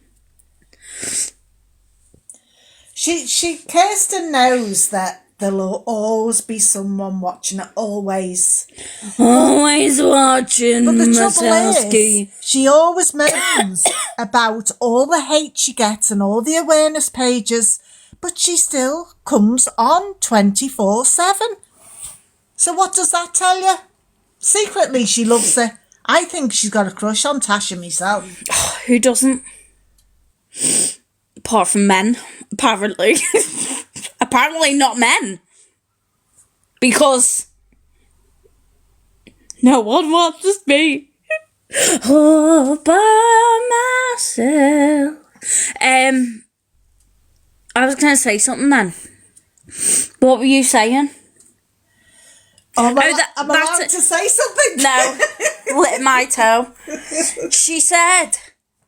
[SPEAKER 4] Kirsten knows that there'll always be someone watching it, always.
[SPEAKER 2] Always watching,
[SPEAKER 4] But the trouble
[SPEAKER 2] Mazelski.
[SPEAKER 4] is, she always moans about all the hate she gets and all the awareness pages, but she still comes on 24/7. So what does that tell you? Secretly, she loves it. I think she's got a crush on Tasha myself.
[SPEAKER 2] Who doesn't? Apart from men, apparently. Apparently not men. Because no one wants me all by myself. I was going to say something then. What were you saying?
[SPEAKER 4] Am I
[SPEAKER 2] that's
[SPEAKER 4] allowed
[SPEAKER 2] it.
[SPEAKER 4] to say something?
[SPEAKER 2] No, lit my toe. She said,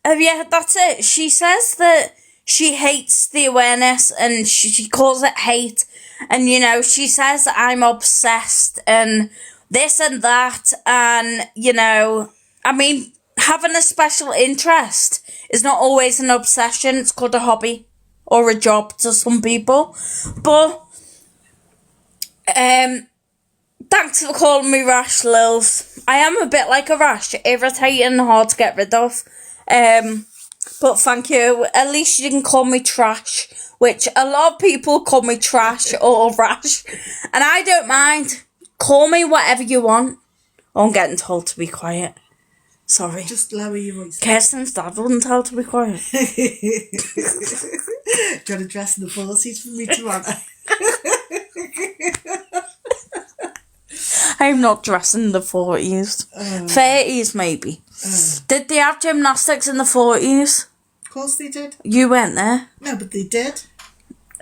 [SPEAKER 2] oh yeah, that's it. She says that she hates the awareness and she calls it hate. And, you know, she says I'm obsessed and this and that. And, you know, I mean, having a special interest is not always an obsession. It's called a hobby or a job to some people. But, thanks for calling me Rash, Lils. I am a bit like a rash, irritating and hard to get rid of. But thank you. At least you didn't call me trash, which a lot of people call me trash or rash. And I don't mind. Call me whatever you want. Oh, I'm getting told to be quiet. Sorry.
[SPEAKER 4] Just lower your voice.
[SPEAKER 2] Kirsten's dad wouldn't tell to be quiet.
[SPEAKER 4] Do you want to dress in the 40s for me tomorrow?
[SPEAKER 2] I'm not dressing in the 40s. 30s, maybe. Did they have gymnastics in the 40s?
[SPEAKER 4] Of course they did.
[SPEAKER 2] You went there?
[SPEAKER 4] No, but they did.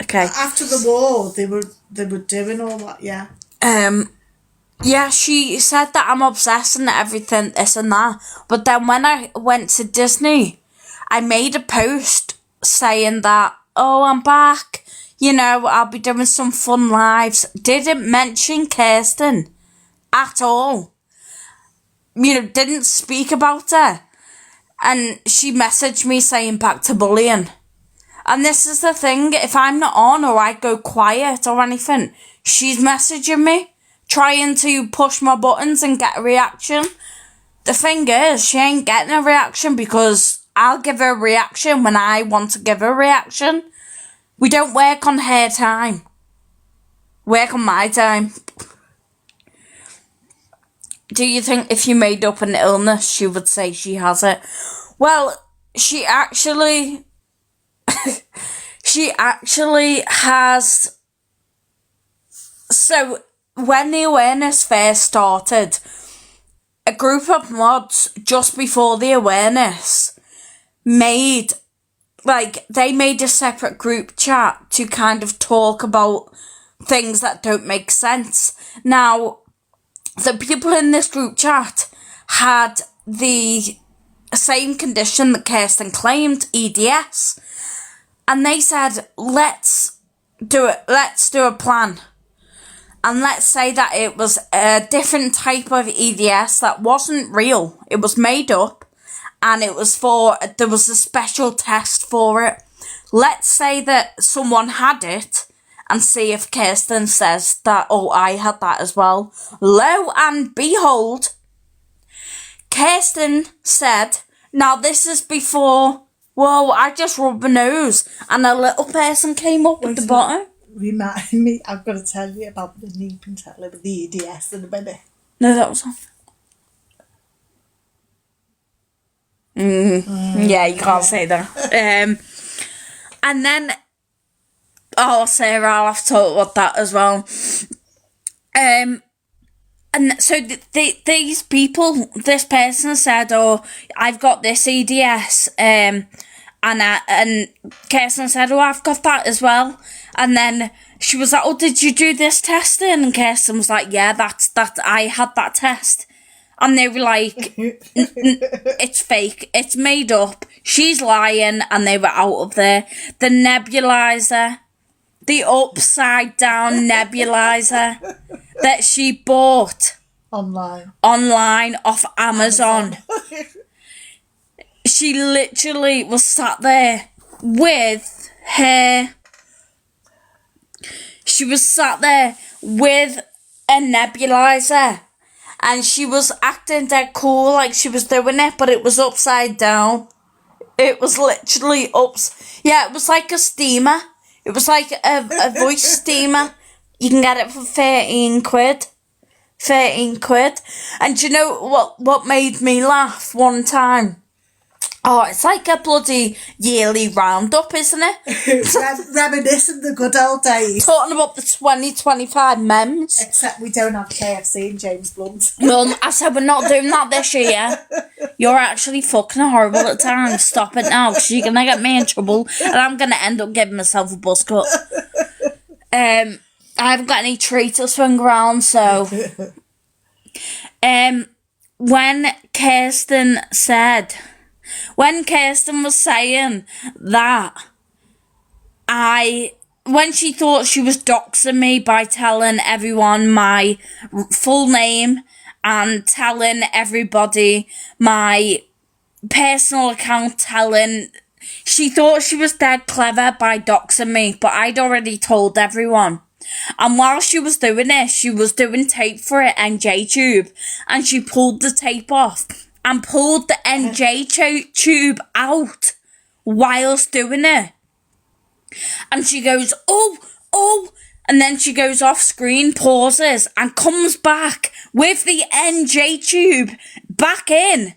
[SPEAKER 2] Okay.
[SPEAKER 4] After the war, they were doing all that, yeah.
[SPEAKER 2] Yeah, she said that I'm obsessed and everything, this and that. But then when I went to Disney, I made a post saying that, oh, I'm back. You know, I'll be doing some fun lives. Didn't mention Kirsten at all. You know, didn't speak about her. And she messaged me saying back to bullying. And this is the thing, if I'm not on or I go quiet or anything, she's messaging me, trying to push my buttons and get a reaction. The thing is, she ain't getting a reaction because I'll give her a reaction when I want to give her a reaction. We don't work on her time. Work on my time. Do you think if you made up an illness, she would say she has it? Well, she actually has. So, when the awareness first started, a group of mods just before the awareness made a separate group chat to kind of talk about things that don't make sense. Now, the people in this group chat had the same condition that Kirsten claimed, EDS. And they said, let's do a plan. And let's say that it was a different type of EDS that wasn't real. It was made up. And there was a special test for it. Let's say that someone had it and see if Kirsten says that, oh, I had that as well. Lo and behold, Kirsten said, now this is before, whoa, I just rubbed my nose and a little person came up at the bottom.
[SPEAKER 4] Remind me, I've got to tell you about the knee and tell with the EDS in a minute.
[SPEAKER 2] No, that was on. Yeah, you can't say that. And then, oh, Sarah, I'll have to talk about that as well. And so these people, this person said, oh, I've got this EDS, and Kirsten said, oh, I've got that as well. And then she was like, oh, did you do this testing? And Kirsten was like, yeah, I had that test. And they were like, it's fake, it's made up, she's lying, and they were out of there. The nebulizer, the upside down nebulizer that she bought
[SPEAKER 4] Online.
[SPEAKER 2] Off Amazon. She literally was sat there with her. She was sat there with a nebulizer, and she was acting dead cool like she was doing it, but it was upside down. It was literally it was like a steamer. It was like a voice steamer. You can get it for 13 quid. 13 quid. And do you know what made me laugh one time? Oh, it's like a bloody yearly roundup, isn't it?
[SPEAKER 4] Reminiscing the good old days.
[SPEAKER 2] Talking about the 2025 memes.
[SPEAKER 4] Except we don't have KFC in James Blunt.
[SPEAKER 2] Well, I said we're not doing that this year. You're actually fucking horrible at times. Stop it now, because you're going to get me in trouble, and I'm going to end up giving myself a buzz cut. I haven't got any tree to swing around, so... When Kirsten was saying that when she thought she was doxing me by telling everyone my full name and telling everybody my personal account, she thought she was dead clever by doxing me, but I'd already told everyone. And while she was doing this, she was doing tape for her NJ tube, and she pulled the tape off and pulled the NJ tube out whilst doing it. And she goes, oh, and then she goes off screen, pauses, and comes back with the NJ tube back in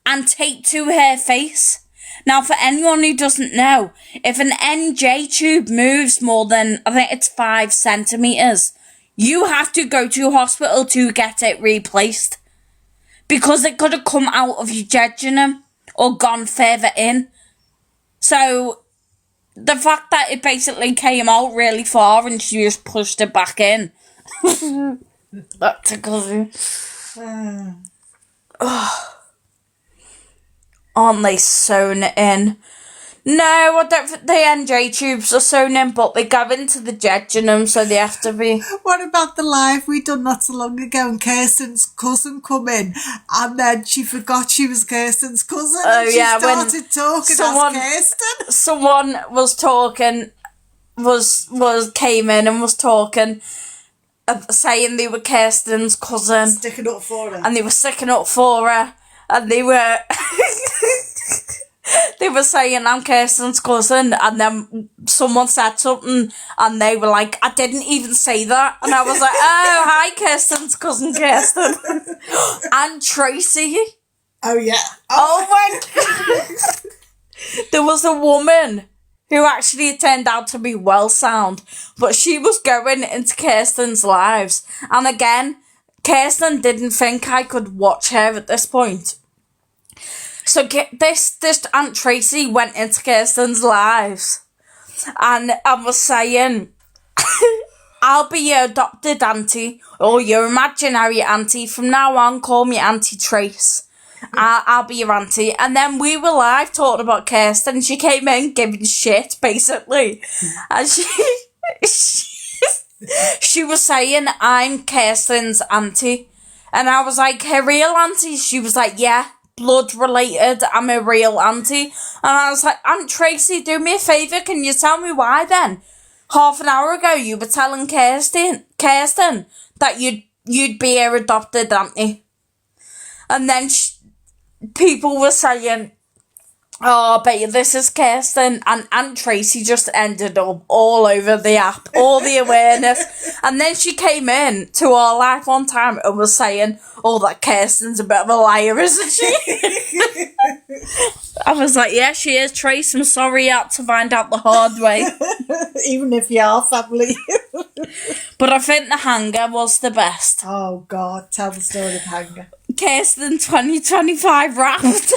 [SPEAKER 2] and taped to her face. Now, for anyone who doesn't know, if an NJ tube moves more than, I think it's 5 centimetres, you have to go to hospital to get it replaced. Because it could have come out of your jejunum or gone further in. So, the fact that it basically came out really far and she just pushed it back in. That tickles me. Aren't they sewn in? No, I don't think the NJ tubes are sewn in, but they go into the jejunum, so they have to be.
[SPEAKER 4] What about the live we done not so long ago, and Kirsten's cousin come in, and then she forgot she was Kirsten's cousin, and she started talking as Kirsten.
[SPEAKER 2] Someone was talking, came in and was talking, saying they were Kirsten's cousin.
[SPEAKER 4] Sticking up for her.
[SPEAKER 2] And they were sticking up for her, and they were... They were saying, I'm Kirsten's cousin, and then someone said something, and they were like, I didn't even say that. And I was like, oh, hi, Kirsten's cousin, Kirsten. And Tracy.
[SPEAKER 4] Oh, yeah.
[SPEAKER 2] Oh my God. There was a woman who actually turned out to be well sound, but she was going into Kirsten's lives. And again, Kirsten didn't think I could watch her at this point. So this Aunt Tracy went into Kirsten's lives, and I was saying, I'll be your adopted auntie, or your imaginary auntie. From now on, call me Auntie Trace. I'll be your auntie. And then we were live talking about Kirsten, and she came in giving shit, basically. And she was saying, I'm Kirsten's auntie. And I was like, her real auntie? She was like, yeah. Blood related, I'm a real auntie. And I was like, Aunt Tracy, do me a favour, can you tell me why then? Half an hour ago you were telling Kirsten that you'd be her adopted auntie. And then people were saying, oh, but this is Kirsten, and Aunt Tracy just ended up all over the app, all the awareness. And then she came in to our live one time and was saying, oh, that Kirsten's a bit of a liar, isn't she? I was like, yeah, she is, Trace. I'm sorry you had to find out the hard way.
[SPEAKER 4] Even if you are family.
[SPEAKER 2] But I think the hanger was the best.
[SPEAKER 4] Oh, God, tell the story of hanger.
[SPEAKER 2] Kirsten 2025 wrapped.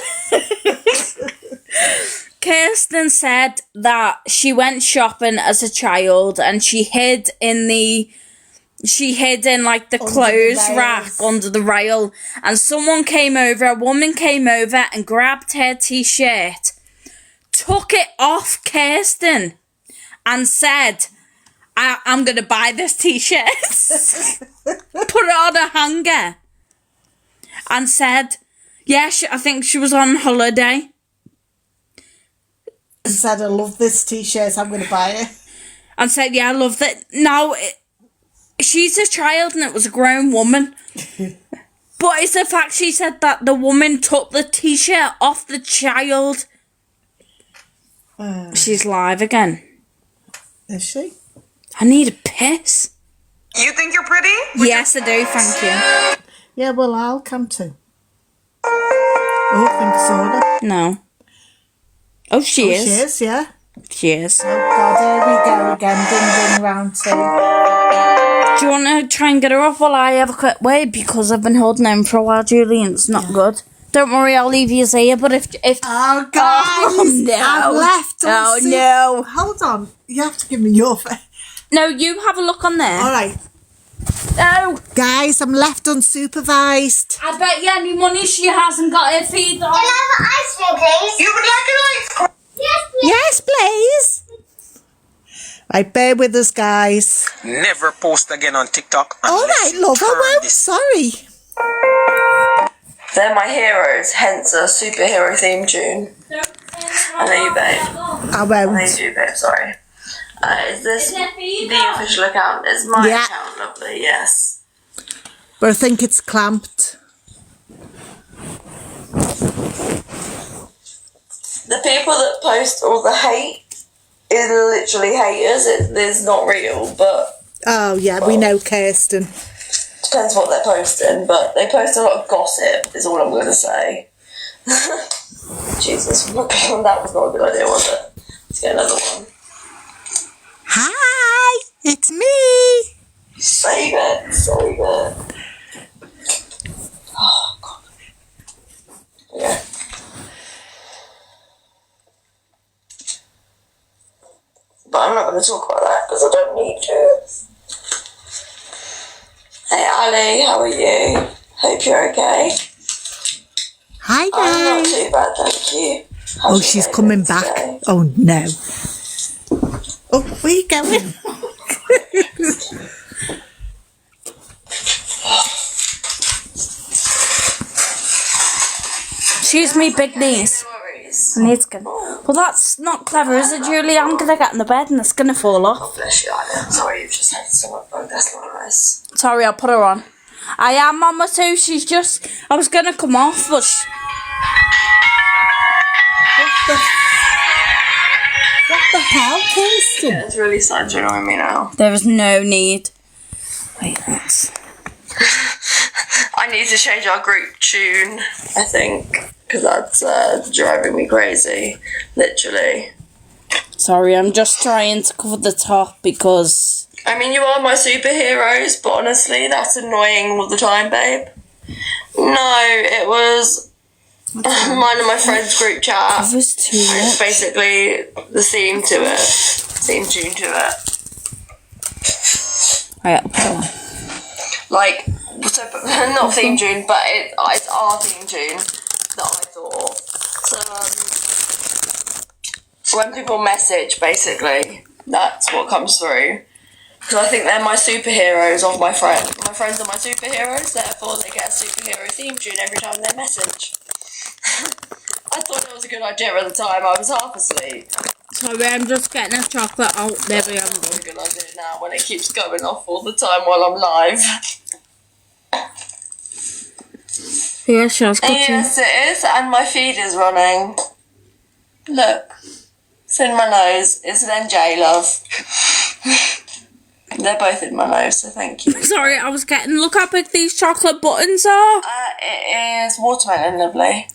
[SPEAKER 2] Kirsten said that she went shopping as a child and she hid in like the clothes rack under the rail, and a woman came over and grabbed her t-shirt, took it off Kirsten and said, I'm going to buy this t-shirt. Put it on a hanger. and said, yeah, I think she was on holiday.
[SPEAKER 4] And said, I love this t-shirt, I'm going to buy it.
[SPEAKER 2] And said, yeah, I love that. Now, she's a child and it was a grown woman. But it's the fact she said that the woman took the t-shirt off the child. She's live again.
[SPEAKER 4] Is she?
[SPEAKER 2] I need a piss.
[SPEAKER 6] You think you're pretty?
[SPEAKER 2] Yes, I do, thank you.
[SPEAKER 4] Yeah, well, I'll come too. Oh, think soda.
[SPEAKER 2] No. Oh, she is.
[SPEAKER 4] She is, yeah.
[SPEAKER 2] She is.
[SPEAKER 4] Oh, God, here we go again. Ding, ding, round two.
[SPEAKER 2] Do you want to try and get her off while I have a quick wait? Because I've been holding him for a while, Julie, and it's not good. Don't worry, I'll leave you here, but if...
[SPEAKER 4] Oh, guys.
[SPEAKER 2] Oh, no.
[SPEAKER 4] I've left on
[SPEAKER 2] Oh, no.
[SPEAKER 4] Hold on. You have to give me your face.
[SPEAKER 2] No, you have a look on there.
[SPEAKER 4] All right.
[SPEAKER 2] No.
[SPEAKER 4] Guys, I'm left unsupervised.
[SPEAKER 2] I bet you any money she hasn't got her feed on.
[SPEAKER 7] Can I have an ice cream, please?
[SPEAKER 6] You would like an ice cream?
[SPEAKER 7] Yes, please.
[SPEAKER 4] Yes, please. Right, bear with us, guys.
[SPEAKER 8] Never post again on TikTok.
[SPEAKER 4] All right, love, I won't. Sorry.
[SPEAKER 3] They're my heroes, hence a superhero theme tune. I know you, babe.
[SPEAKER 4] I
[SPEAKER 3] I know
[SPEAKER 4] won't.
[SPEAKER 3] you, babe, sorry. Is this the official account? It's my
[SPEAKER 4] Yeah.
[SPEAKER 3] account, lovely, yes.
[SPEAKER 4] But I think it's clamped.
[SPEAKER 3] The people that post all the hate is literally haters. It's not real, but
[SPEAKER 4] Oh, yeah, we know Kirsten.
[SPEAKER 3] depends what they're posting. But they post a lot of gossip, is all I'm going to say. Jesus, that was not a good idea, was it? Let's get another one.
[SPEAKER 4] Hi, it's me.
[SPEAKER 3] Save it, save it. Oh, God. Yeah. But I'm not going to talk about that because I don't need to. Hey Ali, how are you? Hope you're okay.
[SPEAKER 4] Hi,
[SPEAKER 3] I'm not
[SPEAKER 4] guys.
[SPEAKER 3] too bad, thank you. How's
[SPEAKER 4] Oh,
[SPEAKER 3] your
[SPEAKER 4] she's
[SPEAKER 3] day
[SPEAKER 4] coming
[SPEAKER 3] been
[SPEAKER 4] back.
[SPEAKER 3] today?
[SPEAKER 4] Oh, no. Oh, where you going?
[SPEAKER 2] Excuse me, big niece.
[SPEAKER 3] No worries.
[SPEAKER 2] I need to get... Well, that's not clever, is it, Julie? I'm going to get in the bed and it's going to fall off.
[SPEAKER 3] Bless you, Ali. I'm sorry you've just had stomach bug. That's not nice.
[SPEAKER 2] Sorry, I'll put her on. I am Mama too. She's just... I was going to come off, but...
[SPEAKER 4] What the hell, Kirsten?
[SPEAKER 3] It's really starting to annoy me now.
[SPEAKER 2] There is no need. Wait, that's...
[SPEAKER 3] I need to change our group tune, I think, because that's driving me crazy, literally.
[SPEAKER 2] Sorry, I'm just trying to cover the top because...
[SPEAKER 3] I mean, you are my superheroes, but honestly, that's annoying all the time, babe. No, it was mine and my friend's group chat.
[SPEAKER 2] It was too
[SPEAKER 3] And it's
[SPEAKER 2] much.
[SPEAKER 3] basically the theme to it, theme tune to it.
[SPEAKER 2] Right, I'll put her on.
[SPEAKER 3] Like, so, not theme tune, but it's our theme tune that I thought. So, when people message, basically, that's what comes through. Because I think they're my superheroes of my friend. My friends are my superheroes, therefore they get a superhero theme tune every time they message. I thought it was a good idea at the time, I was half asleep.
[SPEAKER 2] Sorry, I'm just getting a chocolate out. There we
[SPEAKER 3] It's
[SPEAKER 2] go.
[SPEAKER 3] a good idea now when it keeps going off all the time while I'm live.
[SPEAKER 2] Yeah, sure, it's good too.
[SPEAKER 3] Yes, it is, and my feed is running. Look, it's in my nose. It's an NJ, love. They're both in my nose, so thank you.
[SPEAKER 2] Sorry, I was getting... Look how big these chocolate buttons are.
[SPEAKER 3] It is watermelon, lovely.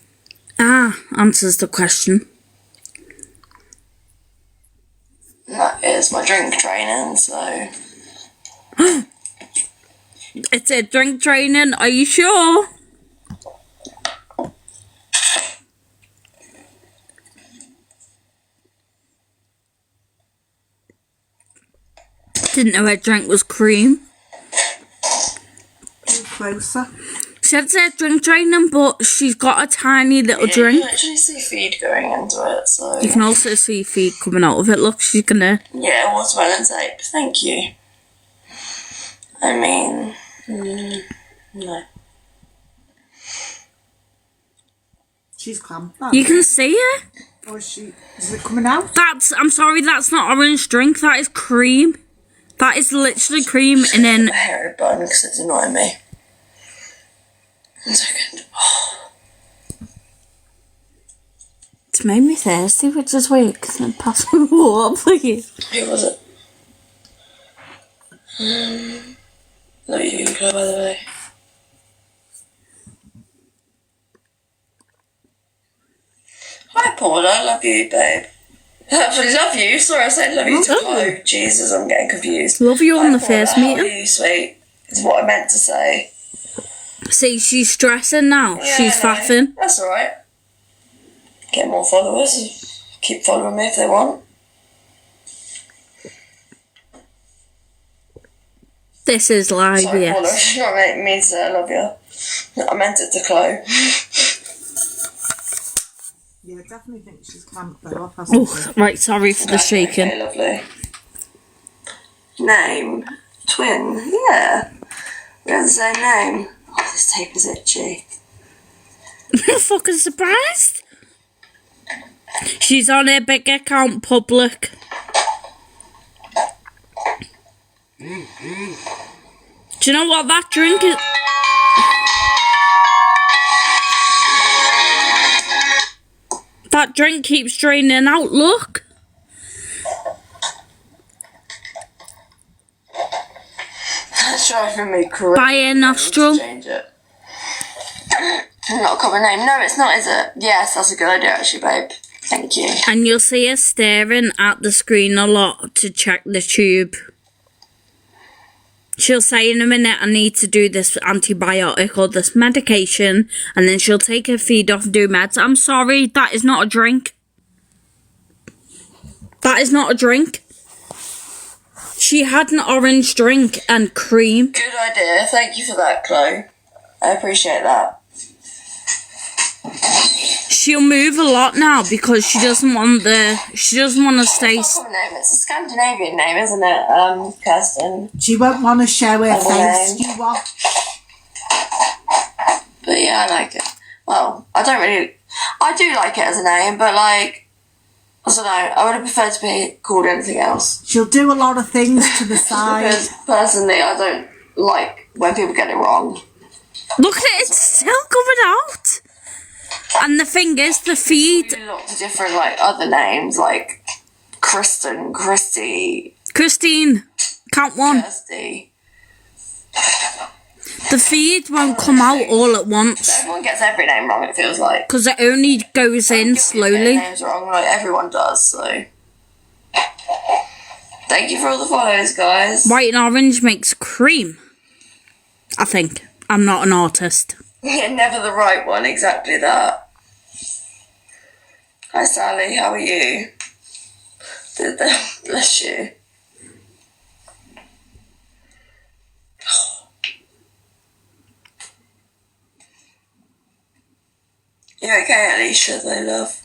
[SPEAKER 2] Ah, answers the question.
[SPEAKER 3] That is my drink training, so...
[SPEAKER 2] It's a drink training, are you sure? Didn't know her drink was cream.
[SPEAKER 4] Closer.
[SPEAKER 2] She had said drink training, but she's got a tiny little
[SPEAKER 3] You
[SPEAKER 2] drink.
[SPEAKER 3] can actually see feed going into it, so...
[SPEAKER 2] You can also see feed coming out of it. Look, she's gonna...
[SPEAKER 3] Yeah, watermelon tape, thank you. I mean... no.
[SPEAKER 4] She's clamped that.
[SPEAKER 2] You can see it.
[SPEAKER 4] Or is it coming out?
[SPEAKER 2] I'm sorry, that's not orange drink. That is cream. That is literally cream, and then
[SPEAKER 3] My hair bun because it's annoying me. 1 second.
[SPEAKER 2] it's made me thirsty, which is weird. Can I pass me water, please?
[SPEAKER 3] Who was it? Love you, Claire, by the way. Hi, Paula. Love you, babe. Actually, love you. Sorry, I said love you to Chloe. Jesus, I'm getting confused.
[SPEAKER 2] Love you on
[SPEAKER 3] Hi,
[SPEAKER 2] the
[SPEAKER 3] Paula,
[SPEAKER 2] first
[SPEAKER 3] how
[SPEAKER 2] meeting.
[SPEAKER 3] are you, sweet? Is what I meant to say.
[SPEAKER 2] See, she's stressing now.
[SPEAKER 3] Yeah,
[SPEAKER 2] She's
[SPEAKER 3] I know.
[SPEAKER 2] faffing.
[SPEAKER 3] That's alright. Get more followers. Keep following me if they want.
[SPEAKER 2] This is live,
[SPEAKER 3] Sorry, Paula.
[SPEAKER 2] yes.
[SPEAKER 3] Not meant me to say I love you. I meant it to Chloe.
[SPEAKER 4] Yeah, I definitely think she's clamped though.
[SPEAKER 2] Oh, right, sorry for the shaking.
[SPEAKER 3] Okay, lovely. Name. Twin. Yeah. We have the same name. Oh, this tape is itchy.
[SPEAKER 2] Fucking surprised. She's on her big account public. Do you know what that drink is? That drink keeps draining out, look.
[SPEAKER 3] That's driving me crazy.
[SPEAKER 2] By her nostril.
[SPEAKER 3] Change it. Not a common name. No, it's not, is it? Yes, that's a good idea, actually, babe. Thank you.
[SPEAKER 2] And you'll see her staring at the screen a lot to check the tube. She'll say in a minute, I need to do this antibiotic or this medication, and then she'll take her feed off and do meds. I'm sorry, that is not a drink. That is not a drink. She had an orange drink and cream.
[SPEAKER 3] Good idea. Thank you for that, Chloe. I appreciate that.
[SPEAKER 2] She'll move a lot now because she doesn't want to stay.
[SPEAKER 3] It's not a common name. It's a Scandinavian name, isn't it, Kirsten?
[SPEAKER 4] She won't want to show her face.
[SPEAKER 3] name.
[SPEAKER 4] You what?
[SPEAKER 3] But yeah, I like it. Well, I do like it as a name, but like, I don't know, I would have preferred to be called anything else.
[SPEAKER 4] She'll do a lot of things to the side.
[SPEAKER 3] Because personally, I don't like when people get it wrong.
[SPEAKER 2] Look at it, it's still coming out. And the thing is, the feed.
[SPEAKER 3] Lots of different like other names like Kristen, Christy,
[SPEAKER 2] Christine, count one.
[SPEAKER 3] Kirsty.
[SPEAKER 2] The feed won't come out all at once
[SPEAKER 3] Everyone gets every name wrong. It feels like.
[SPEAKER 2] because it only goes in
[SPEAKER 3] Getting
[SPEAKER 2] slowly.
[SPEAKER 3] names wrong, like everyone does. So, thank you for all the follows, guys.
[SPEAKER 2] White and orange makes cream. I think. I'm not an artist.
[SPEAKER 3] Yeah, never the right one. Exactly that. Hi, Sally. How are you? Bless you. You okay, Alicia, though, love?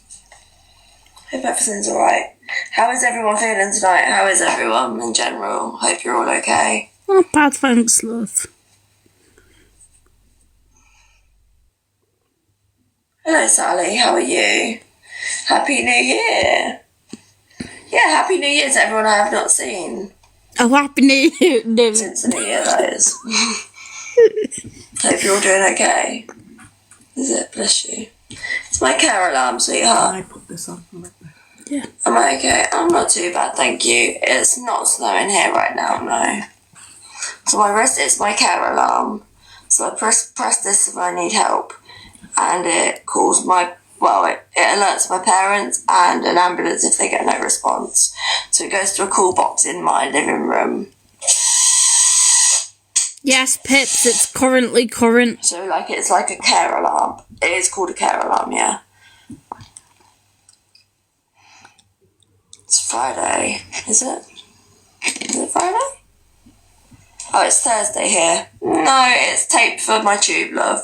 [SPEAKER 3] Hope everything's alright. How is everyone feeling tonight? How is everyone in general? Hope you're all okay.
[SPEAKER 2] Not bad, thanks, love.
[SPEAKER 3] Hello, Sally. How are you? Happy New Year. Yeah, Happy New Year to everyone I have not seen.
[SPEAKER 2] Oh, happy New Year. No.
[SPEAKER 3] Since the New Year, that is. Hope you're all doing okay. Is it? Bless you. It's my care alarm, sweetheart.
[SPEAKER 4] I put this on.
[SPEAKER 2] Yeah.
[SPEAKER 3] Am I okay? I'm not too bad, thank you. It's not snowing here right now, no. So my wrist is my care alarm. So I press this if I need help. And it calls it alerts my parents and an ambulance if they get no response. So it goes to a call box in my living room.
[SPEAKER 2] Yes, Pips, it's currently current.
[SPEAKER 3] So it's like a care alarm. It is called a care alarm, yeah. It's Friday, is it? Is it Friday? Oh, it's Thursday here. No, it's tape for my tube, love.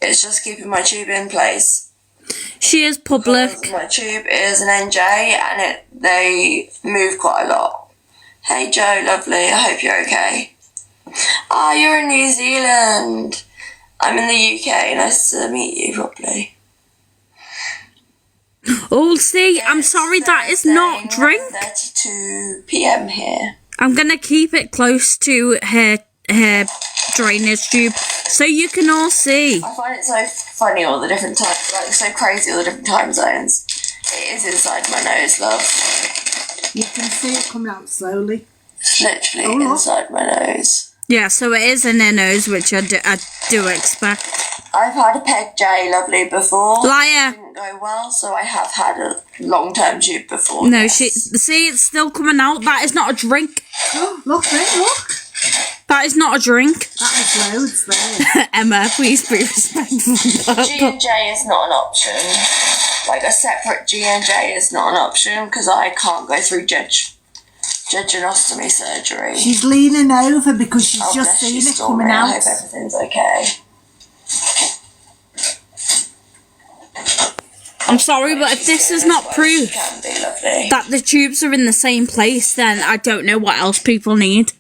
[SPEAKER 3] It's just keeping my tube in place.
[SPEAKER 2] She is public.
[SPEAKER 3] Because my tube is an NJ and they move quite a lot. Hey Joe, lovely, I hope you're okay. Ah, you're in New Zealand. I'm in the UK, nice to meet you properly.
[SPEAKER 2] Oh, see, I'm sorry, that is not drink.
[SPEAKER 3] 32 p.m. here.
[SPEAKER 2] I'm gonna keep it close to her drainage tube so you can all see.
[SPEAKER 3] I find it so funny all the different times, like so crazy all the different time zones. It is inside my nose, love.
[SPEAKER 4] You can see it coming out slowly.
[SPEAKER 3] It's literally inside my nose.
[SPEAKER 2] Yeah, so it is in her nose, which I do expect.
[SPEAKER 3] I've had a peg J, lovely, before.
[SPEAKER 2] Liar.
[SPEAKER 3] It didn't go well, so I have had a long-term tube before.
[SPEAKER 2] No,
[SPEAKER 3] yes.
[SPEAKER 2] see, it's still coming out. That is not a drink.
[SPEAKER 4] Oh, look there, look.
[SPEAKER 2] That is not a drink.
[SPEAKER 4] That was loads there.
[SPEAKER 2] Emma, please be respectful.
[SPEAKER 3] G&J is not an option. Like a separate G&J is not an option because I can't go through jejunostomy surgery.
[SPEAKER 4] She's leaning over because she's just
[SPEAKER 3] bless you,
[SPEAKER 4] seen it
[SPEAKER 3] Stormy.
[SPEAKER 4] coming out.
[SPEAKER 3] I hope everything's okay.
[SPEAKER 2] I'm sorry, but if this is not proof
[SPEAKER 3] Can be lovely.
[SPEAKER 2] that the tubes are in the same place, then I don't know what else people need.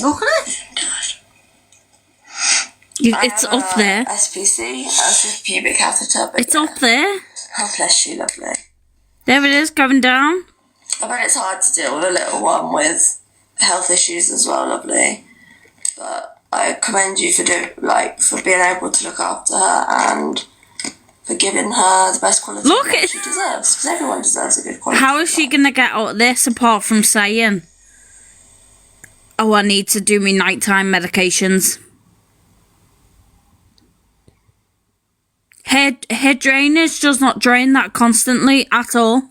[SPEAKER 4] Look at it.
[SPEAKER 2] It's up there.
[SPEAKER 3] SPC, active pubic catheter. But
[SPEAKER 2] It's up there.
[SPEAKER 3] Oh, bless you, lovely.
[SPEAKER 2] There it is, going down.
[SPEAKER 3] I bet it's hard to deal with a little one with health issues as well, lovely. But I commend you for being able to look after her and for giving her the best quality
[SPEAKER 2] Look,
[SPEAKER 3] that she deserves. Because everyone deserves a good quality.
[SPEAKER 2] How is she going to get out of this apart from saying, oh, I need to do me nighttime medications? Her drainage does not drain that constantly at all.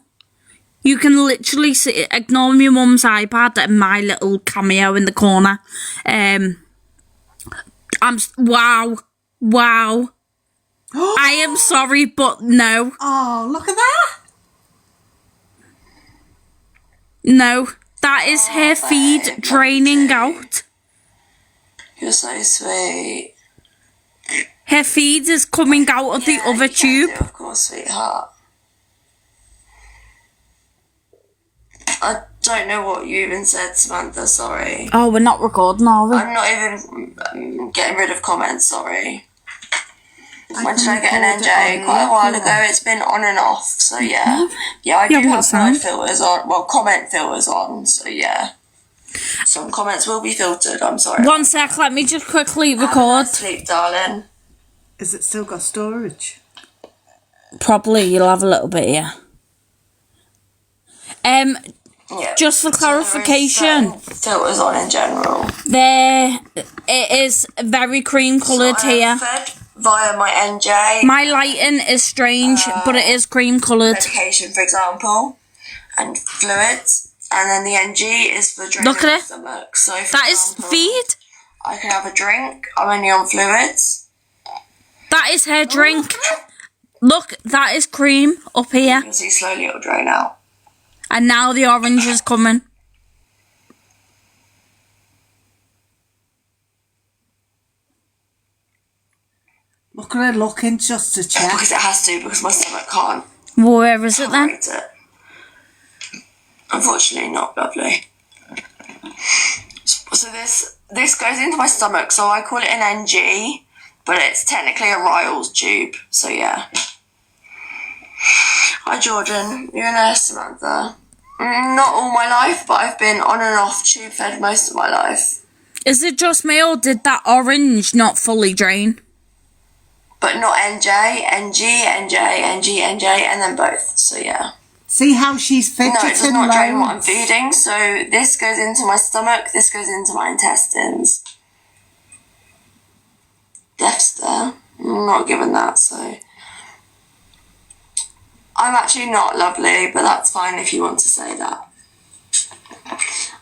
[SPEAKER 2] You can literally see, ignore my mum's iPad and my little cameo in the corner. Wow. I am sorry, but no.
[SPEAKER 4] Oh, look at that.
[SPEAKER 2] No. That is her feed draining out.
[SPEAKER 3] You're so sweet.
[SPEAKER 2] Her feed is coming out of the other
[SPEAKER 3] You can
[SPEAKER 2] tube.
[SPEAKER 3] do, of course, sweetheart. I don't know what you even said, Samantha, sorry.
[SPEAKER 2] Oh, we're not recording, are we?
[SPEAKER 3] I'm not even getting rid of comments, sorry. When did I get an NJ? Quite a while ago. It's been on and off, so yeah. Yeah, I do
[SPEAKER 2] what
[SPEAKER 3] have
[SPEAKER 2] sound?
[SPEAKER 3] word filters on. Well, comment filters on, so yeah. Some comments will be filtered, I'm sorry.
[SPEAKER 2] One sec, let me just quickly
[SPEAKER 3] Have a
[SPEAKER 2] record.
[SPEAKER 3] nice sleep, darling.
[SPEAKER 4] Has it still got storage?
[SPEAKER 2] Probably, you'll have a little bit here.
[SPEAKER 3] Yeah.
[SPEAKER 2] Just for clarification,
[SPEAKER 3] Filters on in general.
[SPEAKER 2] it is very cream coloured
[SPEAKER 3] I am
[SPEAKER 2] here.
[SPEAKER 3] fed via my NJ.
[SPEAKER 2] My lighting is strange, but it is cream coloured.
[SPEAKER 3] Medication, for example, and fluids, and then the NG is for draining
[SPEAKER 2] Look at
[SPEAKER 3] the
[SPEAKER 2] it.
[SPEAKER 3] stomach. So, for
[SPEAKER 2] That is
[SPEAKER 3] example,
[SPEAKER 2] feed.
[SPEAKER 3] I can have a drink. I'm only on fluids.
[SPEAKER 2] That is her drink. Look, that is cream up here.
[SPEAKER 3] You can see slowly it'll drain out.
[SPEAKER 2] And now the orange is coming.
[SPEAKER 4] Look at her looking just to check.
[SPEAKER 3] Because it has to, because my stomach can't
[SPEAKER 2] Where is it then?
[SPEAKER 3] tolerate it. Unfortunately, not lovely. So this goes into my stomach, so I call it an NG, but it's technically a Ryle's tube, so yeah. Hi Jordan, you're a nurse, Samantha. Not all my life, but I've been on and off tube fed most of my life.
[SPEAKER 2] Is it just me or did that orange not fully drain?
[SPEAKER 3] But not NJ, NG, NJ, NG, NJ, and then both, so yeah.
[SPEAKER 4] See how she's fidgeting
[SPEAKER 3] No, it does not drain what I'm
[SPEAKER 4] loads?
[SPEAKER 3] feeding, so this goes into my stomach, this goes into my intestines. Death's there. I'm not given that, so... I'm actually not lovely, but that's fine if you want to say that.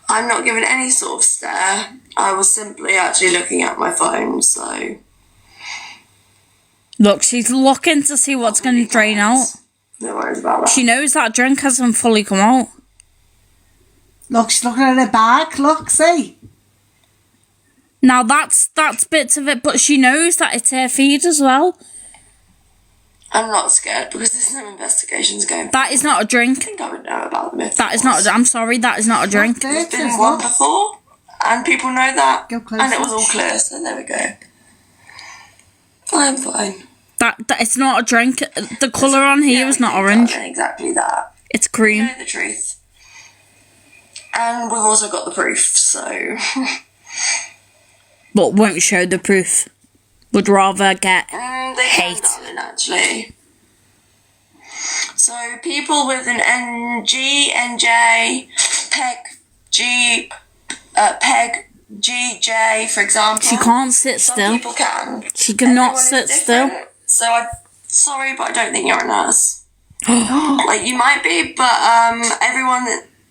[SPEAKER 3] I'm not given any sort of stare. I was simply actually looking at my phone, so...
[SPEAKER 2] Look, she's looking to see what's going to drain out.
[SPEAKER 3] No worries about that.
[SPEAKER 2] She knows that drink hasn't fully come out.
[SPEAKER 4] Look, she's looking at her bag. Look, see.
[SPEAKER 2] Now that's bits of it, but she knows that it's her feed as well.
[SPEAKER 3] I'm not scared because there's no investigations going.
[SPEAKER 2] That is not a drink.
[SPEAKER 3] I think I would know about them if
[SPEAKER 2] That is not. I'm sorry, that is not a drink.
[SPEAKER 3] There's been one before, and people know that,
[SPEAKER 4] Go closer.
[SPEAKER 3] and it was all clear. So there we go. I'm fine.
[SPEAKER 2] That it's not a drink. The colour on here is not orange.
[SPEAKER 3] Exactly that.
[SPEAKER 2] It's
[SPEAKER 3] You
[SPEAKER 2] cream.
[SPEAKER 3] know the truth. And we've also got the proof, so...
[SPEAKER 2] But won't show the proof. Would rather get
[SPEAKER 3] they
[SPEAKER 2] hate.
[SPEAKER 3] can, darling, actually. So people with an NG, NJ, PEG, GJ, for example.
[SPEAKER 2] She can't sit
[SPEAKER 3] Some
[SPEAKER 2] still.
[SPEAKER 3] people can.
[SPEAKER 2] She cannot
[SPEAKER 3] Everyone is
[SPEAKER 2] sit still.
[SPEAKER 3] different. So sorry, but I don't think you're a nurse. Like, you might be, but everyone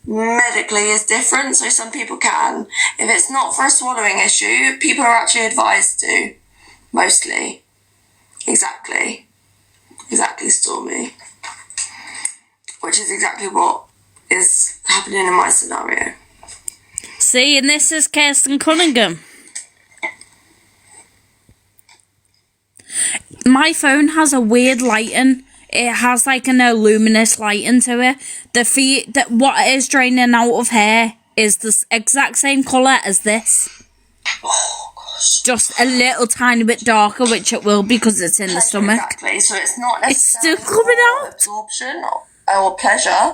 [SPEAKER 3] medically is different, so some people can. If it's not for a swallowing issue, people are actually advised to. Mostly. Exactly, Stormy. Which is exactly what is happening in my scenario.
[SPEAKER 2] See, and this is Kirsten Cunningham. My phone has a weird lighting. It has like an luminous lighting to it. That what is draining out of here is the exact same colour as this.
[SPEAKER 3] Oh, gosh.
[SPEAKER 2] Just a little tiny bit darker, which it will because it's in the stomach.
[SPEAKER 3] Exactly, so it's not
[SPEAKER 2] It's still
[SPEAKER 3] necessarily
[SPEAKER 2] coming
[SPEAKER 3] for
[SPEAKER 2] out.
[SPEAKER 3] absorption or pleasure,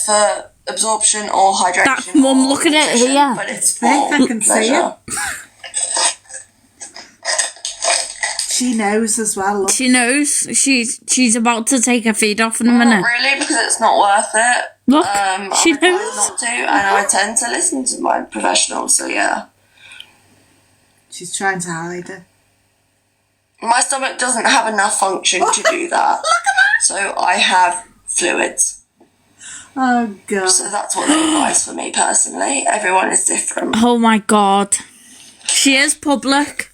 [SPEAKER 3] for absorption or hydration.
[SPEAKER 2] That one,
[SPEAKER 3] or
[SPEAKER 2] look at it
[SPEAKER 3] nutrition,
[SPEAKER 2] here.
[SPEAKER 3] But it's
[SPEAKER 4] Beth,
[SPEAKER 3] for
[SPEAKER 4] I can see
[SPEAKER 3] pleasure.
[SPEAKER 4] She knows as well. Look.
[SPEAKER 2] She knows she's about to take her feet off in a
[SPEAKER 3] Not
[SPEAKER 2] minute.
[SPEAKER 3] really, because it's not worth it.
[SPEAKER 2] Look,
[SPEAKER 3] I'm
[SPEAKER 2] she
[SPEAKER 3] advised
[SPEAKER 2] knows.
[SPEAKER 3] not to, and I tend to listen to my professionals, so yeah.
[SPEAKER 4] She's trying to hide it.
[SPEAKER 3] My stomach doesn't have enough function to do that. So I have fluids.
[SPEAKER 4] Oh, God.
[SPEAKER 3] So that's what they advise for me personally. Everyone is different.
[SPEAKER 2] Oh my god. She is public.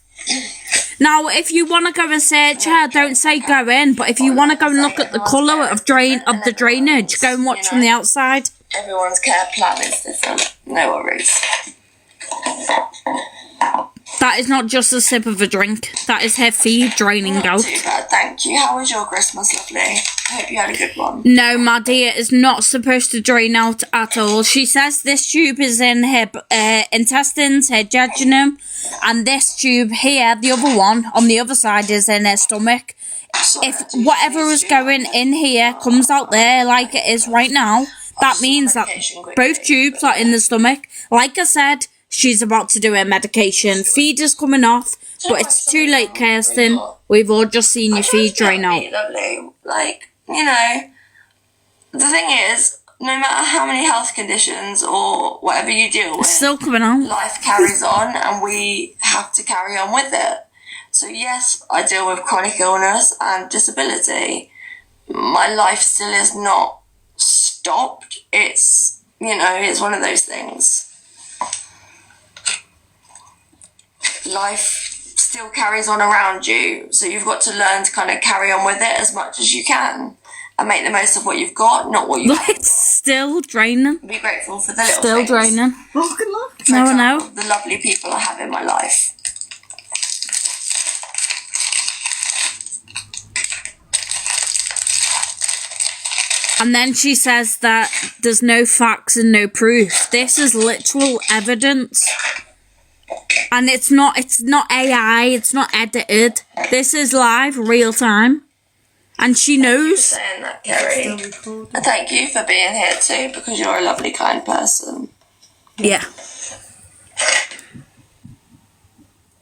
[SPEAKER 2] Now, if you want to go and search her, don't say go in, but if you want to go and look at the colour of the drainage, go and watch from the outside.
[SPEAKER 3] Everyone's care plan is different. No worries.
[SPEAKER 2] That is not just a sip of a drink. That is her feed draining
[SPEAKER 3] Not
[SPEAKER 2] out.
[SPEAKER 3] too bad, thank you. How was your Christmas, lovely? I hope you had a good one.
[SPEAKER 2] No, my dear, is not supposed to drain out at all. She says this tube is in her intestines, her jejunum, and this tube here, the other one, on the other side, is in her stomach.
[SPEAKER 3] Sorry,
[SPEAKER 2] If
[SPEAKER 3] I do
[SPEAKER 2] whatever
[SPEAKER 3] feel
[SPEAKER 2] is
[SPEAKER 3] you.
[SPEAKER 2] going in here comes out there like it is right now, that means that both tubes are in the stomach. Like I said, she's about to do her medication. Feed is coming off, but it's too late, Kirsten. We've all just seen your feed drain out.
[SPEAKER 3] Lovely. Like, you know, the thing is, no matter how many health conditions or whatever you deal with,
[SPEAKER 2] It's still coming out.
[SPEAKER 3] life carries on and we have to carry on with it. So yes, I deal with chronic illness and disability. My life still is not stopped. It's, you know, it's one of those things. Life still carries on around you, so you've got to learn to kind of carry on with it as much as you can and make the most of what you've got, not what you
[SPEAKER 2] Look,
[SPEAKER 3] haven't
[SPEAKER 2] it's still draining.
[SPEAKER 3] got. Be grateful for the little
[SPEAKER 2] Still
[SPEAKER 3] things.
[SPEAKER 2] draining.
[SPEAKER 4] Look and look.
[SPEAKER 3] For
[SPEAKER 2] No,
[SPEAKER 3] example,
[SPEAKER 2] no.
[SPEAKER 3] the lovely people I have in my life.
[SPEAKER 2] And then she says that there's no facts and no proof. This is literal evidence. And it's not AI, it's not edited. This is live, real time. And she knows.
[SPEAKER 3] Saying that, Kerry. And thank you for being here too, because you're a lovely, kind person
[SPEAKER 2] Yeah.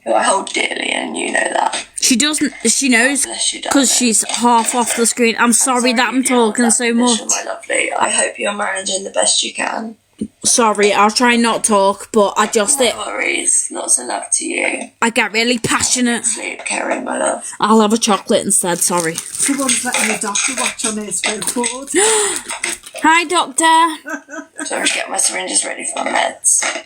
[SPEAKER 3] who I hold dearly, and you know that.
[SPEAKER 2] She knows
[SPEAKER 3] Bless you,
[SPEAKER 2] because
[SPEAKER 3] darling.
[SPEAKER 2] she's half off the screen. I'm sorry that I'm
[SPEAKER 3] you're in
[SPEAKER 2] talking
[SPEAKER 3] that
[SPEAKER 2] so much.
[SPEAKER 3] position, my lovely. I hope you're managing the best you can.
[SPEAKER 2] Sorry, I'll try not talk, but I just
[SPEAKER 3] No worries. Lots of love to you.
[SPEAKER 2] I get really passionate.
[SPEAKER 3] Sleep, Kerry, my love.
[SPEAKER 2] I'll have a chocolate instead, sorry.
[SPEAKER 4] Someone's letting the doctor watch on his record.
[SPEAKER 2] Hi, doctor.
[SPEAKER 3] So I'm get my syringes ready for my meds.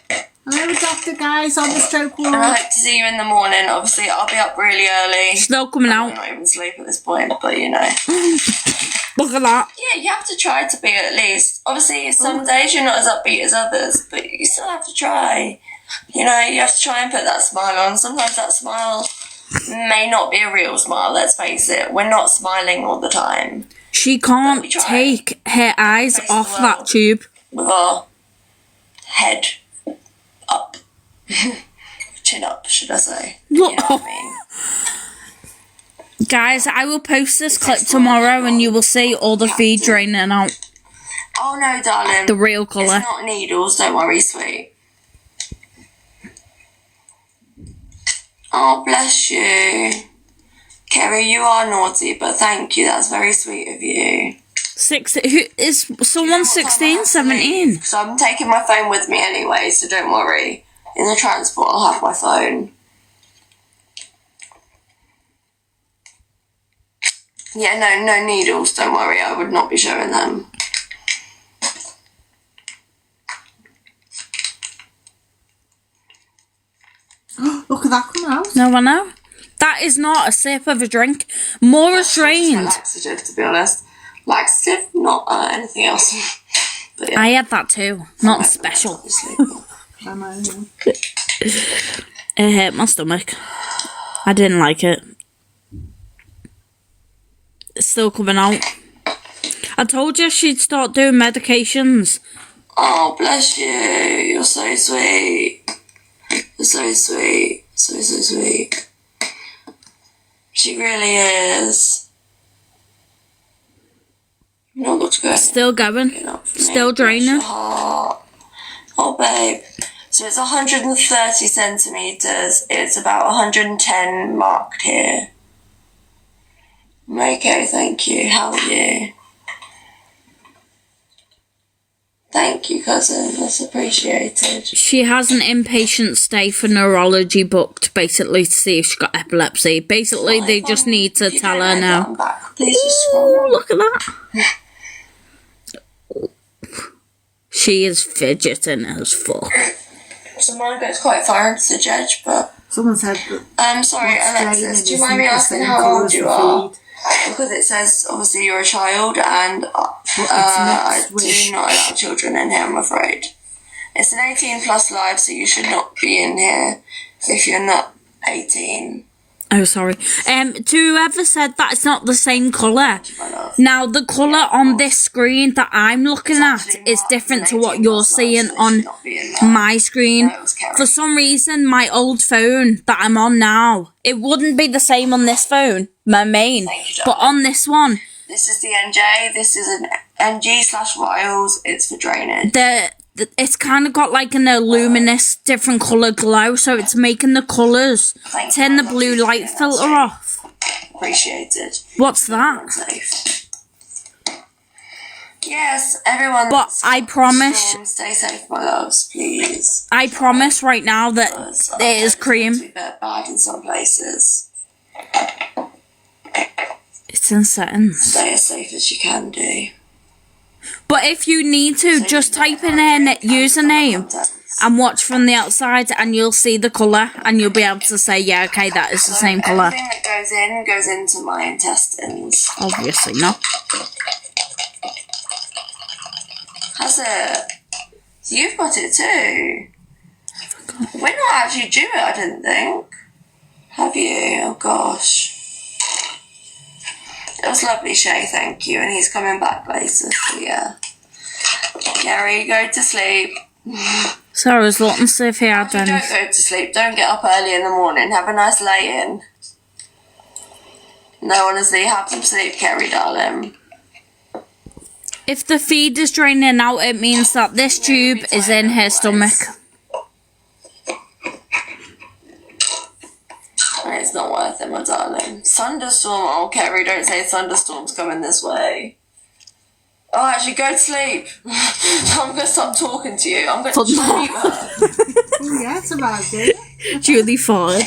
[SPEAKER 4] Hello, doctor, guys, on the stroke
[SPEAKER 3] And I
[SPEAKER 4] ward.
[SPEAKER 3] hope to see you in the morning. Obviously, I'll be up really early.
[SPEAKER 2] Still coming
[SPEAKER 3] I'm
[SPEAKER 2] out.
[SPEAKER 3] not even asleep at this point, but you know.
[SPEAKER 2] Look at that.
[SPEAKER 3] Yeah, you have to try to be at least. Obviously, some days you're not as upbeat as others, but you still have to try. You know, you have to try and put that smile on. Sometimes that smile may not be a real smile, let's face it. We're not smiling all the time.
[SPEAKER 2] She can't
[SPEAKER 3] we try.
[SPEAKER 2] take her eyes
[SPEAKER 3] Face the
[SPEAKER 2] off that
[SPEAKER 3] world.
[SPEAKER 2] tube.
[SPEAKER 3] With our head up. Chin up, should I say.
[SPEAKER 2] Look.
[SPEAKER 3] You know what I mean?
[SPEAKER 2] Guys, I will post this clip tomorrow and you will see all the feed draining out.
[SPEAKER 3] Oh no, darling.
[SPEAKER 2] The real colour.
[SPEAKER 3] It's not needles, don't worry, sweet. Oh, bless you. Kerry, you are naughty, but thank you. That's very sweet of you.
[SPEAKER 2] Who is someone 16, 17?
[SPEAKER 3] So I'm taking my phone with me anyway, so don't worry. In the transport, I'll have my phone. Yeah, no needles, don't worry. I would not be showing them.
[SPEAKER 4] Look at that coming out.
[SPEAKER 2] No, I know. That is not a sip of a drink. More is drained.
[SPEAKER 3] Laxative, to be honest. Laxative, not anything else. But yeah.
[SPEAKER 2] I had that too. Not special.
[SPEAKER 3] Obviously.
[SPEAKER 2] It hurt my stomach. I didn't like it. It's still coming out. I told you she'd start doing medications.
[SPEAKER 3] Oh, bless you. You're so sweet. You're so sweet. So sweet. She really is. You know what to go.
[SPEAKER 2] Still going. Still draining.
[SPEAKER 3] Oh, babe. So it's 130 centimetres. It's about 110 marked here. I'm okay, thank you. How are you? Thank you, cousin. That's appreciated.
[SPEAKER 2] She has an inpatient stay for neurology booked, basically, to see if she got epilepsy. Basically, they just need to tell her now.
[SPEAKER 3] Please just scroll.
[SPEAKER 2] Look at that. She is fidgeting as fuck.
[SPEAKER 3] So mine goes quite far into the judge, but...
[SPEAKER 4] Someone said that.
[SPEAKER 3] I'm sorry, Alexis, do you mind me asking how old you are? Because it says, obviously, you're a child, and I do not allow children in here, I'm afraid. It's an 18 plus live, so you should not be in here if you're not 18.
[SPEAKER 2] Oh, sorry. To whoever said that it's not the same colour. Now, the colour on this screen that I'm looking at is different to what you're seeing on my screen. For some reason, my old phone that I'm on now, it wouldn't be the same on this phone, my main. But on this one,
[SPEAKER 3] this is the NJ, this is an NG/Riles, it's for drainage.
[SPEAKER 2] It's kind of got like an luminous different colour glow, so it's making the colours turn the blue light filter off.
[SPEAKER 3] Appreciated.
[SPEAKER 2] What's that?
[SPEAKER 3] Safe. Yes, everyone.
[SPEAKER 2] But I promise.
[SPEAKER 3] Stay safe, my loves, please.
[SPEAKER 2] I promise right now that it is cream.
[SPEAKER 3] It's a bit bad in some places.
[SPEAKER 2] It's in settings.
[SPEAKER 3] Stay as safe as you can do.
[SPEAKER 2] But if you need to, just type in a username and watch from the outside and you'll see the colour and you'll be able to say, yeah, okay, that is the same colour.
[SPEAKER 3] Everything that goes into my intestines.
[SPEAKER 2] Obviously not.
[SPEAKER 3] Has it? So you've got it too. We're not actually due it, I didn't think. Have you? Oh gosh. It was lovely, Shay, thank you. And he's coming back later, so yeah. Gary, go to sleep.
[SPEAKER 2] So I was looking to see if he had
[SPEAKER 3] Don't
[SPEAKER 2] any.
[SPEAKER 3] go to sleep. Don't get up early in the morning. Have a nice lay-in. No, honestly, have some sleep, Kerry, darling.
[SPEAKER 2] If the feed is draining out, it means that this tube is in her stomach.
[SPEAKER 3] It's not worth it, my darling. Thunderstorm. Oh, Kerry, don't say thunderstorm's coming this way. Oh, actually, go to sleep. I'm going to stop talking to you. I'm going to sleep her.
[SPEAKER 4] Oh, yeah, it's about it.
[SPEAKER 2] Julie Ford.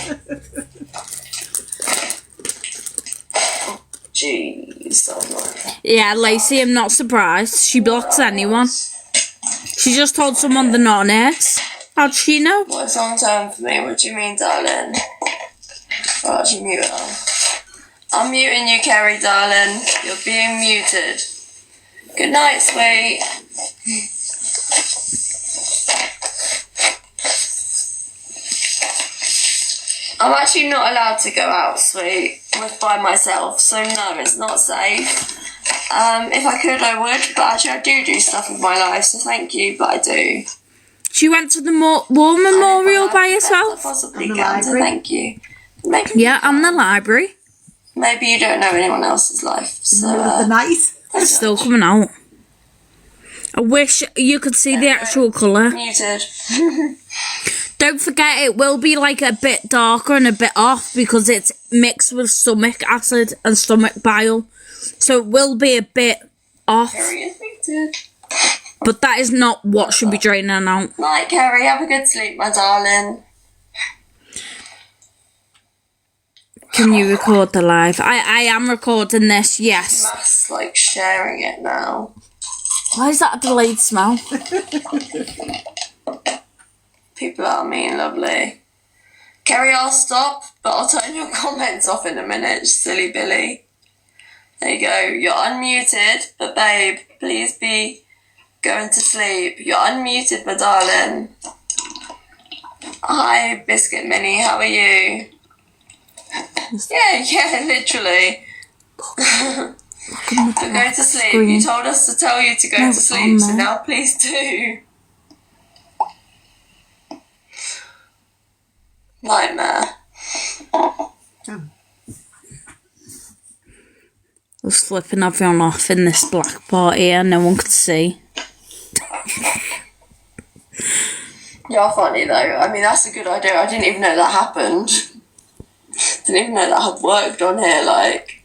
[SPEAKER 3] Jeez, oh my.
[SPEAKER 2] Yeah, Lacey, I'm not surprised. She blocks anyone. She just told someone they're not a nurse. How'd she know?
[SPEAKER 3] What's on turn for me? What do you mean, darling? Oh, actually, mute her. I'm muting you, Kerry, darling. You're being muted. Good night, sweet. I'm actually not allowed to go out, sweet, by myself, so no, it's not safe. If I could, I would, but actually I do stuff with my life, so thank you, but I do.
[SPEAKER 2] She went to the war memorial by herself?
[SPEAKER 3] Possibly can, so thank you.
[SPEAKER 2] Yeah, and the library.
[SPEAKER 3] maybe you don't know anyone else's life. So
[SPEAKER 4] The night.
[SPEAKER 2] It's still coming out. I wish you could see the actual colour.
[SPEAKER 3] muted.
[SPEAKER 2] Don't forget, it will be like a bit darker and a bit off because it's mixed with stomach acid and stomach bile. So it will be a bit off.
[SPEAKER 3] Carrie is muted.
[SPEAKER 2] But that is not what should be draining out.
[SPEAKER 3] Night, Carrie. Have a good sleep, my darling.
[SPEAKER 2] Can you record the live? I am recording this, yes.
[SPEAKER 3] Mass like sharing it now.
[SPEAKER 2] Why is that a delayed smell?
[SPEAKER 3] People are mean, lovely. Kerry, I'll stop, but I'll turn your comments off in a minute, silly Billy. There you go. You're unmuted, but babe, please be going to sleep. You're unmuted, my darling. Hi, Biscuit Mini, how are you? Yeah, literally. But go to sleep. You told us to tell you to go to sleep, so now please do. Nightmare.
[SPEAKER 2] I was flipping everyone off in this black part here, no one could see.
[SPEAKER 3] You're funny though. I mean, that's a good idea. I didn't even know that happened. Didn't even know that had worked on here, like.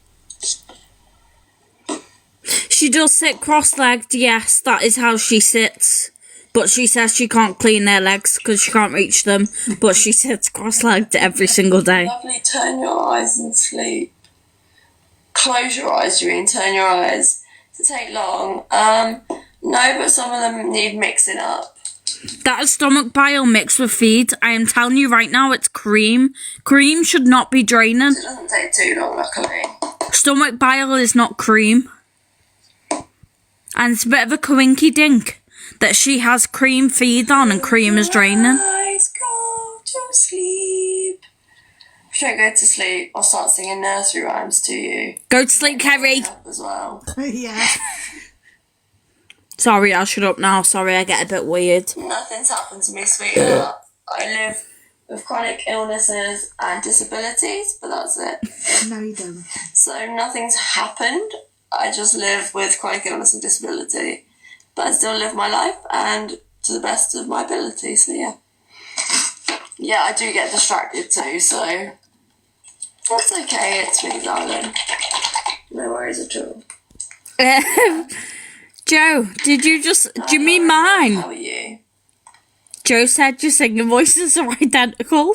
[SPEAKER 2] She does sit cross-legged, yes, that is how she sits. But she says she can't clean her legs because she can't reach them. But she sits cross-legged every single day.
[SPEAKER 3] Lovely, turn your eyes and sleep. Close your eyes, you mean, turn your eyes. Does it take long? No, but some of them need mixing up.
[SPEAKER 2] That is stomach bile mixed with feed. I am telling you right now, it's cream. Cream should not be draining.
[SPEAKER 3] It doesn't take too long, luckily.
[SPEAKER 2] Stomach bile is not cream. And it's a bit of a coinky dink that she has cream feed on and cream is draining.
[SPEAKER 3] Eyes go to sleep. If you don't go to sleep, I'll start singing nursery rhymes to you.
[SPEAKER 2] Go to sleep, Kerry.
[SPEAKER 3] As well.
[SPEAKER 4] Yeah.
[SPEAKER 2] Sorry, I'll shut up now. Sorry, I get a bit weird.
[SPEAKER 3] Nothing's happened to me, sweetheart. I live with chronic illnesses and disabilities, but that's it.
[SPEAKER 4] No, you don't.
[SPEAKER 3] So nothing's happened. I just live with chronic illness and disability. But I still live my life and to the best of my ability, so yeah. Yeah, I do get distracted too, so that's okay, it's me, darling. No worries at all.
[SPEAKER 2] Joe, do you mean mine?
[SPEAKER 3] How are you?
[SPEAKER 2] Joe said your singing voices are identical.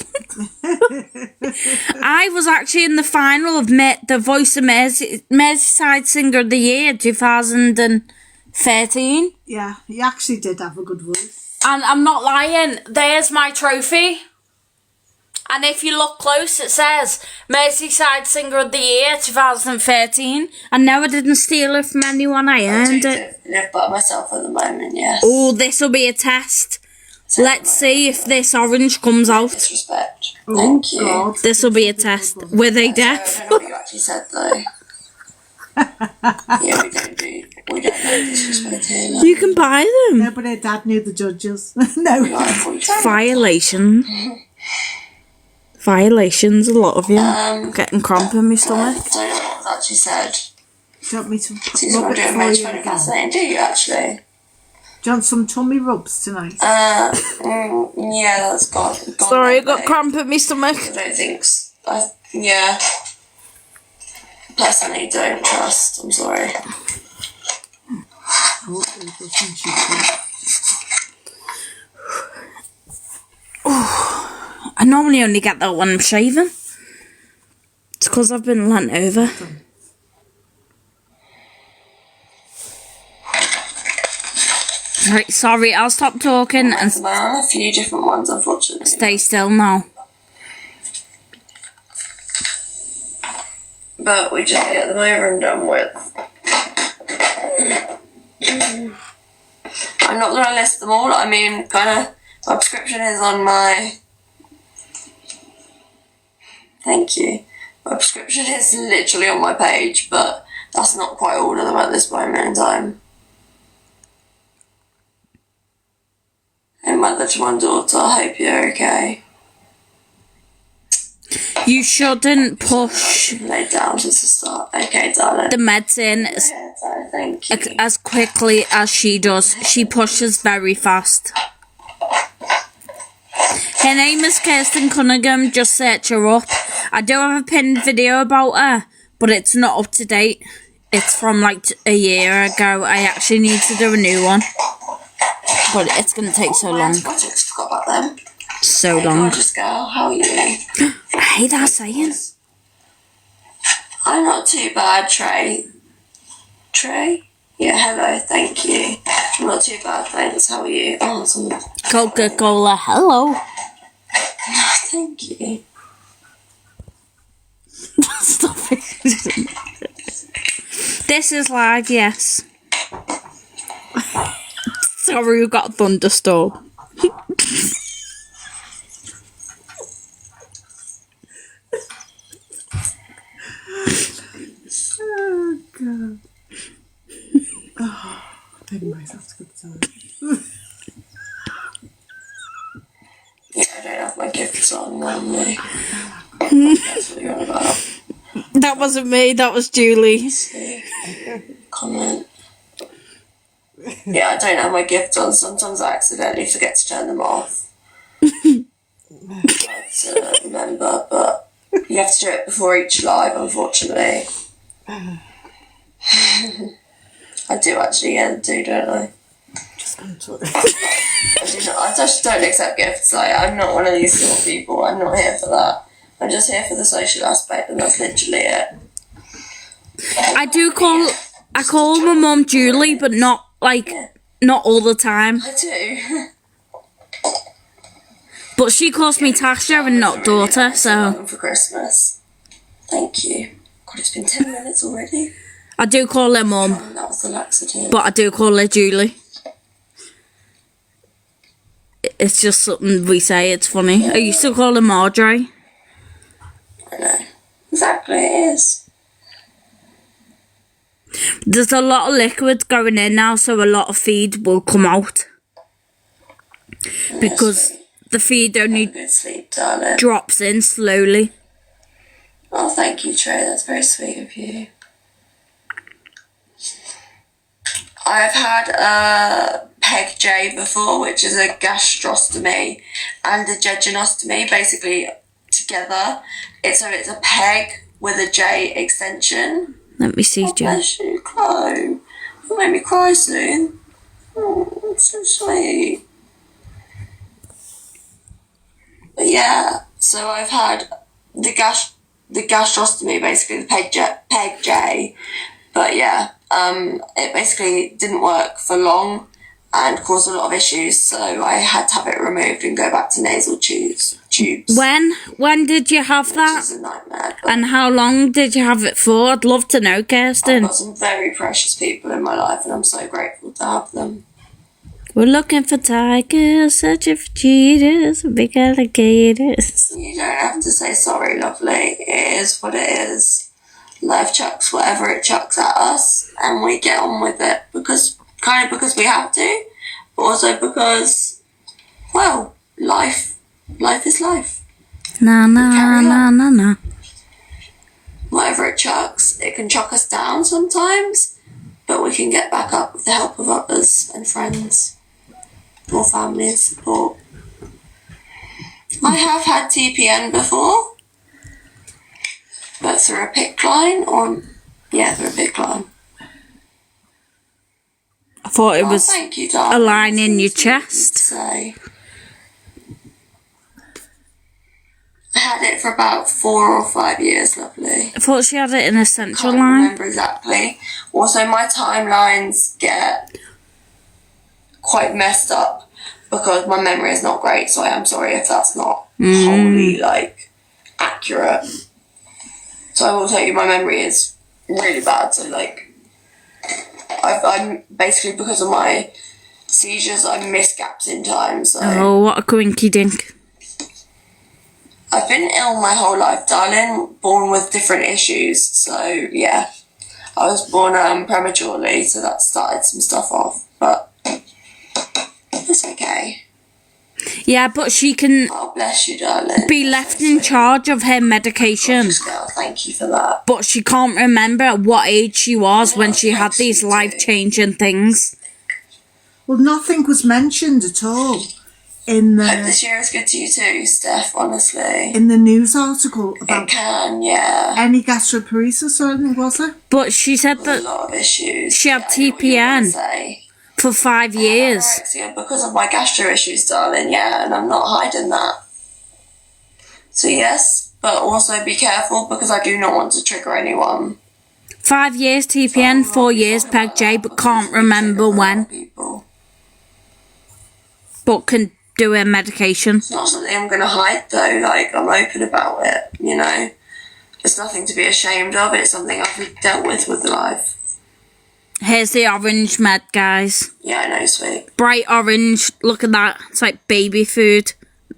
[SPEAKER 2] I was actually in the final of the Voice of Merseyside Singer of the Year 2013.
[SPEAKER 4] Yeah, you actually did have a good voice.
[SPEAKER 2] And I'm not lying, there's my trophy. And if you look close, it says Merseyside Singer of the Year 2013. And no, I didn't steal it from anyone, I earned it.
[SPEAKER 3] I live by myself at the moment, yes.
[SPEAKER 2] Oh, this will be a test. Let's see if this orange comes out.
[SPEAKER 3] Disrespect.
[SPEAKER 4] Oh,
[SPEAKER 3] Thank you.
[SPEAKER 4] God.
[SPEAKER 2] This will be a test. Were they deaf?
[SPEAKER 3] I don't know what you actually said though. Yeah, we don't know disrespect here. Like.
[SPEAKER 2] You can buy them.
[SPEAKER 4] No, but her dad knew the judges. No.
[SPEAKER 2] Violation. Violations, a lot of you. Getting cramp in my stomach.
[SPEAKER 3] I don't know what was actually said.
[SPEAKER 4] Do you want me to
[SPEAKER 3] She's
[SPEAKER 4] rub
[SPEAKER 3] not
[SPEAKER 4] it
[SPEAKER 3] doing
[SPEAKER 4] for
[SPEAKER 3] much
[SPEAKER 4] you
[SPEAKER 3] funny
[SPEAKER 4] again?
[SPEAKER 3] fascinating, do you actually?
[SPEAKER 4] Do you want some tummy rubs tonight?
[SPEAKER 3] Yeah, that's gone.
[SPEAKER 2] Sorry, I got
[SPEAKER 3] mate.
[SPEAKER 2] cramp in my stomach.
[SPEAKER 3] I don't think. Yeah. Personally, don't trust. I'm sorry.
[SPEAKER 4] Oh, it doesn't she?
[SPEAKER 2] I normally only get that when I'm shaving. It's because I've been leant over. Right, sorry, I'll stop talking and
[SPEAKER 3] Well, I'm on a few different ones, unfortunately.
[SPEAKER 2] stay still now.
[SPEAKER 3] But we just get them over and done with. I'm not going to list them all. I mean, my prescription is on my... Thank you. My prescription is literally on my page, but that's not quite all of them at this moment in time. And mother to one daughter, I hope you're okay.
[SPEAKER 2] You shouldn't push
[SPEAKER 3] Lay down just to start. Okay, darling.
[SPEAKER 2] the meds in
[SPEAKER 3] Okay, darling, thank you.
[SPEAKER 2] as quickly as she does. She pushes very fast. Her name is Kirsten Cunningham. Just search her up. I do have a pinned video about her, but it's not up to date. It's from like a year ago. I actually need to do a new one, but it's gonna take so
[SPEAKER 3] My
[SPEAKER 2] long.
[SPEAKER 3] antibiotics, forgot about them.
[SPEAKER 2] So
[SPEAKER 3] Hey,
[SPEAKER 2] long.
[SPEAKER 3] gorgeous girl, how are you?
[SPEAKER 2] I hate that saying.
[SPEAKER 3] I'm not too bad, Trey. Trey? Yeah, hello, thank you. I'm not too bad, thanks. How are you? Oh,
[SPEAKER 2] Coca-Cola, hello.
[SPEAKER 3] thank you.
[SPEAKER 2] Stop it. This is live, yes. Sorry, we got a thunderstorm.
[SPEAKER 4] Oh, God. Oh, taking myself to good time.
[SPEAKER 3] Yeah, I don't have my gifts on normally. That's what you're on about.
[SPEAKER 2] That wasn't me, that was Julie.
[SPEAKER 3] See? Comment. Yeah, I don't have my gifts on. Sometimes I accidentally forget to turn them off. I have to remember, but you have to do it before each live, unfortunately. I do actually, yeah, don't I?
[SPEAKER 4] Just going to
[SPEAKER 3] I just don't accept gifts. I'm not one of these sort of people. I'm not here for that. I'm just here for the social aspect, and that's literally it.
[SPEAKER 2] I call my mum Julie, but not not all the time.
[SPEAKER 3] I do.
[SPEAKER 2] But she calls me Tasha and not daughter, so
[SPEAKER 3] For Christmas. Thank you. God, it's been 10 minutes already.
[SPEAKER 2] I do call her mum,
[SPEAKER 3] That was the laxative.
[SPEAKER 2] but I do call her Julie. It's just something we say, it's funny. I used to call her Marjorie.
[SPEAKER 3] I know. Exactly, it is.
[SPEAKER 2] There's a lot of liquid going in now, so a lot of feed will come out. Because the feed only
[SPEAKER 3] Good sleep, darling.
[SPEAKER 2] drops in slowly.
[SPEAKER 3] Oh, thank you, Trey. That's very sweet of you. I've had a peg J before, which is a gastrostomy and a jejunostomy, basically together. It's a peg with a J extension.
[SPEAKER 2] Let me see,
[SPEAKER 3] Oh,
[SPEAKER 2] Joe.
[SPEAKER 3] bless you, Chloe. You'll make me cry soon. Oh, that's so sweet. But yeah, so I've had the gastrostomy, basically the peg J. But yeah, it basically didn't work for long and caused a lot of issues, so I had to have it removed and go back to nasal tubes.
[SPEAKER 2] When did you have
[SPEAKER 3] Which
[SPEAKER 2] that?
[SPEAKER 3] is a nightmare. But
[SPEAKER 2] And how long did you have it for? I'd love to know,
[SPEAKER 3] I've
[SPEAKER 2] Kirsten.
[SPEAKER 3] got some very precious people in my life, and I'm so grateful to have them.
[SPEAKER 2] We're looking for tigers, searching for cheetahs, big alligators.
[SPEAKER 3] You don't have to say sorry, lovely. It is what it is. Life chucks whatever it chucks at us, and we get on with it because we have to, but also because, well, life is life.
[SPEAKER 2] Na na
[SPEAKER 3] Carry
[SPEAKER 2] na
[SPEAKER 3] on.
[SPEAKER 2] na na.
[SPEAKER 3] Whatever it chucks, it can chuck us down sometimes, but we can get back up with the help of others and friends or family and support. I have had TPN before, but through a PICC line, through a PICC line.
[SPEAKER 2] I thought it
[SPEAKER 3] Oh,
[SPEAKER 2] was
[SPEAKER 3] thank you, darling.
[SPEAKER 2] a line in your
[SPEAKER 3] That's so sweet
[SPEAKER 2] chest.
[SPEAKER 3] to say. I had it for about 4 or 5 years, lovely.
[SPEAKER 2] I thought she had it in a central
[SPEAKER 3] Can't
[SPEAKER 2] line.
[SPEAKER 3] remember exactly. Also, my timelines get quite messed up because my memory is not great, so I am sorry if that's not wholly, accurate. So I will tell you, my memory is really bad, so, I'm basically, because of my seizures, I miss gaps in time, so...
[SPEAKER 2] Oh, what a quinky dink.
[SPEAKER 3] I've been ill my whole life, darling, born with different issues, so, yeah. I was born prematurely, so that started some stuff off, but it's okay.
[SPEAKER 2] Yeah, but she can
[SPEAKER 3] Oh, bless you, darling.
[SPEAKER 2] be left in charge of her medication.
[SPEAKER 3] Girl, thank you for that.
[SPEAKER 2] But she can't remember at what age she was when she had these
[SPEAKER 3] Thanks, you
[SPEAKER 2] life-changing things.
[SPEAKER 4] Well, nothing was mentioned at all in
[SPEAKER 3] Hope
[SPEAKER 4] the
[SPEAKER 3] this year is good to you too, Steph, honestly.
[SPEAKER 4] news article
[SPEAKER 3] It
[SPEAKER 4] about
[SPEAKER 3] can, yeah.
[SPEAKER 4] any gastroparesis or anything, was there?
[SPEAKER 2] But she said
[SPEAKER 3] A
[SPEAKER 2] that
[SPEAKER 3] lot of issues.
[SPEAKER 2] she had
[SPEAKER 3] Yeah, I know what you're gonna
[SPEAKER 2] TPN
[SPEAKER 3] say.
[SPEAKER 2] for 5 years.
[SPEAKER 3] Anorexia because of my gastro issues, darling, yeah, and I'm not hiding that. So yes, but also be careful because I do not want to trigger anyone.
[SPEAKER 2] 5 years TPN, 4 years Peg J, but can't remember when.
[SPEAKER 3] People.
[SPEAKER 2] But can do her medication.
[SPEAKER 3] It's not something I'm going to hide though, like I'm open about it, you know. It's nothing to be ashamed of, it's something I've dealt with life.
[SPEAKER 2] Here's the orange med, guys.
[SPEAKER 3] Yeah, I know, sweet.
[SPEAKER 2] Bright orange. Look at that. It's like baby food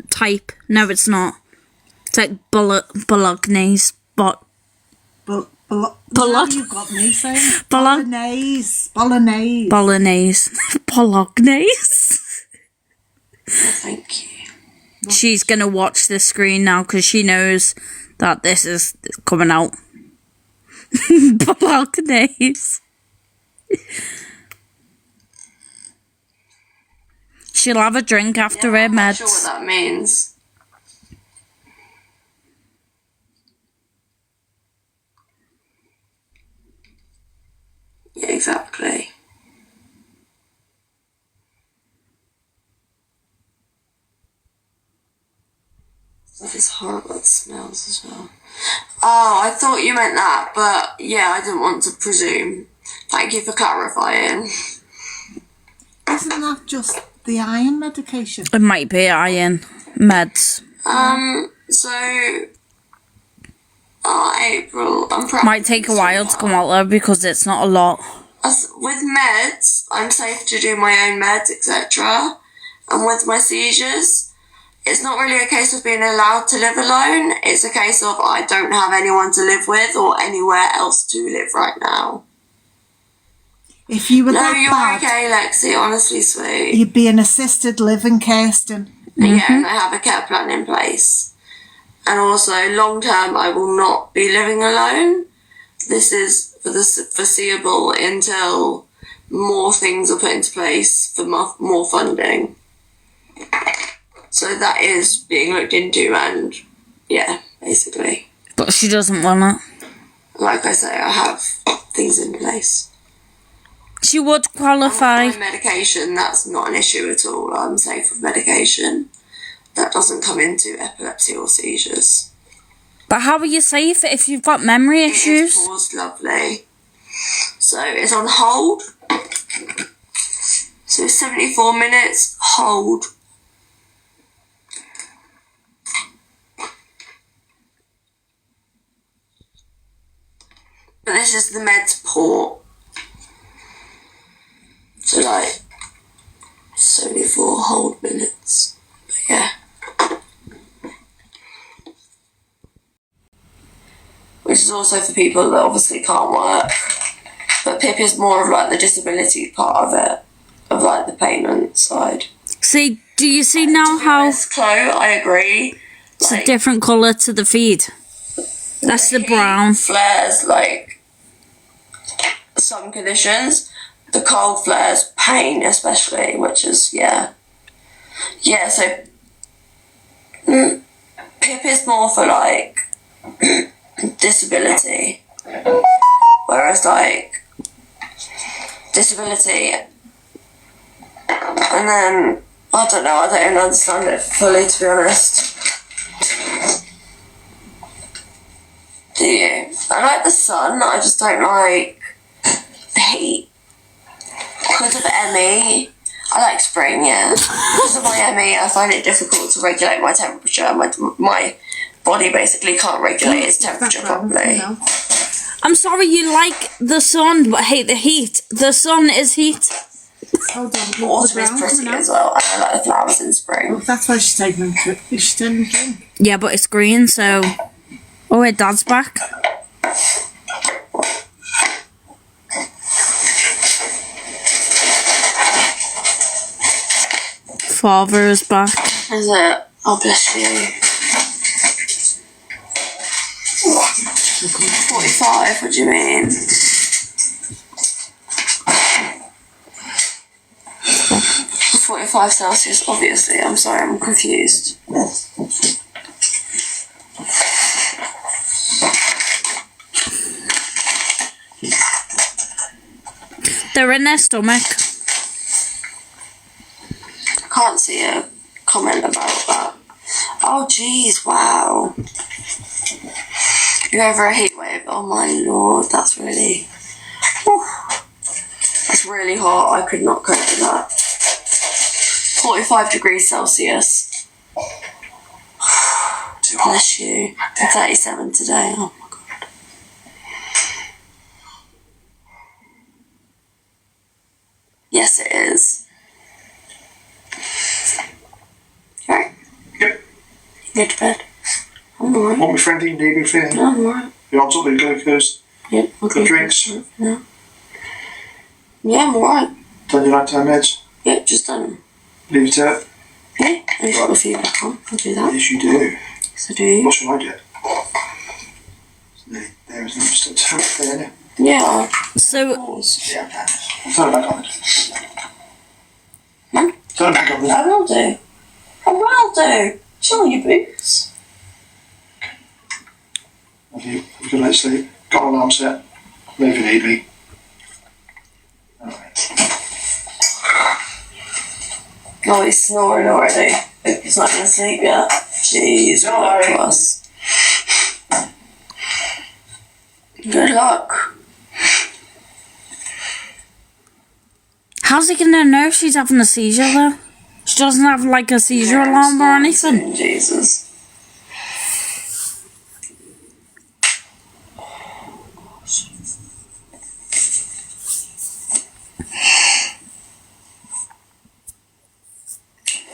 [SPEAKER 2] type. No, it's not. It's like bolognese. But
[SPEAKER 4] Now you've got me saying
[SPEAKER 2] Bolog-
[SPEAKER 4] bolognese.
[SPEAKER 2] bolognese. Bolognese.
[SPEAKER 3] Thank you.
[SPEAKER 2] She's going to watch the screen now because she knows that this is coming out. Bolognese. She'll have a drink after her
[SPEAKER 3] I'm not
[SPEAKER 2] meds.
[SPEAKER 3] sure what that means. Yeah, exactly. Stuff is horrible, it smells as well. Oh, I thought you meant that, but yeah, I didn't want to presume. Thank you for clarifying.
[SPEAKER 4] Isn't that just the iron medication?
[SPEAKER 2] It might be iron meds.
[SPEAKER 3] So, April, I'm proud.
[SPEAKER 2] Might take a while to come out though because it's not a lot.
[SPEAKER 3] With meds, I'm safe to do my own meds, etc. And with my seizures, it's not really a case of being allowed to live alone. It's a case of I don't have anyone to live with or anywhere else to live right now.
[SPEAKER 4] If you were
[SPEAKER 3] No,
[SPEAKER 4] that
[SPEAKER 3] you're
[SPEAKER 4] bad,
[SPEAKER 3] okay, Lexi, honestly, sweet.
[SPEAKER 4] you'd be an assisted living, Kirsten.
[SPEAKER 3] Yeah, and I have a care plan in place. And also, long term, I will not be living alone. This is for the foreseeable until more things are put into place for more funding. So that is being looked into and, yeah, basically.
[SPEAKER 2] But she doesn't want it.
[SPEAKER 3] Like I say, I have things in place.
[SPEAKER 2] She would qualify.
[SPEAKER 3] My medication, that's not an issue at all. I'm safe with medication. That doesn't come into epilepsy or seizures.
[SPEAKER 2] But how are you safe if you've got memory
[SPEAKER 3] It
[SPEAKER 2] issues?
[SPEAKER 3] is paused, lovely. So it's on hold. So 74 minutes, hold. But this is the meds port. So like 74 hold minutes. But yeah. Which is also for people that obviously can't work. But PIP is more of like the disability part of it. Of like the payment side.
[SPEAKER 2] See, do you see now how
[SPEAKER 3] Chloe, I agree.
[SPEAKER 2] it's a different colour to the feed? That's the brown.
[SPEAKER 3] Flares, like some conditions. The cold flares, pain especially, which is, yeah. Yeah, so PIP is more for like disability. Whereas like disability and then I don't know, I don't even understand it fully, to be honest. Do you? I like the sun, I just don't like the heat. Because of ME, I like spring, yeah. Because of my ME, I find it difficult to regulate my temperature. My body basically can't regulate its temperature properly.
[SPEAKER 2] I'm sorry you like the sun but hate the heat. The sun is heat.
[SPEAKER 4] Hold on.
[SPEAKER 3] Autumn is pretty as well, and I like the flowers in spring.
[SPEAKER 4] That's why she's taking them. She's taking them drink.
[SPEAKER 2] Yeah, but it's green, so... Oh, wait, Dad's back. Father is back.
[SPEAKER 3] Is it? Oh, bless you. 45, what do you mean? 45 Celsius, obviously. I'm sorry, I'm confused.
[SPEAKER 2] They're in their stomach.
[SPEAKER 3] I can't see a comment about that. Oh, jeez, wow. You're over a heat wave. Oh, my lord, that's really... Whew. That's really hot. I could not cope with that. 45 degrees Celsius. Bless you. 37 today. Oh, my God. Yes, it is. Right.
[SPEAKER 5] Yep.
[SPEAKER 3] Go to bed. I'm alright.
[SPEAKER 5] Want me friendly? Need me friendly?
[SPEAKER 3] No, I'm alright.
[SPEAKER 5] You're on top of the glucose.
[SPEAKER 3] Yep.
[SPEAKER 5] The drinks.
[SPEAKER 3] No. Yeah, I'm alright.
[SPEAKER 5] Done your nighttime meds.
[SPEAKER 3] Yep, just done them.
[SPEAKER 5] Leave it to it.
[SPEAKER 3] Yeah, I've got a few back on. I'll do that.
[SPEAKER 5] Yes, you do.
[SPEAKER 3] Yes, I do.
[SPEAKER 5] What should I get? There, isn't it? Just turn it there.
[SPEAKER 3] Yeah.
[SPEAKER 2] So,
[SPEAKER 5] Yeah, turn it back on.
[SPEAKER 3] Hmm?
[SPEAKER 5] Turn it back on.
[SPEAKER 3] I will do. I will do. Show your boots.
[SPEAKER 5] Have you? Have a good night's sleep. Got an alarm set. Leave if you need me. Alright.
[SPEAKER 3] Oh, he's snoring already. He's not going to sleep yet. Jeez, good luck to us. Good luck.
[SPEAKER 2] how's he gonna know if she's having a seizure though? She doesn't have like a seizure alarm or anything.
[SPEAKER 3] Jesus.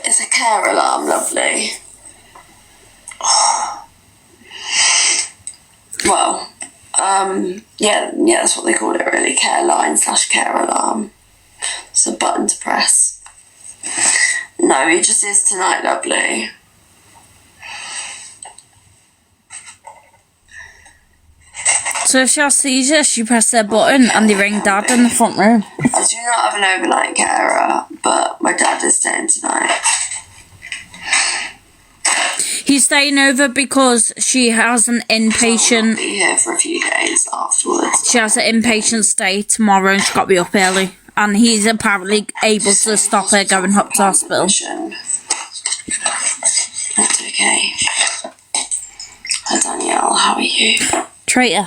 [SPEAKER 3] It's a care alarm, lovely. Well, yeah, that's what they call it really, care line / care alarm. It's a button to press. No, he just is tonight, lovely.
[SPEAKER 2] So if she has seizure, she press their button and they ring Dad in the front room.
[SPEAKER 3] I do not have an overnight carer, but my dad is staying tonight.
[SPEAKER 2] He's staying over because she has an
[SPEAKER 3] I'll
[SPEAKER 2] inpatient.
[SPEAKER 3] be here for a few days afterwards.
[SPEAKER 2] She has an inpatient stay tomorrow and she's got to be up early. And he's apparently able to stop her going up to hospital.
[SPEAKER 3] That's okay. Hi Danielle, how are you?
[SPEAKER 2] Traitor.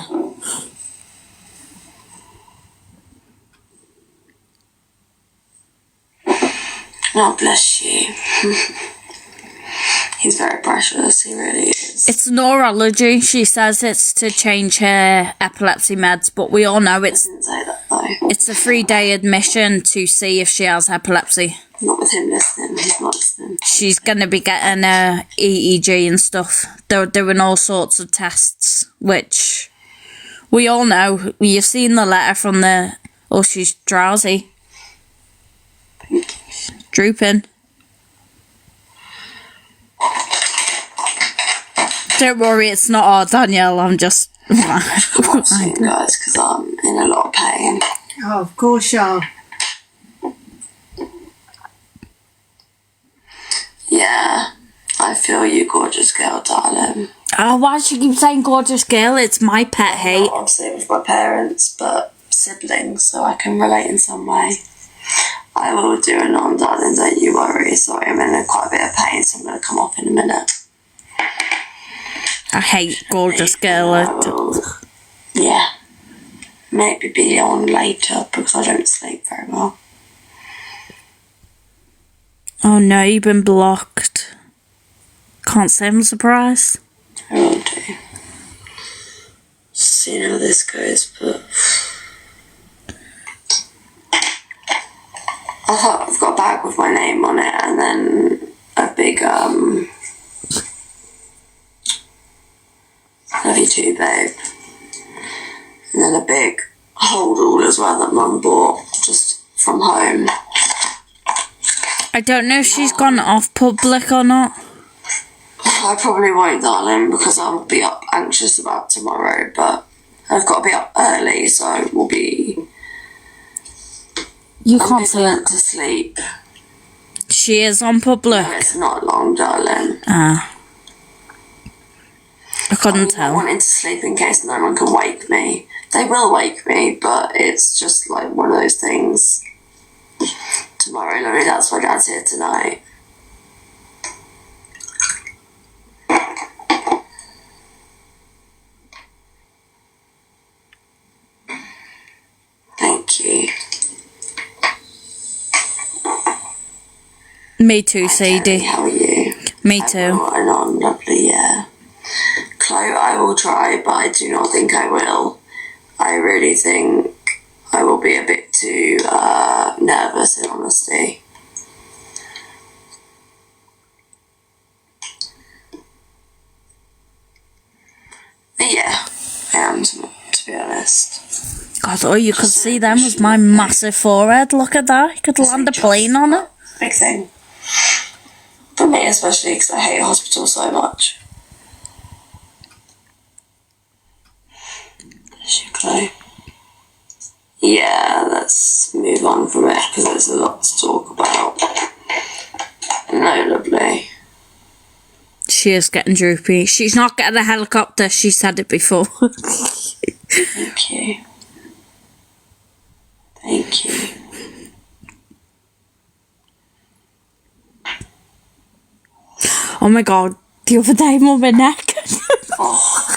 [SPEAKER 3] Oh, bless you. He's very precious, he really is.
[SPEAKER 2] It's neurology. She says it's to change her epilepsy meds, but we all know
[SPEAKER 3] I didn't say that though.
[SPEAKER 2] it's a 3-day admission to see if she has epilepsy.
[SPEAKER 3] Not with him listening, he's not listening.
[SPEAKER 2] She's going to be getting a EEG and stuff. They're doing all sorts of tests, which we all know. You've seen the letter from the... Oh, she's drowsy. Drooping. Don't worry, it's not our Danielle. I'm just...
[SPEAKER 3] Watching guys, because I'm in a lot of pain.
[SPEAKER 4] Oh, of course you are.
[SPEAKER 3] Yeah, I feel you, gorgeous girl, darling.
[SPEAKER 2] Oh, why does she keep saying gorgeous girl? It's my pet hate.
[SPEAKER 3] Not obviously with my parents, but siblings, so I can relate in some way. I will do it on, darling, don't you worry. Sorry, I'm in quite a bit of pain, so I'm going to come off in a minute.
[SPEAKER 2] I hate gorgeous girl.
[SPEAKER 3] Yeah. Maybe be on later because I don't sleep very well.
[SPEAKER 2] Oh no, you've been blocked. Can't say I'm surprised.
[SPEAKER 3] I will do. See how this goes, but I thought I've got a bag with my name on it and then a big love you too, babe. And then a big hold all as well that Mum bought just from home.
[SPEAKER 2] I don't know if she's gone off public or not.
[SPEAKER 3] I probably won't, darling, because I'll be up anxious about tomorrow, but I've got to be up early, so we'll be...
[SPEAKER 2] You can't say
[SPEAKER 3] meant
[SPEAKER 2] it.
[SPEAKER 3] to sleep.
[SPEAKER 2] She is on public.
[SPEAKER 3] No, it's not long, darling.
[SPEAKER 2] Ah. I couldn't
[SPEAKER 3] I'm not
[SPEAKER 2] tell.
[SPEAKER 3] wanting to sleep in case no one can wake me. They will wake me, but it's just like one of those things. Tomorrow, Lily, that's why Dad's here tonight. Thank you.
[SPEAKER 2] Me too, Sadie.
[SPEAKER 3] How are you?
[SPEAKER 2] Me too.
[SPEAKER 3] Everyone on, lovely, yeah. Chloe, I will try, but I do not think I will. I really think I will be a bit too nervous, in honesty. But yeah, I am, to be honest.
[SPEAKER 2] God, all you could see then was my massive forehead. Look at that. You could land a plane on it.
[SPEAKER 3] Big thing. For me, especially, because I hate hospital so much. Chloe. Yeah, let's move on from it because there's a lot to talk about. No, lovely.
[SPEAKER 2] She is getting droopy. She's not getting a helicopter. She said it before.
[SPEAKER 3] Thank you. Thank you.
[SPEAKER 2] Oh my god. The other day, Mum, my neck.
[SPEAKER 3] Oh.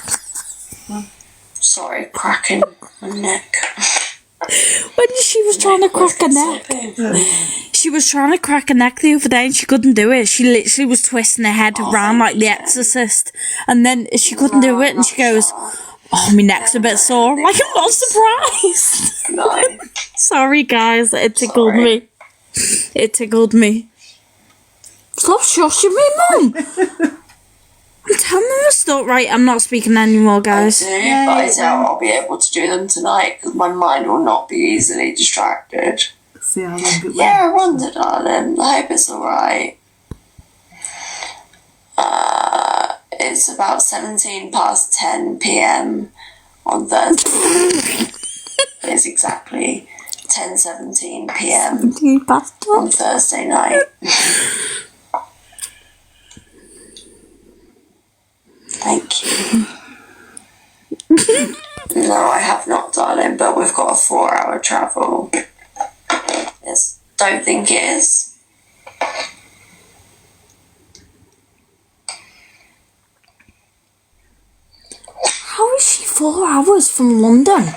[SPEAKER 3] Sorry, cracking my neck.
[SPEAKER 2] When she was trying to crack a neck. She was trying to crack a neck the other day and she couldn't do it. She literally was twisting her head around like The Exorcist. And then she couldn't do it and she goes, oh, my neck's a bit sore. I'm like, I'm not surprised.
[SPEAKER 3] No.
[SPEAKER 2] Sorry, guys. It tickled me. It tickled me. Stop shushing me, Mum. I'm telling them a story. Right, I'm not speaking anymore, guys.
[SPEAKER 3] I do, but I doubt I'll be able to do them tonight because my mind will not be easily distracted.
[SPEAKER 4] See how long it went.
[SPEAKER 3] Yeah, I wonder, darling. I hope it's alright. It's about 17 past 10 p.m. on Thursday. It's exactly 10:17 p.m. on Thursday night. Thank you. No, I have not, darling, but we've got a 4-hour travel. Yes, don't think it is.
[SPEAKER 2] How is she 4 hours from London?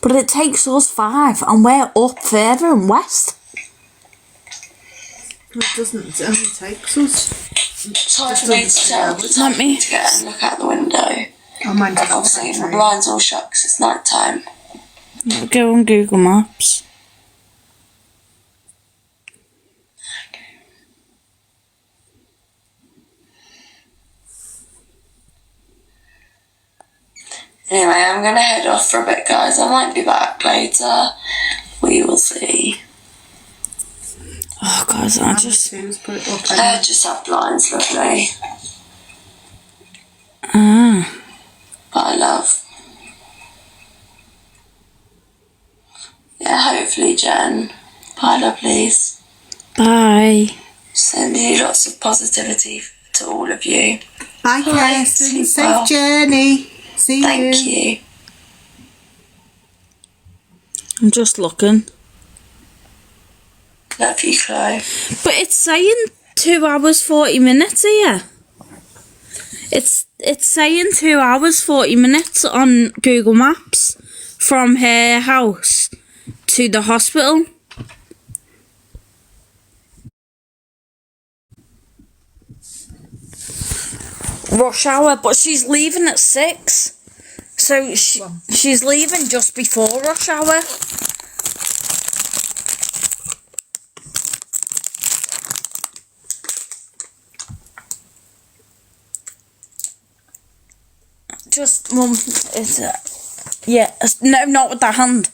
[SPEAKER 2] But it takes us 5 and we're up further and west.
[SPEAKER 4] It doesn't, it only takes us.
[SPEAKER 3] It's hard for me to tell. It's
[SPEAKER 2] Let
[SPEAKER 3] hard
[SPEAKER 2] me-
[SPEAKER 3] to get and look out the window.
[SPEAKER 4] Oh, mine's
[SPEAKER 3] Obviously, my blinds all shut because it's night time.
[SPEAKER 2] Go on Google Maps.
[SPEAKER 3] Anyway, I'm going to head off for a bit, guys. I might be back later. We will see.
[SPEAKER 2] Oh, guys, I just...
[SPEAKER 4] put it up.
[SPEAKER 3] I just have blinds, lovely.
[SPEAKER 2] Ah.
[SPEAKER 3] Bye, love. Yeah, hopefully, Jen. Bye, lovelies.
[SPEAKER 2] Bye.
[SPEAKER 3] Sending you lots of positivity to all of you.
[SPEAKER 4] Bye,
[SPEAKER 3] Alright,
[SPEAKER 4] Kirsten.
[SPEAKER 3] sleep
[SPEAKER 4] Safe
[SPEAKER 3] well.
[SPEAKER 4] journey. See you.
[SPEAKER 3] Thank you.
[SPEAKER 2] I'm just looking.
[SPEAKER 3] Love you, Chloe.
[SPEAKER 2] But it's saying 2 hours 40 minutes here. It's saying 2 hours 40 minutes on Google Maps from her house to the hospital. Rush hour, but she's leaving at 6. So she's leaving just before rush hour. Just, Mum, it's yeah, no, not with that hand.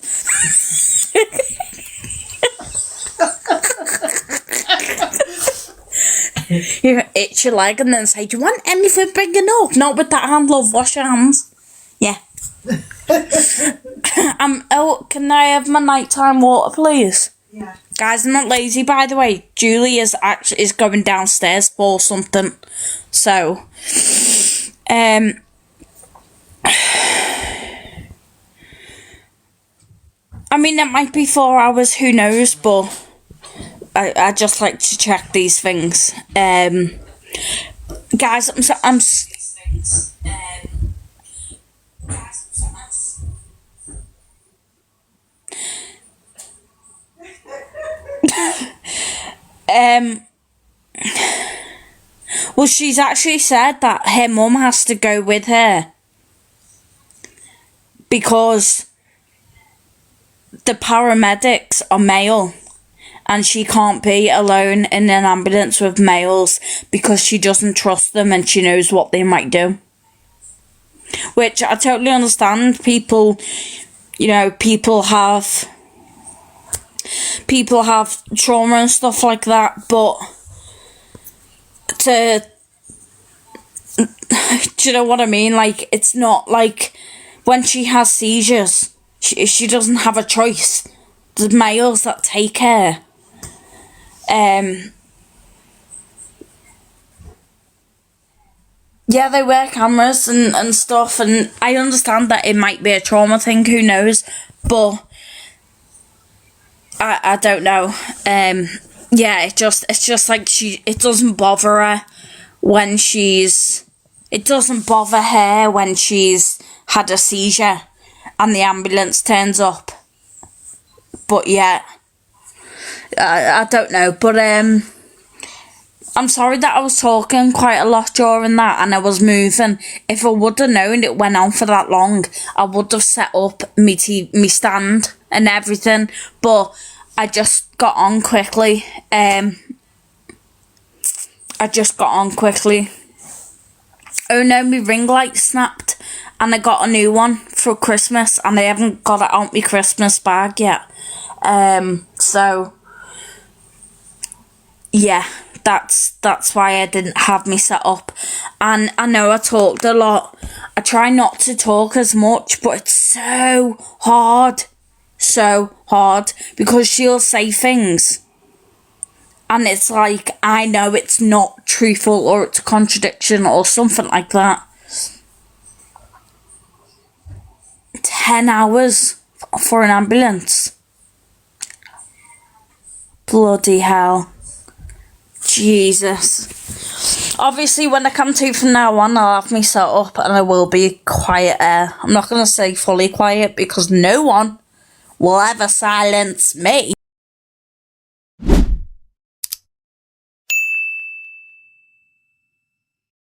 [SPEAKER 2] You itch your leg and then say, do you want anything big enough? Not with that hand, love. Wash your hands. Yeah. Oh, can I have my nighttime water, please?
[SPEAKER 4] Yeah.
[SPEAKER 2] Guys, I'm not lazy, by the way. Julie is going downstairs for something. So, I mean, it might be 4 hours, who knows, but I just like to check these things. Guys, well, she's actually said that her mum has to go with her because the paramedics are male and she can't be alone in an ambulance with males because she doesn't trust them and she knows what they might do. Which I totally understand. People, you know, people have trauma and stuff like that, but do you know what I mean? Like, it's not like when she has seizures, she doesn't have a choice. There's males that take her. Yeah, they wear cameras and stuff, and I understand that it might be a trauma thing, who knows, but I don't know. Yeah, it's just like it doesn't bother her when it doesn't bother her when she's had a seizure and the ambulance turns up. But yeah, I don't know, but I'm sorry that I was talking quite a lot during that and I was moving. If I would have known it went on for that long, I would have set up me stand and everything, but I just got on quickly. Oh no, my ring light snapped and I got a new one for Christmas and I haven't got it out my Christmas bag yet. So yeah, that's why I didn't have me set up. And I know I talked a lot. I try not to talk as much, but it's so hard because she'll say things and it's like, I know it's not truthful or it's a contradiction or something like that. 10 hours for an ambulance. Bloody hell. Jesus. Obviously, when I come to from now on, I'll have me set up and I will be quieter. I'm not going to say fully quiet because no one will ever silence me.